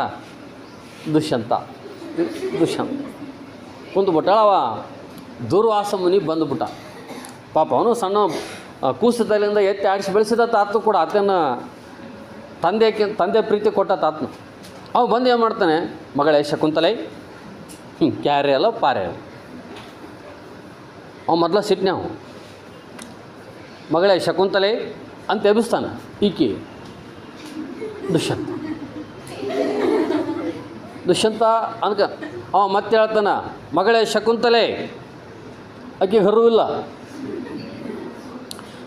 ದುಷ್ಯಂತ. ಕುಂತ್ಬಿಟ್ಟಾಳ. ಅವ ದುರ್ವಾಸ ಮುನಿ ಬಂದುಬಿಟ್ಟ. ಪಾಪ ಅವನು ಸಣ್ಣ ಕೂಸದಲ್ಲಿಂದ ಎತ್ತಿ ಆಡಿಸಿ ಬೆಳೆಸಿದ ತಾತನು ಕೂಡ ಆತನ ತಂದೆ ಪ್ರೀತಿ ಕೊಟ್ಟ ತಾತನು. ಅವ ಬಂದು ಏನು ಮಾಡ್ತಾನೆ, ಮಗಳೇ ಶಕುಂತಲೆ, ಕ್ಯಾರೆ ಅಲ್ಲ ಪಾರೆ ಅಲ್ಲ. ಅವ ಮೊದಲ ಸಿಟ್ನೆ. ಅವ ಮಗಳೇ ಶಕುಂತಲೆ ಅಂತ ಎಬ್ಬಿಸ್ತಾನೆ. ಈಕಿ ದುಷ್ಯಂತ ಅನ್ಕ ಅವ ಮತ್ತೆ ಹೇಳ್ತಾನ, ಮಗಳೇ ಶಕುಂತಲೆ. ಆಕೆ ಹರುವಿಲ್ಲ.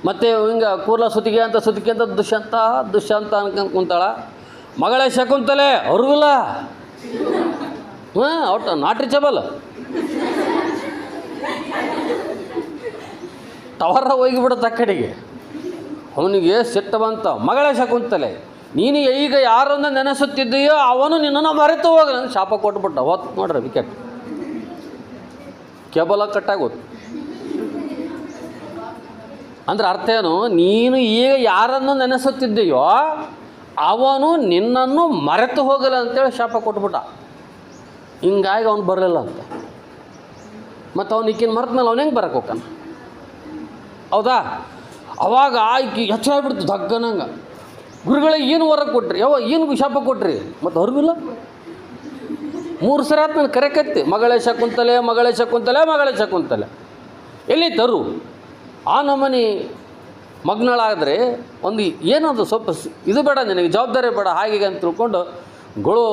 ಮತ್ತೆ ಹಿಂಗೆ ಕೂರ್ಲ ಸುತ್ತಿಗೆ ಅಂತ ದುಷ್ಯಂತ ಅನ್ಕೊಂಡು ಕುಂತಾಳ. ಮಗಳೇ ಶಕುಂತಲೆ ಹರುವಿಲ್ಲ. ಒಟ್ಟು ನಾಟ್ ರೀಚಬಲ್. ಟವರ ಹೋಗಿಬಿಡುತ್ತೆ ಆ ಕಡೆಗೆ. ಅವನಿಗೆ ಸಿಟ್ಟು ಬಂತ. ಮಗಳೇ ಶಕುಂತಲೆ, ನೀನು ಈಗ ಯಾರನ್ನು ನೆನೆಸುತ್ತಿದ್ದೀಯೋ ಅವನು ನಿನ್ನನ್ನು ಮರೆತು ಹೋಗ ನನಗೆ ಶಾಪ ಕೊಟ್ಬಿಟ್ಟ. ಹೊತ್ತು ನೋಡ್ರಿ ವಿಕೆಟ್ ಕೇಬಲ ಕಟ್ಟಾಗೋದು. ಅಂದ್ರೆ ಅರ್ಥ ಏನು, ನೀನು ಈಗ ಯಾರನ್ನು ನೆನೆಸುತ್ತಿದ್ದೀಯೋ ಅವನು ನಿನ್ನನ್ನು ಮರೆತು ಹೋಗಲ್ಲ ಅಂತೇಳಿ ಶಾಪ ಕೊಟ್ಬಿಟ್ಟ. ಹಿಂಗಾಗಿ ಅವನು ಬರಲಿಲ್ಲ ಅಂತ. ಮತ್ತು ಅವನು ಈಕಿನ ಮರೆತ ಮೇಲೆ ಅವನು ಹೆಂಗೆ ಬರಕ್ಕೆ ಹೋಗ್ತಾನೆ? ಹೌದಾ? ಅವಾಗ ಆಯ್ಕೆ ಹೆಚ್ಚಾಗ್ಬಿಡ್ತು ದಗ್ಗನಂಗೆ. ಗುರುಗಳಿಗೆ ಏನು ಹೊರಗೆ ಕೊಟ್ರಿ? ಏನು ಶಾಪ ಕೊಟ್ರಿ? ಮತ್ತು ಅರಿವಿಲ್ಲ. 3 ಸರಿ ಆಯ್ತು ನಾನು ಕರೆಕತ್ತಿ, ಮಗಳೇ ಶಕುಂತಲೆ, ಮಗಳೇ ಶಕುಂತಲೆ, ಮಗಳೇ ಶಕುಂತಲೆ. ಎಲ್ಲಿ ತರು ಆ ನಮ್ಮನೆ ಮಗ್ನಳಾದರೆ ಒಂದು ಏನದು ಸ್ವಲ್ಪ ಇದು ಬೇಡ, ನಿನಗೆ ಜವಾಬ್ದಾರಿ ಬೇಡ, ಹಾಗೆ ಅಂತ ತಿಳ್ಕೊಂಡು ಗೊಳು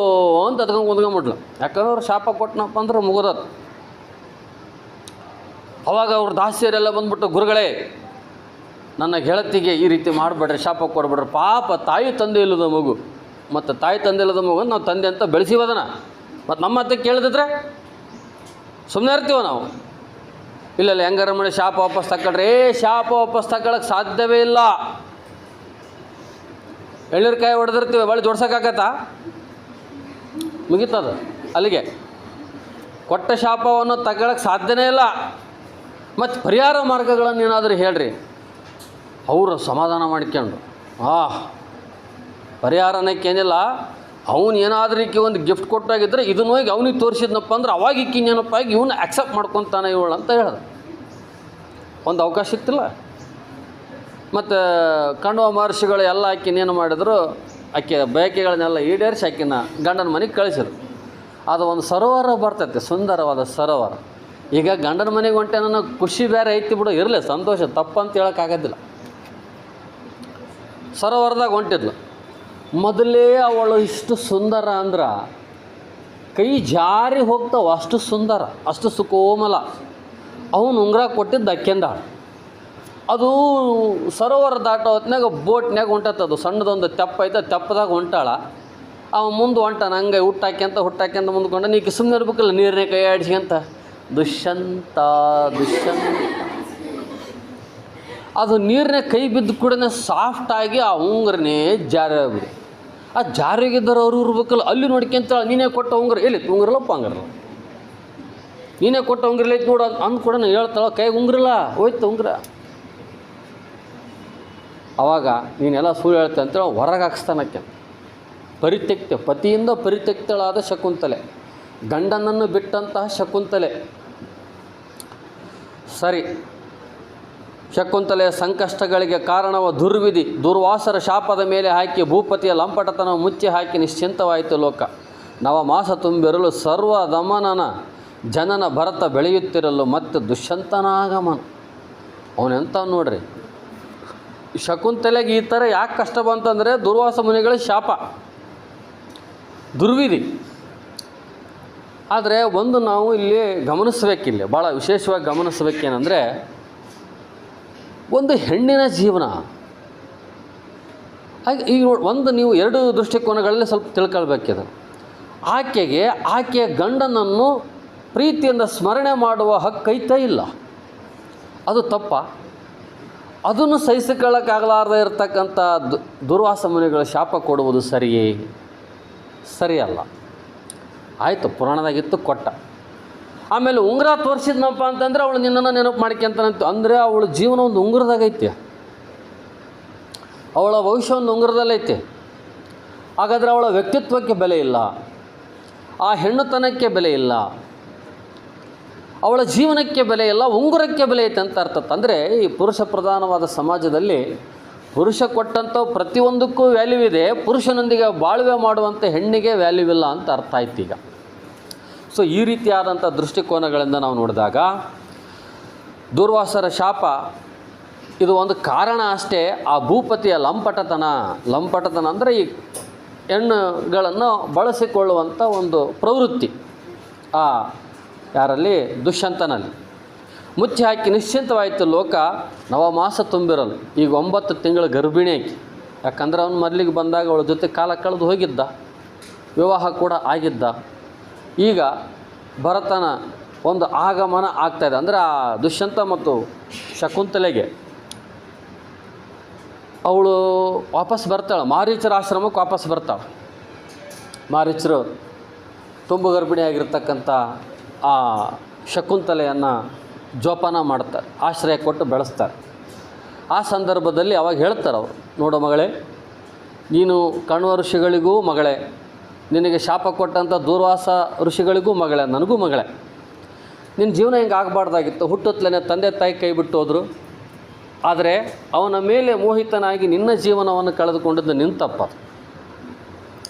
ಅಂತ ಅದಕ್ಕೆ ಕುಂದ್ಕೊಂಬಿಡ್ಲು. ಯಾಕಂದ್ರೆ ಅವ್ರು ಶಾಪ ಕೊಟ್ಟನಪ್ಪ ಅಂದ್ರೆ ಮುಗಿದತ್ತು. ಅವಾಗ ಅವ್ರು ದಾಸಿಯರೆಲ್ಲ ಬಂದ್ಬಿಟ್ಟು, ಗುರುಗಳೇ ನನ್ನ ಗೆಳತಿಗೆ ಈ ರೀತಿ ಮಾಡಿಬಿಡ್ರಿ, ಶಾಪ ಕೊಡ್ಬಿಡ್ರಿ. ಪಾಪ ತಾಯಿ ತಂದೆ ಇಲ್ಲದ ಮಗು, ಮತ್ತು ತಾಯಿ ತಂದೆ ಇಲ್ಲದ ಮಗು ನಾವು ತಂದೆ ಅಂತ ಬೆಳೆಸಿವದನ. ಮತ್ತು ನಮ್ಮ ಹತ್ತೆ ಕೇಳಿದ್ರೆ ಸುಮ್ಮನೆ ಇರ್ತೀವ ನಾವು. ಇಲ್ಲ ಹೆಂಗಾರ ಮಾಡಿ ಶಾಪ ವಾಪಸ್ ತಗೊಳ್ರಿ. ಶಾಪ ವಾಪಸ್ ತಗೊಳಕ್ಕೆ ಸಾಧ್ಯವೇ ಇಲ್ಲ. ಎಳ್ನೀರ್ಕಾಯಿ ಹೊಡೆದಿರ್ತೀವಿ, ಬಳಿ ಜೋಡ್ಸೋಕ್ಕಾಗತ್ತಾ? ಮುಗೀತದ ಅಲ್ಲಿಗೆ. ಕೊಟ್ಟ ಶಾಪವನ್ನು ತಗೊಳಕ್ಕೆ ಸಾಧ್ಯನೇ ಇಲ್ಲ. ಮತ್ತು ಪರಿಹಾರ ಮಾರ್ಗಗಳನ್ನು ಏನಾದರೂ ಹೇಳ್ರಿ. ಅವರು ಸಮಾಧಾನ ಮಾಡ್ಕೊಂಡು ಪರಿಹಾರ ಅನ್ನೋಕ್ಕೇನಿಲ್ಲ, ಅವನು ಏನಾದ್ರೂ ಈಕೆ ಒಂದು ಗಿಫ್ಟ್ ಕೊಟ್ಟಾಗಿದ್ದರೆ ಇದನ್ನ ಹೋಗಿ ಅವನಿಗೆ ತೋರಿಸಿದ್ನಪ್ಪ ಅಂದ್ರೆ ಅವಾಗ ಈಕಿನೇನಪ್ಪ ಆಗಿ ಇವನು ಆಕ್ಸೆಪ್ಟ್ ಮಾಡ್ಕೊತಾನೆ ಇವಳು ಅಂತ ಹೇಳ್ದೆ. ಒಂದು ಅವಕಾಶ ಇತ್ತಿಲ್ಲ. ಮತ್ತು ಕಣ್ವ ಮಹರ್ಷಿಗಳು ಎಲ್ಲ ಆಕಿನೇನು ಮಾಡಿದ್ರು, ಆಕೆ ಬಯಕೆಗಳನ್ನೆಲ್ಲ ಈಡೇರಿಸಿ ಆಕಿನ ಗಂಡನ ಮನೆಗೆ ಕಳಿಸಿದ್ರು. ಅದು ಒಂದು ಸರೋವರ ಬರ್ತೈತೆ, ಸುಂದರವಾದ ಸರೋವರ. ಈಗ ಗಂಡನ ಮನೆಗೆ ಹೊಂಟೆ ನನ್ನ ಖುಷಿ ಬೇರೆ ಐತಿ ಬಿಡು, ಇರಲಿ ಸಂತೋಷ, ತಪ್ಪಂತ ಹೇಳೋಕ್ಕಾಗೋದಿಲ್ಲ. ಸರೋವರದಾಗ ಹೊಂಟಿದ್ಲು. ಮೊದಲೇ ಅವಳು ಇಷ್ಟು ಸುಂದರ ಅಂದ್ರೆ ಕೈ ಜಾರಿ ಹೋಗ್ತಾವ, ಅಷ್ಟು ಸುಂದರ, ಅಷ್ಟು ಸುಕೋಮಲ. ಅವನು ಉಂಗುರ ಕೊಟ್ಟಿದ್ದು ಅಕ್ಕೆಂದಾಳ. ಅದು ಸರೋವರ ದಾಟೋ ಹೊತ್ನಾಗ ಬೋಟ್ನ್ಯಾಗ ಹೊಂಟತ್ತದು. ಸಣ್ಣದೊಂದು ತೆಪ್ಪ ಐತೆ, ತೆಪ್ಪದಾಗ ಹೊಂಟಾಳ. ಅವ ಮುಂದೆ ಹೊಂಟಾನ ಹಂಗೆ ಹುಟ್ಟಾಕ್ಯಂತ ಮುಂದ್ಕೊಂಡ. ನೀಕೆ ಸುಮ್ಮನೆ ಇರ್ಬೇಕಲ್ಲ, ನೀರನ್ನೇ ಕೈ ಆಡಿಸ್ಕೊಂತ ದುಷ್ಯಂತ. ಅದು ನೀರನ್ನೇ ಕೈ ಬಿದ್ದು ಕೂಡ ಸಾಫ್ಟಾಗಿ ಆ ಉಂಗುರನೇ ಜಾರಿ ಆಗ್ಬಿಡಿ. ಆ ಜಾರಿಗಿದ್ದರು ಅವರು ಇರ್ಬೇಕಲ್ಲ, ಅಲ್ಲಿ ನೋಡ್ಕೊಂತ ನೀನೇ ಕೊಟ್ಟ ಉಂಗುರ ಎಲ್ಲಿ ಉಂಗುರಲ್ಲಪ್ಪ, ಹಂಗಾರಲ್ಲ ನೀನೇ ಕೊಟ್ಟ ಉಂಗುರಲ್ಲ ಐತೆ ನೋಡು ಅಂದು ಕೂಡ ಹೇಳ್ತಾಳ. ಕೈಗೆ ಉಂಗುರಲ್ಲ ಹೋಯ್ತು ಉಂಗುರ. ಅವಾಗ ನೀನೆಲ್ಲ ಸುಳ್ಳು ಹೇಳ್ತೆ ಅಂತೇಳಿ ಹೊರಗೆ ಹಾಕ್ಸ್ತಾನಕ್ಕೆ. ಪತಿಯಿಂದ ಪರಿತ್ಯಕ್ತಳಾದ ಶಕುಂತಲೆ, ಗಂಡನನ್ನು ಬಿಟ್ಟಂತಹ ಶಕುಂತಲೆ. ಸರಿ, ಶಕುಂತಲೆಯ ಸಂಕಷ್ಟಗಳಿಗೆ ಕಾರಣವ ದುರ್ವಿಧಿ ದುರ್ವಾಸರ ಶಾಪದ ಮೇಲೆ ಹಾಕಿ ಭೂಪತಿಯ ಲಂಪಟತನ ಮುಚ್ಚಿ ಹಾಕಿ ನಿಶ್ಚಿಂತವಾಯಿತು ಲೋಕ. ನವಮಾಸ ತುಂಬಿರಲು ಸರ್ವ ದಮನನ ಜನನ ಭರತ ಬೆಳೆಯುತ್ತಿರಲು ಮತ್ತೆ ದುಷ್ಯಂತನಾಗಮನ. ಅವನೆಂತ ನೋಡ್ರಿ, ಶಕುಂತಲೆಗೆ ಈ ಥರ ಯಾಕೆ ಕಷ್ಟ ಬಂತಂದರೆ ದುರ್ವಾಸ ಮುನಿಗಳ ಶಾಪ, ದುರ್ವಿಧಿ. ಆದರೆ ಒಂದು ನಾವು ಇಲ್ಲಿ ಗಮನಿಸಬೇಕಿಲ್ಲ, ಭಾಳ ವಿಶೇಷವಾಗಿ ಗಮನಿಸಬೇಕೇನೆಂದರೆ, ಒಂದು ಹೆಣ್ಣಿನ ಜೀವನ. ಹಾಗೆ ಈಗ ಒಂದು ನೀವು 2 ದೃಷ್ಟಿಕೋನಗಳಲ್ಲಿ ಸ್ವಲ್ಪ ತಿಳ್ಕೊಳ್ಬೇಕಿದೆ. ಆಕೆಯ ಗಂಡನನ್ನು ಪ್ರೀತಿಯಿಂದ ಸ್ಮರಣೆ ಮಾಡುವ ಹಕ್ಕೈತೆ ಇಲ್ಲ, ಅದು ತಪ್ಪ. ಅದನ್ನು ಸಹಿಸಿಕೊಳ್ಳೋಕ್ಕಾಗಲಾರದೆ ಇರತಕ್ಕಂಥ ದುರ್ವಾಸ ಮುನಿಗಳ ಶಾಪ ಕೊಡುವುದು ಸರಿಯೇ? ಸರಿಯಲ್ಲ. ಆಯಿತು, ಪುರಾಣದಾಗಿತ್ತು, ಕೊಟ್ಟ. ಆಮೇಲೆ ಉಂಗುರ ತೋರಿಸಿದ್ನಪ್ಪ ಅಂತಂದರೆ ಅವಳು ನಿನ್ನನ್ನು ನೆನಪು ಮಾಡ್ಕೊಂತಾನಂತ ಅಂದರೆ ಅವಳ ಜೀವನ ಒಂದು ಉಂಗುರದಾಗೈತೆ, ಅವಳ ಭವಿಷ್ಯ ಒಂದು ಉಂಗುರದಲ್ಲೈತೆ. ಹಾಗಾದರೆ ಅವಳ ವ್ಯಕ್ತಿತ್ವಕ್ಕೆ ಬೆಲೆ ಇಲ್ಲ, ಆ ಹೆಣ್ಣುತನಕ್ಕೆ ಬೆಲೆ ಇಲ್ಲ. ಅವಳ ಜೀವನಕ್ಕೆ ಬೆಲೆ ಇಲ್ಲ, ಉಂಗುರಕ್ಕೆ ಬೆಲೆ ಐತೆ ಅಂತ ಅರ್ಥ. ಅಂದರೆ ಈ ಪುರುಷ ಪ್ರಧಾನವಾದ ಸಮಾಜದಲ್ಲಿ ಪುರುಷ ಕೊಟ್ಟಂಥ ಪ್ರತಿಯೊಂದಕ್ಕೂ ವ್ಯಾಲ್ಯೂ ಇದೆ, ಪುರುಷನೊಂದಿಗೆ ಬಾಳ್ವೆ ಮಾಡುವಂಥ ಹೆಣ್ಣಿಗೆ ವ್ಯಾಲ್ಯೂ ಇಲ್ಲ ಅಂತ ಅರ್ಥ ಆಯ್ತು ಈಗ. ಸೊ ಈ ರೀತಿಯಾದಂಥ ದೃಷ್ಟಿಕೋನಗಳಿಂದ ನಾವು ನೋಡಿದಾಗ ದೂರ್ವಾಸರ ಶಾಪ ಇದು ಒಂದು ಕಾರಣ ಅಷ್ಟೇ. ಆ ಭೂಪತಿಯ ಲಂಪಟತನ ಅಂದರೆ ಈ ಹೆಣ್ಣುಗಳನ್ನು ಬಳಸಿಕೊಳ್ಳುವಂಥ ಒಂದು ಪ್ರವೃತ್ತಿ ಆ ಯಾರಲ್ಲಿ, ದುಷ್ಯಂತನಲ್ಲಿ. ಮುಚ್ಚಿ ಹಾಕಿ ನಿಶ್ಚಿಂತವಾಯಿತು ಲೋಕ ನವಮಾಸ ತುಂಬಿರಲು. ಈಗ 9 ತಿಂಗಳ ಗರ್ಭಿಣಿ ಆಕಿ. ಯಾಕಂದ್ರೆ ಅವನು ಮೊದಲಿಗೆ ಬಂದಾಗ ಅವಳ ಜೊತೆ ಕಾಲ ಕಳೆದು ಹೋಗಿದ್ದ, ವಿವಾಹ ಕೂಡ ಆಗಿದ್ದ. ಈಗ ಭರತನ ಒಂದು ಆಗಮನ ಆಗ್ತಾಯಿದೆ. ಅಂದರೆ ಆ ದುಷ್ಯಂತ ಮತ್ತು ಶಕುಂತಲೆಗೆ ಅವಳು ವಾಪಸ್ ಬರ್ತಾಳೆ, ಮಾರೀಚರ ಆಶ್ರಮಕ್ಕೆ ವಾಪಸ್ ಬರ್ತಾಳೆ. ಮಾರೀಚರು ತುಂಬು ಗರ್ಭಿಣಿಯಾಗಿರ್ತಕ್ಕಂಥ ಆ ಶಕುಂತಲೆಯನ್ನು ಜೋಪಾನ ಮಾಡ್ತಾರೆ, ಆಶ್ರಯ ಕೊಟ್ಟು ಬೆಳೆಸ್ತಾರೆ. ಆ ಸಂದರ್ಭದಲ್ಲಿ ಅವಾಗ ಹೇಳ್ತಾರೆ ಅವರು, ನೋಡು ಮಗಳೇ, ನೀನು ಕಣ್ವ ಋಷಿಗಳಿಗೂ ಮಗಳೇ, ನಿನಗೆ ಶಾಪ ಕೊಟ್ಟಂಥ ದೂರ್ವಾಸ ಋಷಿಗಳಿಗೂ ಮಗಳೇ, ನನಗೂ ಮಗಳೇ. ನಿನ್ನ ಜೀವನ ಹಿಂಗೆ ಆಗಬಾರ್ದಾಗಿತ್ತು. ಹುಟ್ಟುತ್ತಲೇ ತಂದೆ ತಾಯಿ ಕೈ ಬಿಟ್ಟು ಹೋದರು. ಆದರೆ ಅವನ ಮೇಲೆ ಮೋಹಿತನಾಗಿ ನಿನ್ನ ಜೀವನವನ್ನು ಕಳೆದುಕೊಂಡಿದ್ದು ನಿನ್ನ ತಪ್ಪದು.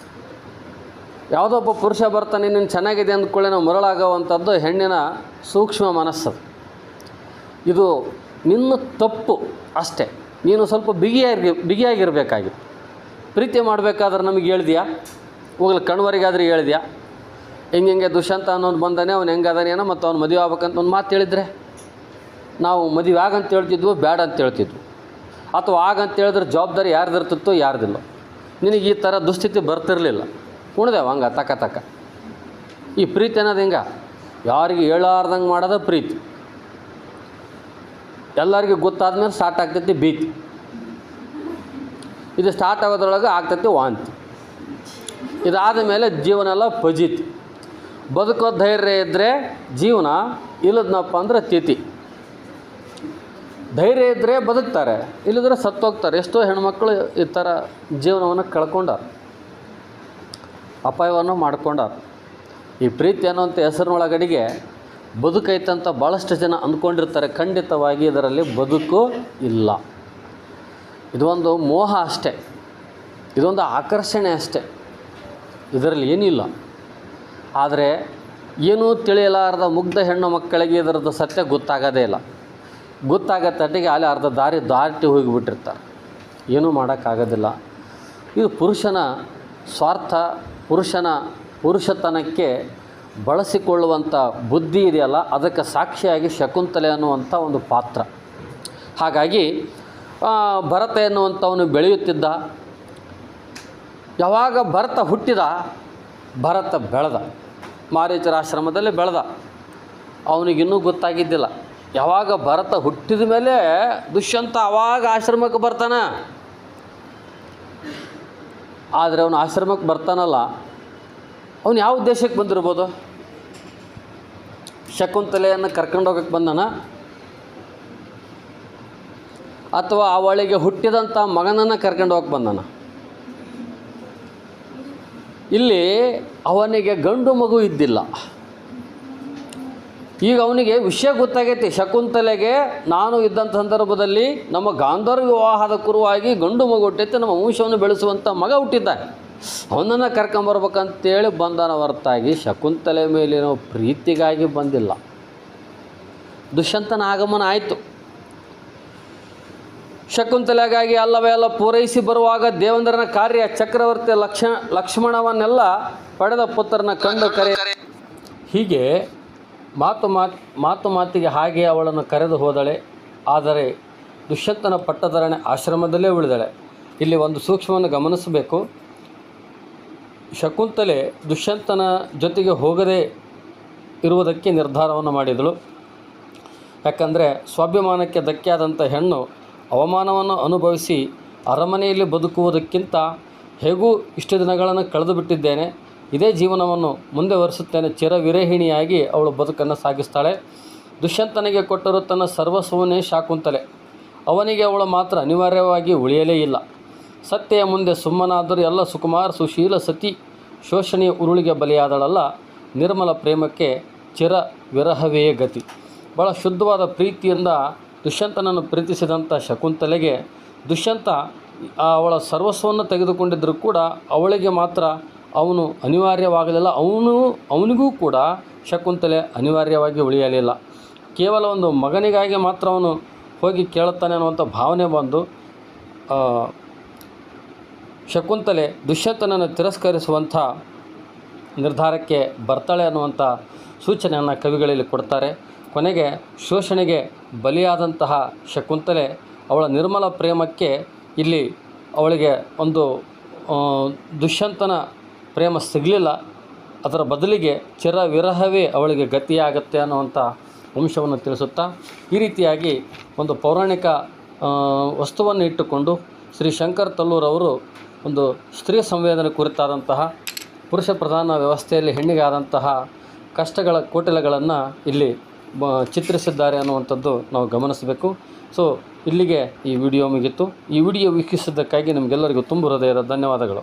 ಯಾವುದೋ ಒಬ್ಬ ಪುರುಷ ಬರ್ತಾನೆ, ನೀನು ಚೆನ್ನಾಗಿದೆ ಅಂದ್ಕೊಳ್ಳೆ ನಾವು ಮರಳಾಗೋವಂಥದ್ದು ಹೆಣ್ಣಿನ ಸೂಕ್ಷ್ಮ ಮನಸ್ಸದು. ಇದು ನಿನ್ನ ತಪ್ಪು ಅಷ್ಟೇ. ನೀನು ಸ್ವಲ್ಪ ಬಿಗಿಯಾಗಿರಬೇಕಾಗಿತ್ತು. ಪ್ರೀತಿ ಮಾಡಬೇಕಾದ್ರೆ ನಮಗೆ ಹೇಳ್ದೆಯಾ? ಹೋಗ್ಲಿ ಕಣ್ವರಿಗಾದ್ರೆ ಹೇಳ್ದೆಯಾ? ಹೆಂಗೆ ದುಷ್ಯಂತ ಅನ್ನೋದು ಬಂದಾನೆ, ಅವ್ನು ಹೆಂಗದಾನೇನೋ, ಮತ್ತು ಅವ್ನು ಮದುವೆ ಆಗ್ಬೇಕಂತ ಒಂದು ಮಾತು ಹೇಳಿದರೆ ನಾವು ಮದುವೆ ಆಗಂತ ಹೇಳ್ತಿದ್ವು, ಬೇಡ ಅಂತ ಹೇಳ್ತಿದ್ವು. ಅಥವಾ ಆಗಂತ ಹೇಳಿದ್ರೆ ಜವಾಬ್ದಾರಿ ಯಾರ್ದಿರ್ತಿತ್ತೋ ಯಾರ್ದಿಲ್ಲ. ನಿನಗೆ ಈ ಥರ ದುಸ್ಥಿತಿ ಬರ್ತಿರಲಿಲ್ಲ. ಉಣ್ದೇವ ಹಂಗೆ ತಕ್ಕ ಈ ಪ್ರೀತಿ ಅನ್ನೋದು ಹಿಂಗೆ ಯಾರಿಗೆ ಹೇಳಾರ್ದಂಗೆ ಮಾಡೋದು ಪ್ರೀತಿ. ಎಲ್ಲರಿಗೂ ಗೊತ್ತಾದ್ಮೇಲೆ ಸ್ಟಾರ್ಟ್ ಆಗ್ತೈತಿ ಭೀತಿ. ಇದು ಸ್ಟಾರ್ಟ್ ಆಗೋದ್ರೊಳಗೆ ಆಗ್ತೈತಿ ವಾಂತಿ. ಇದಾದ ಮೇಲೆ ಜೀವನ ಎಲ್ಲ ಫಜೀತಿ. ಬದುಕೋ ಧೈರ್ಯ ಇದ್ದರೆ ಜೀವನ, ಇಲ್ಲದನಪ್ಪ ಅಂದ್ರೆ ತಿಥಿ. ಧೈರ್ಯ ಇದ್ದರೆ ಬದುಕ್ತಾರೆ, ಇಲ್ಲದ್ರೆ ಸತ್ತೋಗ್ತಾರೆ. ಎಷ್ಟೋ ಹೆಣ್ಮಕ್ಳು ಈ ಥರ ಜೀವನವನ್ನು ಕಳ್ಕೊಂಡಾರ, ಅಪಾಯವನ್ನು ಮಾಡ್ಕೊಂಡಾರ. ಈ ಪ್ರೀತಿ ಅನ್ನೋಂಥ ಹೆಸರಿನೊಳಗಡೆಗೆ ಬದುಕೈತಂತ ಭಾಳಷ್ಟು ಜನ ಅಂದ್ಕೊಂಡಿರ್ತಾರೆ. ಖಂಡಿತವಾಗಿ ಇದರಲ್ಲಿ ಬದುಕು ಇಲ್ಲ. ಇದೊಂದು ಮೋಹ ಅಷ್ಟೇ, ಇದೊಂದು ಆಕರ್ಷಣೆ ಅಷ್ಟೇ, ಇದರಲ್ಲಿ ಏನಿಲ್ಲ. ಆದರೆ ಏನೂ ತಿಳಿಯಲಾರದ ಮುಗ್ಧ ಹೆಣ್ಣು ಮಕ್ಕಳಿಗೆ ಇದರದ್ದು ಸತ್ಯ ಗೊತ್ತಾಗೋದೇ ಇಲ್ಲ. ಗೊತ್ತಾಗೋ ತಟ್ಟಿಗೆ ಅಲ್ಲಿ ಅರ್ಧ ದಾಟಿ ಹೋಗಿಬಿಟ್ಟಿರ್ತಾರೆ. ಏನೂ ಮಾಡೋಕ್ಕಾಗೋದಿಲ್ಲ. ಇದು ಪುರುಷನ ಸ್ವಾರ್ಥ, ಪುರುಷತನಕ್ಕೆ ಬಳಸಿಕೊಳ್ಳುವಂಥ ಬುದ್ಧಿ ಇದೆಯಲ್ಲ, ಅದಕ್ಕೆ ಸಾಕ್ಷಿಯಾಗಿ ಶಕುಂತಲೆ ಅನ್ನುವಂಥ ಒಂದು ಪಾತ್ರ. ಹಾಗಾಗಿ ಭರತ ಎನ್ನುವಂಥವನು ಬೆಳೆಯುತ್ತಿದ್ದ. ಯಾವಾಗ ಭರತ ಹುಟ್ಟಿದ, ಭರತ ಬೆಳೆದ, ಮಾರೀಚರ ಆಶ್ರಮದಲ್ಲಿ ಬೆಳೆದ. ಅವನಿಗಿನ್ನೂ ಗೊತ್ತಾಗಿದ್ದಿಲ್ಲ. ಯಾವಾಗ ಭರತ ಹುಟ್ಟಿದ ಮೇಲೆ ದುಷ್ಯಂತ ಆವಾಗ ಆಶ್ರಮಕ್ಕೆ ಬರ್ತಾನೆ. ಆದರೆ ಅವನು ಆಶ್ರಮಕ್ಕೆ ಬರ್ತಾನಲ್ಲ, ಅವನು ಯಾವ ಉದ್ದೇಶಕ್ಕೆ ಬಂದಿರ್ಬೋದು? ಶಕುಂತಲೆಯನ್ನು ಕರ್ಕೊಂಡೋಗಕ್ಕೆ ಬಂದನ, ಅಥವಾ ಅವಳಿಗೆ ಹುಟ್ಟಿದಂಥ ಮಗನನ್ನು ಕರ್ಕೊಂಡು ಹೋಗಕ್ಕೆ ಬಂದನ? ಇಲ್ಲಿ ಅವನಿಗೆ ಗಂಡು ಮಗು ಇದ್ದಿಲ್ಲ. ಈಗ ಅವನಿಗೆ ವಿಷಯ ಗೊತ್ತಾಗೈತಿ. ಶಕುಂತಲೆಗೆ ನಾನು ಇದ್ದಂಥ ಸಂದರ್ಭದಲ್ಲಿ ನಮ್ಮ ಗಾಂಧರ್ವ ವಿವಾಹದ ಕುರುವಾಗಿ ಗಂಡು ಮಗು ಹುಟ್ಟೈತೆ, ನಮ್ಮ ವಂಶವನ್ನು ಬೆಳೆಸುವಂಥ ಮಗ ಹುಟ್ಟಿದ್ದಾನೆ, ಅವನನ್ನು ಕರ್ಕೊಂಬರ್ಬೇಕಂತೇಳಿ ಬಂದನ ಹೊರತಾಗಿ ಶಕುಂತಲೆ ಮೇಲೇನೋ ಪ್ರೀತಿಗಾಗಿ ಬಂದಿಲ್ಲ. ದುಷ್ಯಂತನ ಆಗಮನ ಆಯಿತು. ಶಕುಂತಲೆಗಾಗಿ ಅಲ್ಲವೇ ಎಲ್ಲ ಪೂರೈಸಿ ಬರುವಾಗ ದೇವೇಂದ್ರನ ಕಾರ್ಯ ಚಕ್ರವರ್ತಿ ಲಕ್ಷ್ಮಣವನ್ನೆಲ್ಲ ಪಡೆದ ಪುತ್ರನ ಕಂಡು ಹೀಗೆ ಮಾತಿಗೆ ಹಾಗೆ ಅವಳನ್ನು ಕರೆದು ಹೋದಳೆ. ಆದರೆ ದುಷ್ಯಂತನ ಪಟ್ಟಧರಣೆ ಆಶ್ರಮದಲ್ಲೇ ಉಳಿದಳೆ. ಇಲ್ಲಿ ಒಂದು ಸೂಕ್ಷ್ಮವನ್ನು ಗಮನಿಸಬೇಕು. ಶಕುಂತಲೆ ದುಷ್ಯಂತನ ಜೊತೆಗೆ ಹೋಗದೇ ಇರುವುದಕ್ಕೆ ನಿರ್ಧಾರವನ್ನು ಮಾಡಿದಳು. ಯಾಕಂದರೆ ಸ್ವಾಭಿಮಾನಕ್ಕೆ ಧಕ್ಕೆಯಾದಂಥ ಹೆಣ್ಣು ಅವಮಾನವನ್ನು ಅನುಭವಿಸಿ ಅರಮನೆಯಲ್ಲಿ ಬದುಕುವುದಕ್ಕಿಂತ ಹೇಗೂ ಇಷ್ಟು ದಿನಗಳನ್ನು ಕಳೆದು ಬಿಟ್ಟಿದ್ದೇನೆ, ಇದೇ ಜೀವನವನ್ನು ಮುಂದೆ ವರಿಸುತ್ತೇನೆ, ಚಿರವಿರಹಿಣಿಯಾಗಿ ಅವಳು ಬದುಕನ್ನು ಸಾಗಿಸ್ತಾಳೆ. ದುಷ್ಯಂತನಿಗೆ ಕೊಟ್ಟರು ತನ್ನ ಸರ್ವಸ್ವವನ್ನೇ ಶಾಕುಂತಲೆ. ಅವನಿಗೆ ಅವಳು ಮಾತ್ರ ಅನಿವಾರ್ಯವಾಗಿ ಉಳಿಯಲೇ ಇಲ್ಲ. ಸತ್ಯೆಯ ಮುಂದೆ ಸುಮ್ಮನಾದರೂ ಎಲ್ಲ ಸುಕುಮಾರ ಸುಶೀಲ ಸತಿ ಶೋಷಣೆಯ ಉರುಳಿಗೆ ಬಲಿಯಾದಳಲ್ಲ. ನಿರ್ಮಲ ಪ್ರೇಮಕ್ಕೆ ಚಿರ ವಿರಹವೇ ಗತಿ. ಭಾಳ ಶುದ್ಧವಾದ ಪ್ರೀತಿಯಿಂದ ದುಷ್ಯಂತನನ್ನು ಪ್ರೀತಿಸಿದಂಥ ಶಕುಂತಲೆಗೆ ದುಷ್ಯಂತ ಅವಳ ಸರ್ವಸ್ವವನ್ನು ತೆಗೆದುಕೊಂಡಿದ್ದರೂ ಕೂಡ ಅವಳಿಗೆ ಮಾತ್ರ ಅವನು ಅನಿವಾರ್ಯವಾಗಲಿಲ್ಲ. ಅವನಿಗೂ ಕೂಡ ಶಕುಂತಲೆ ಅನಿವಾರ್ಯವಾಗಿ ಉಳಿಯಲಿಲ್ಲ. ಕೇವಲ ಒಂದು ಮಗನಿಗಾಗಿ ಮಾತ್ರ ಅವನು ಹೋಗಿ ಕೇಳುತ್ತಾನೆ ಅನ್ನುವಂಥ ಭಾವನೆ ಬಂದು ಶಕುಂತಲೆ ದುಷ್ಯಂತನನ್ನು ತಿರಸ್ಕರಿಸುವಂಥ ನಿರ್ಧಾರಕ್ಕೆ ಬರ್ತಾಳೆ ಅನ್ನುವಂಥ ಸೂಚನೆಯನ್ನು ಕವಿಗಳಲ್ಲಿ ಕೊಡ್ತಾರೆ. ಕೊನೆಗೆ ಶೋಷಣೆಗೆ ಬಲಿಯಾದಂತಹ ಶಕುಂತಲೆ ಅವಳ ನಿರ್ಮಲ ಪ್ರೇಮಕ್ಕೆ ಇಲ್ಲಿ ಅವಳಿಗೆ ಒಂದು ದುಷ್ಯಂತನ ಪ್ರೇಮ ಸಿಗಲಿಲ್ಲ. ಅದರ ಬದಲಿಗೆ ಚಿರ ವಿರಹವೇ ಅವಳಿಗೆ ಗತಿಯಾಗತ್ತೆ ಅನ್ನುವಂಥ ಅಂಶವನ್ನು ತಿಳಿಸುತ್ತಾ ಈ ರೀತಿಯಾಗಿ ಒಂದು ಪೌರಾಣಿಕ ವಸ್ತುವನ್ನು ಇಟ್ಟುಕೊಂಡು ಶ್ರೀ ಶಂಕರ್ ತಲ್ಲೂರ್ ಅವರು ಒಂದು ಸ್ತ್ರೀ ಸಂವೇದನೆ ಕುರಿತಾದಂತಹ ಪುರುಷ ಪ್ರಧಾನ ವ್ಯವಸ್ಥೆಯಲ್ಲಿ ಹೆಣ್ಣಿಗೆ ಆದಂತಹ ಕಷ್ಟಗಳ ಕೋಟಲೆಗಳನ್ನು ಇಲ್ಲಿ ಚಿತ್ರಿಸಿದ್ದಾರೆ ಅನ್ನುವಂಥದ್ದು ನಾವು ಗಮನಿಸಬೇಕು. ಸೊ ಇಲ್ಲಿಗೆ ಈ ವಿಡಿಯೋ ಮುಗಿತು. ಈ ವಿಡಿಯೋ ವೀಕ್ಷಿಸಿದ್ದಕ್ಕಾಗಿ ನಿಮಗೆಲ್ಲರಿಗೂ ತುಂಬ ಹೃದಯದ ಧನ್ಯವಾದಗಳು.